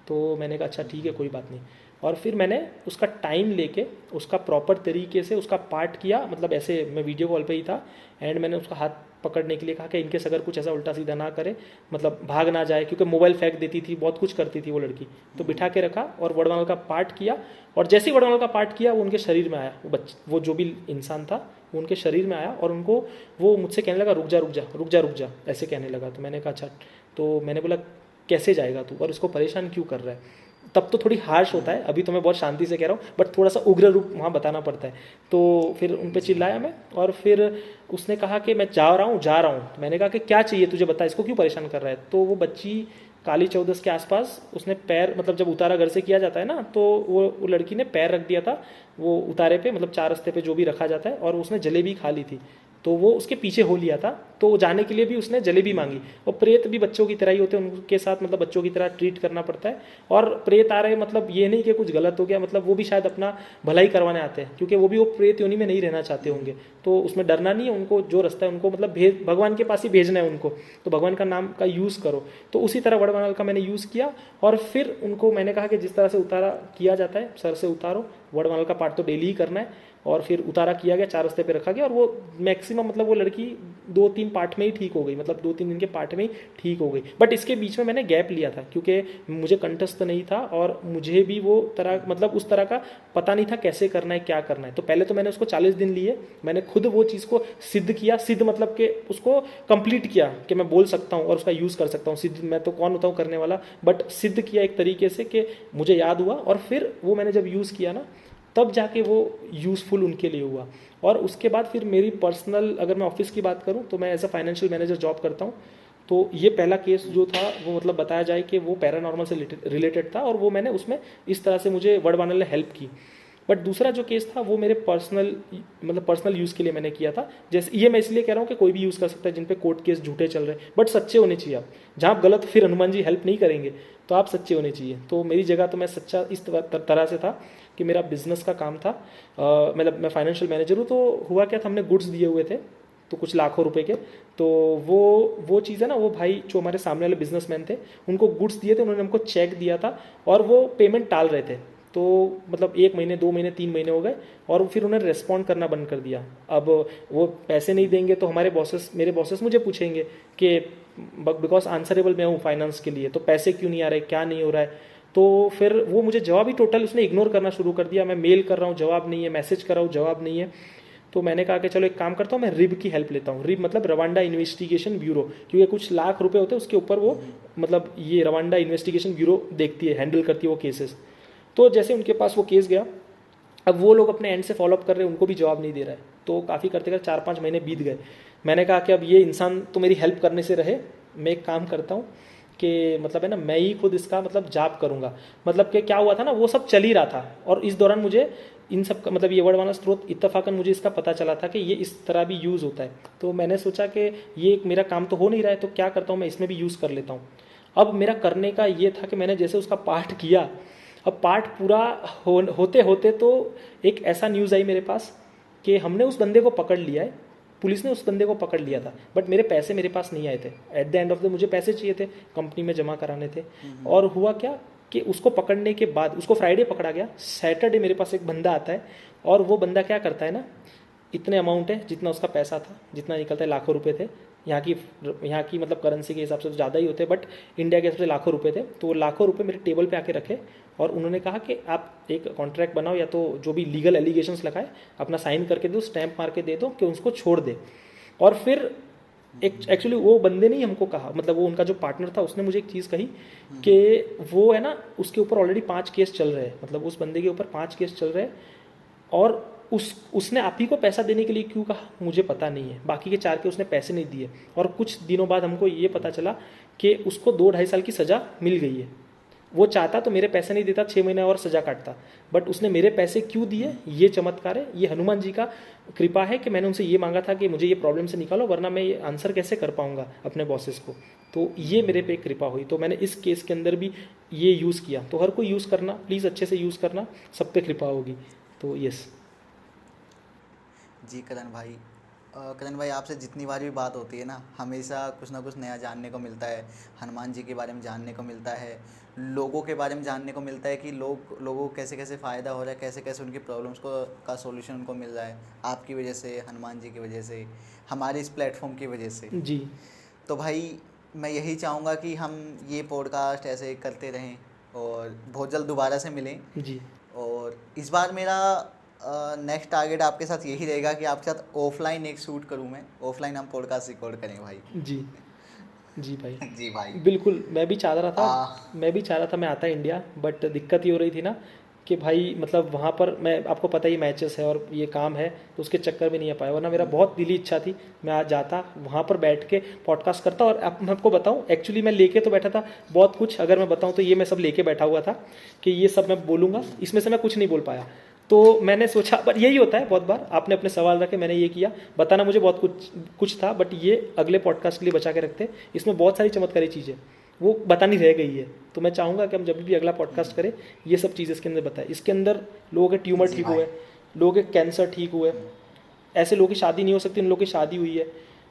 तो मैंने कहा अच्छा ठीक है, कोई बात नहीं। और फिर मैंने उसका टाइम लेके उसका प्रॉपर तरीके से उसका पाठ किया, मतलब ऐसे मैं वीडियो कॉल पे ही था, एंड मैंने उसका हाथ पकड़ने के लिए कहा कि इनकेस अगर कुछ ऐसा उल्टा सीधा ना करे, मतलब भाग ना जाए, क्योंकि मोबाइल फेंक देती थी, बहुत कुछ करती थी वो लड़की, तो बिठा के रखा और वडवानल का पाठ किया। और जैसे ही वडवानल का पाठ किया, वो उनके शरीर में आया, वो जो भी इंसान था वो उनके शरीर में आया, और उनको वो मुझसे कहने लगा रुक जा रुक जा रुक जा रुक जा, ऐसे कहने लगा। तो मैंने कहा अच्छा, तो मैंने बोला कैसे जाएगा तू और उसको परेशान क्यों कर रहा है। तब तो थोड़ी हार्श होता है, अभी तो मैं बहुत शांति से कह रहा हूँ, बट थोड़ा सा उग्र रूप वहाँ बताना पड़ता है। तो फिर उन पे चिल्लाया मैं, और फिर उसने कहा कि मैं जा रहा हूँ जा रहा हूँ। मैंने कहा कि क्या चाहिए तुझे, बता, इसको क्यों परेशान कर रहा है। तो वो बच्ची काली 14 के आसपास, उसने पैर, मतलब जब उतारा घर से किया जाता है ना, तो वो लड़की ने पैर रख दिया था वो उतारे पे, मतलब 4 रास्ते पे जो भी रखा जाता है, और उसने जलेबी खा ली थी। तो वो उसके पीछे हो लिया था, तो जाने के लिए भी उसने जलेबी मांगी। और प्रेत भी बच्चों की तरह ही होते हैं, उनके साथ मतलब बच्चों की तरह ट्रीट करना पड़ता है। और प्रेत आ रहे, मतलब ये नहीं कि कुछ गलत हो गया, मतलब वो भी शायद अपना भलाई करवाने आते हैं, क्योंकि वो भी वो प्रेत योनि में नहीं रहना चाहते होंगे। तो उसमें डरना नहीं है उनको, जो रास्ता है उनको मतलब भगवान के पास ही भेजना है उनको, तो भगवान का नाम का यूज़ करो। तो उसी तरह वड़माल का मैंने यूज़ किया, और फिर उनको मैंने कहा कि जिस तरह से उतारा किया जाता है, सर से उतारो, वड़माल का पाठ तो डेली ही करना है। और फिर उतारा किया गया, 4 रास्ते पे रखा गया, और वो मैक्सिमम मतलब वो लड़की 2-3 पार्ट में ही ठीक हो गई, मतलब 2-3 दिन के पार्ट में ही ठीक हो गई। बट इसके बीच में मैंने गैप लिया था, क्योंकि मुझे कंठस्थ नहीं था, और मुझे भी वो तरह मतलब उस तरह का पता नहीं था कैसे करना है, क्या करना है। तो पहले तो मैंने उसको 40 दिन लिए, मैंने खुद वो चीज़ को सिद्ध किया, सिद्ध मतलब कि उसको कंप्लीट किया कि मैं बोल सकता हूँ और उसका यूज़ कर सकता हूँ। सिद्ध मैं तो कौन होता हूँ करने वाला, बट सिद्ध किया एक तरीके से कि मुझे याद हुआ। और फिर वो मैंने जब यूज़ किया ना, तब जाके वो यूज़फुल उनके लिए हुआ। और उसके बाद फिर मेरी पर्सनल, अगर मैं ऑफिस की बात करूं, तो मैं as a financial manager job करता हूं। तो ये पहला केस जो था वो मतलब बताया जाए कि वो पैरानॉर्मल से रिलेटेड था, और वो मैंने उसमें इस तरह से मुझे वर्डमानल ने हेल्प की। बट दूसरा जो केस था वो मेरे पर्सनल यूज़ के लिए मैंने किया था। जैसे ये मैं इसलिए कह रहा हूँ कि कोई भी यूज़ कर सकता है, जिन पे कोर्ट केस झूठे चल रहे हैं, बट सच्चे होने चाहिए। आप जहाँ आप गलत, फिर हनुमान जी हेल्प नहीं करेंगे, तो आप सच्चे होने चाहिए। तो मेरी जगह तो मैं सच्चा इस तरह से था कि मेरा बिजनेस का काम था, मतलब मैं फाइनेंशियल मैनेजर हूँ। तो हुआ क्या था, हमने गुड्स दिए हुए थे तो कुछ लाखों रुपए के। तो वो चीज़ है ना, वो भाई जो हमारे सामने वाले बिजनेसमैन थे, उनको गुड्स दिए थे, उन्होंने हमको चेक दिया था, और वो पेमेंट टाल रहे थे। तो मतलब 1 महीने, 2 महीने, 3 महीने हो गए, और फिर उन्होंने रिस्पॉन्ड करना बंद कर दिया। अब वो पैसे नहीं देंगे तो मेरे बॉसेस मुझे पूछेंगे कि बिकॉज आंसरेबल मैं हूँ फाइनेंस के लिए, तो पैसे क्यों नहीं आ रहे, क्या नहीं हो रहा है। तो फिर वो मुझे जवाब ही टोटल उसने इग्नोर करना शुरू कर दिया। मैं मेल कर रहा हूँ, जवाब नहीं है, मैसेज कर रहा हूँ, जवाब नहीं है। तो मैंने कहा कि चलो एक काम करता हूँ, मैं रिब की हेल्प लेता हूँ। रिब मतलब रवांडा इन्वेस्टिगेशन ब्यूरो, क्योंकि कुछ लाख रुपए होते हैं उसके ऊपर, वो मतलब ये रवांडा इन्वेस्टिगेशन ब्यूरो देखती है, हैंडल करती है वो केसेस। तो जैसे उनके पास वो केस गया, अब वो लोग अपने एंड से फॉलोअप कर रहे हैं, उनको भी जवाब नहीं दे रहा है। तो काफ़ी करते करते 4-5 महीने बीत गए। मैंने कहा कि अब ये इंसान तो मेरी हेल्प करने से रहे, मैं एक काम करता हूँ कि मतलब है ना, मैं ही खुद इसका मतलब जाप करूँगा। मतलब कि क्या हुआ था ना, वो सब चल ही रहा था, और इस दौरान मुझे इन सब का मतलब ये वर्डमाला स्रोत इत्तफाकन मुझे इसका पता चला था कि ये इस तरह भी यूज़ होता है। तो मैंने सोचा कि ये एक मेरा काम तो हो नहीं रहा है, तो क्या करता हूँ मैं इसमें भी यूज़ कर लेता हूँ। अब मेरा करने का ये था कि मैंने जैसे उसका पाठ किया, अब पाठ पूरा होते होते तो एक ऐसा न्यूज़ आई मेरे पास कि हमने उस बंदे को पकड़ लिया है, पुलिस ने उस बंदे को पकड़ लिया था, बट मेरे पैसे मेरे पास नहीं आए थे। At the end of the मुझे पैसे चाहिए थे, कंपनी में जमा कराने थे। और हुआ क्या कि उसको पकड़ने के बाद, उसको फ्राइडे पकड़ा गया, सैटरडे मेरे पास एक बंदा आता है, और वो बंदा क्या करता है ना, इतने अमाउंट है जितना उसका पैसा था, जितना निकलता है, लाखों रुपए थे। यहाँ की मतलब करेंसी के हिसाब से तो ज़्यादा ही होते, बट इंडिया के हिसाब से लाखों रुपए थे। तो वो लाखों रुपए मेरे टेबल पे आके रखे, और उन्होंने कहा कि आप एक कॉन्ट्रैक्ट बनाओ, या तो जो भी लीगल एलिगेशंस लगाए अपना साइन करके दो, स्टैंप मार के दे दो कि उसको छोड़ दे। और फिर एक्चुअली वो बंदे ने ही हमको कहा, मतलब वो उनका जो पार्टनर था उसने मुझे एक चीज़ कही कि वो है ना, उसके ऊपर ऑलरेडी 5 केस चल रहे हैं, मतलब उस बंदे के ऊपर 5 केस चल रहे हैं, और उसने आप ही को पैसा देने के लिए क्यों कहा मुझे पता नहीं है। बाकी के 4 के उसने पैसे नहीं दिए, और कुछ दिनों बाद हमको ये पता चला कि उसको 2-2.5 साल की सज़ा मिल गई है। वो चाहता तो मेरे पैसे नहीं देता, 6 महीने और सज़ा काटता, बट उसने मेरे पैसे क्यों दिए, ये चमत्कार है, ये हनुमान जी का कृपा है कि मैंने उनसे ये मांगा था कि मुझे ये प्रॉब्लम से निकालो, वरना मैं ये आंसर कैसे कर पाऊंगा अपने बॉसेस को। तो ये मेरे पे कृपा हुई। तो मैंने इस केस के अंदर भी ये यूज़ किया। तो हर कोई यूज़ करना, प्लीज़ अच्छे से यूज़ करना, सब पे कृपा होगी। तो यस
जी करण भाई आपसे जितनी बार भी बात होती है ना, हमेशा कुछ ना कुछ नया जानने को मिलता है। हनुमान जी के बारे में जानने को मिलता है, लोगों के बारे में जानने को मिलता है कि लोगों को कैसे कैसे फ़ायदा हो रहा है, कैसे कैसे उनकी प्रॉब्लम्स का सॉल्यूशन उनको मिल रहा है, आपकी वजह से, हनुमान जी की वजह से, हमारे इस प्लेटफॉर्म की वजह से।
जी।
तो भाई मैं यही चाहूँगा कि हम ये पॉडकास्ट ऐसे करते रहें, और बहुत जल्द दोबारा से मिलें।
जी।
और इस बार मेरा नेक्स्ट टारगेट आपके साथ यही रहेगा कि आपके साथ ऑफलाइन एक शूट करूं मैं, ऑफलाइन हम पॉडकास्ट रिकॉर्ड करें भाई।
जी। जी भाई,
जी भाई।
बिल्कुल मैं भी चाह रहा था, मैं आता इंडिया, बट दिक्कत ये हो रही थी ना कि भाई मतलब वहाँ पर मैं, आपको पता ही मैचेस है और ये काम है, तो उसके चक्कर में नहीं आ पाया, वरना मेरा बहुत दिली इच्छा थी मैं आज जाता वहाँ पर बैठ के पॉडकास्ट करता। और मैं आपको बताऊँ, एक्चुअली मैं लेके तो बैठा था बहुत कुछ, अगर मैं बताऊँ तो ये मैं सब लेके बैठा हुआ था कि ये सब मैं बोलूँगा, इसमें से मैं कुछ नहीं बोल पाया। तो मैंने सोचा, पर यही होता है बहुत बार, आपने अपने सवाल रखे, मैंने ये किया, बताना मुझे बहुत कुछ था, बट ये अगले पॉडकास्ट के लिए बचा के रखते हैं। इसमें बहुत सारी चमत्कारी चीज़ें वो बतानी रह गई है, तो मैं चाहूँगा कि हम जब भी अगला पॉडकास्ट करें ये सब चीज़ इसके अंदर बताएं। इसके अंदर लोगों के ट्यूमर
जी
ठीक
भाई।
हुए, लोगों के कैंसर ठीक हुए, ऐसे लोगों की शादी नहीं हो सकती, उन लोगों की शादी हुई है,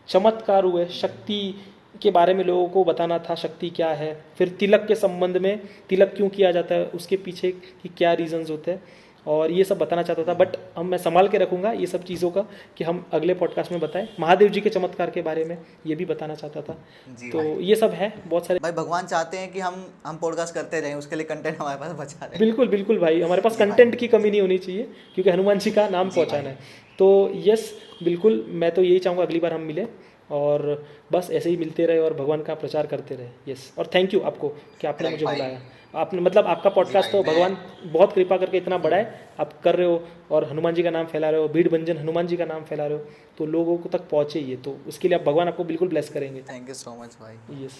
चमत्कार हुए, शक्ति के बारे में लोगों को बताना था, शक्ति क्या है, फिर तिलक के संबंध में, तिलक क्यों किया जाता है, उसके पीछे की क्या रीजंस होते हैं, और ये सब बताना चाहता था। बट हम, मैं संभाल के रखूँगा ये सब चीज़ों का कि हम अगले पॉडकास्ट में बताएं। महादेव जी के चमत्कार के बारे में ये भी बताना चाहता था।
जी
तो
भाई।
ये सब है बहुत सारे।
भाई भगवान चाहते हैं कि हम पॉडकास्ट करते रहें, उसके लिए कंटेंट हमारे पास बचा रहे।
बिल्कुल बिल्कुल भाई, हमारे पास
जी भाई।
कंटेंट की कमी नहीं होनी चाहिए, क्योंकि हनुमान जी का नाम
जी
पहुंचाना
भाई।
है। तो यस, बिल्कुल, मैं तो यही चाहूँगा अगली बार हम मिले और बस ऐसे ही मिलते रहे और भगवान का प्रचार करते रहे। यस, और थैंक यू आपको कि आपने
करेक्ट
मुझे
भाई।
बुलाया। आपने मतलब आपका पॉडकास्ट
भाई,
तो भगवान बहुत कृपा करके इतना बड़ा है, आप कर रहे हो और हनुमान जी का नाम फैला रहे हो, भीड़ भंजन हनुमान जी का नाम फैला रहे हो, तो लोगों को तक पहुँचे ये, तो उसके लिए आप, भगवान आपको बिल्कुल ब्लेस करेंगे।
थैंक यू सो मच भाई।
यस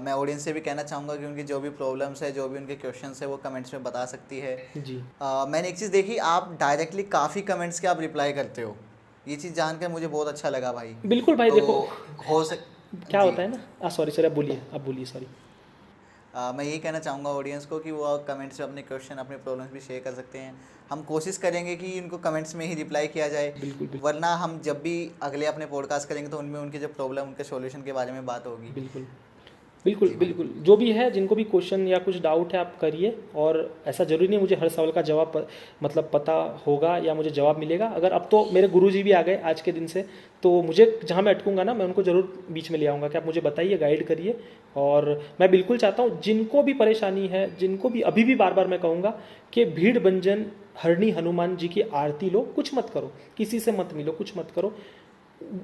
मैं ऑडियंस से भी कहना चाहूँगा कि उनकी जो भी प्रॉब्लम्स है, जो भी उनके क्वेश्चंस है, वो कमेंट्स में बता सकती है।
जी।
मैंने एक चीज़ देखी, आप डायरेक्टली काफ़ी कमेंट्स के आप रिप्लाई करते हो, ये चीज़ जानकर मुझे बहुत अच्छा लगा भाई।
बिल्कुल भाई,
तो
देखो
हो सक
क्या
जी।
होता है ना, सॉरी सर, आप बोलिए सॉरी।
मैं यही कहना चाहूँगा ऑडियंस को कि वो कमेंट्स में अपने क्वेश्चन, अपने प्रॉब्लम्स भी शेयर कर सकते हैं। हम कोशिश करेंगे कि इनको कमेंट्स में ही रिप्लाई किया जाए,
बिल्कुल बिल्कुल
वरना हम जब भी अगले अपने पॉडकास्ट करेंगे तो उनमें उनके जो प्रॉब्लम, उनके सॉल्यूशन के बारे में बात होगी।
बिल्कुल बिल्कुल
जी भाई।
बिल्कुल, जो भी है, जिनको भी क्वेश्चन या कुछ डाउट है आप करिए, और ऐसा ज़रूरी नहीं मुझे हर सवाल का जवाब मतलब पता होगा या मुझे जवाब मिलेगा। अगर अब तो मेरे गुरुजी भी आ गए आज के दिन से, तो मुझे जहाँ मैं अटकूंगा ना, मैं उनको ज़रूर बीच में ले आऊँगा कि आप मुझे बताइए, गाइड करिए। और मैं बिल्कुल चाहता हूँ जिनको भी परेशानी है, जिनको भी, अभी भी बार बार मैं कहूँगा कि भीड़ भंजन हरणी हनुमान जी की आरती लो, कुछ मत करो, किसी से मत मिलो, कुछ मत करो,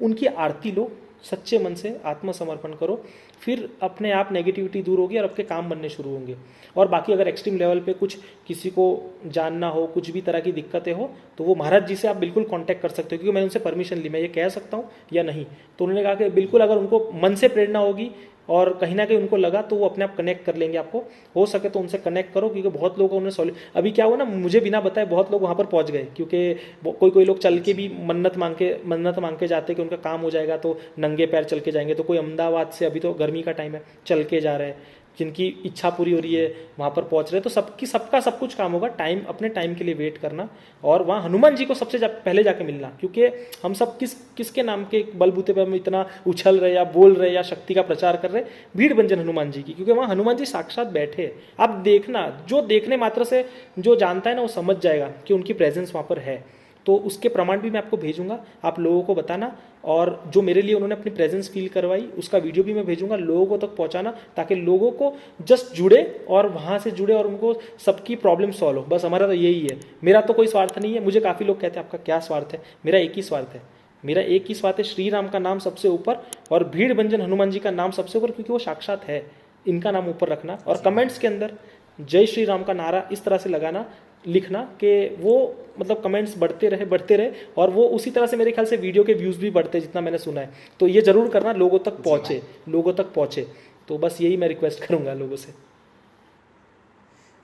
उनकी आरती लो, सच्चे मन से आत्मसमर्पण करो, फिर अपने आप नेगेटिविटी दूर होगी और आपके काम बनने शुरू होंगे। और बाकी अगर एक्सट्रीम लेवल पे कुछ किसी को जानना हो, कुछ भी तरह की दिक्कतें हो, तो वो महाराज जी से आप बिल्कुल कांटेक्ट कर सकते हो, क्योंकि मैंने उनसे परमिशन ली, मैं ये कह सकता हूँ या नहीं। तो उन्होंने कहा कि बिल्कुल, अगर उनको मन से प्रेरणा होगी और कहीं ना कहीं उनको लगा, तो वो अपने आप कनेक्ट कर लेंगे आपको। हो सके तो उनसे कनेक्ट करो, क्योंकि बहुत लोगों ने अभी क्या हुआ ना, मुझे बिना बताए बहुत लोग वहाँ पर पहुँच गए, क्योंकि कोई लोग चल के भी मन्नत मांग के जाते कि उनका काम हो जाएगा, तो नंगे पैर चल के जाएंगे। तो कोई अहमदाबाद से, अभी तो गर्मी का टाइम है, चल के जा रहे हैं, जिनकी इच्छा पूरी हो रही है वहाँ पर पहुँच रहे हैं। तो सबका सब कुछ काम होगा, टाइम, अपने टाइम के लिए वेट करना, और वहाँ हनुमान जी को सबसे पहले जाके मिलना, क्योंकि हम सब किसके नाम के बलबूते पर हम इतना उछल रहे या बोल रहे या शक्ति का प्रचार कर रहे, भीड़ भंजन हनुमान जी की, क्योंकि वहाँ हनुमान जी साक्षात बैठे हैं। आप देखना, जो देखने मात्र से जो जानता है ना, वो समझ जाएगा कि उनकी प्रेजेंस वहाँ पर है। तो उसके प्रमाण भी मैं आपको भेजूंगा, आप लोगों को बताना, और जो मेरे लिए उन्होंने अपनी प्रेजेंस फील करवाई, उसका वीडियो भी मैं भेजूंगा, लोगों को तक पहुंचाना, ताकि लोगों को जस्ट जुड़े और वहां से जुड़े और उनको सबकी प्रॉब्लम सॉल्व हो। बस हमारा तो यही है, मेरा तो कोई स्वार्थ नहीं है। मुझे काफ़ी लोग कहते हैं आपका क्या स्वार्थ है, मेरा एक ही स्वार्थ है, मेरा एक ही स्वार्थ है, श्री राम का नाम सबसे ऊपर और भीड़ भंजन हनुमान जी का नाम सबसे ऊपर, क्योंकि वो साक्षात है, इनका नाम ऊपर रखना। और कमेंट्स के अंदर जय श्री राम का नारा इस तरह से लगाना, लिखना कि वो मतलब कमेंट्स बढ़ते रहे, और वो उसी तरह से मेरे ख्याल से वीडियो के व्यूज़ भी बढ़ते, जितना मैंने सुना है। तो ये ज़रूर करना, लोगों तक पहुँचे। तो बस यही मैं रिक्वेस्ट करूँगा लोगों से।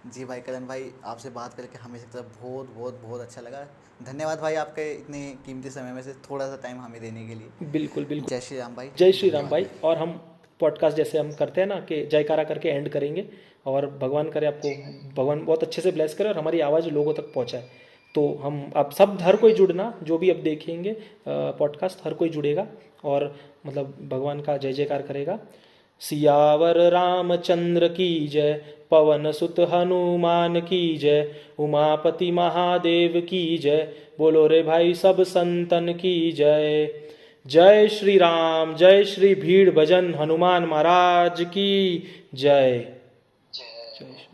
जी भाई, करण भाई, आपसे बात करके हमें बहुत बहुत बहुत अच्छा लगा। धन्यवाद भाई, आपके इतने कीमती समय में से थोड़ा सा टाइम हमें देने के लिए।
बिल्कुल बिल्कुल,
जय श्री राम भाई।
जय श्री राम
धन्यवाद
भाई। और हम पॉडकास्ट जैसे हम करते हैं ना कि जयकारा करके एंड करेंगे, और भगवान करे आपको, भगवान बहुत अच्छे से ब्लेस करे और हमारी आवाज़ लोगों तक पहुंचाए। तो हम, आप सब, हर कोई जुड़ना, जो भी अब देखेंगे पॉडकास्ट, हर कोई जुड़ेगा और मतलब भगवान का जय जयकार करेगा। सियावर रामचंद्र की जय, पवन सुत हनुमान की जय, उमापति महादेव की जय, बोलो रे भाई सब संतन की जय। जय श्री राम, जय श्री भीड़ भजन हनुमान महाराज की जय। जय श्री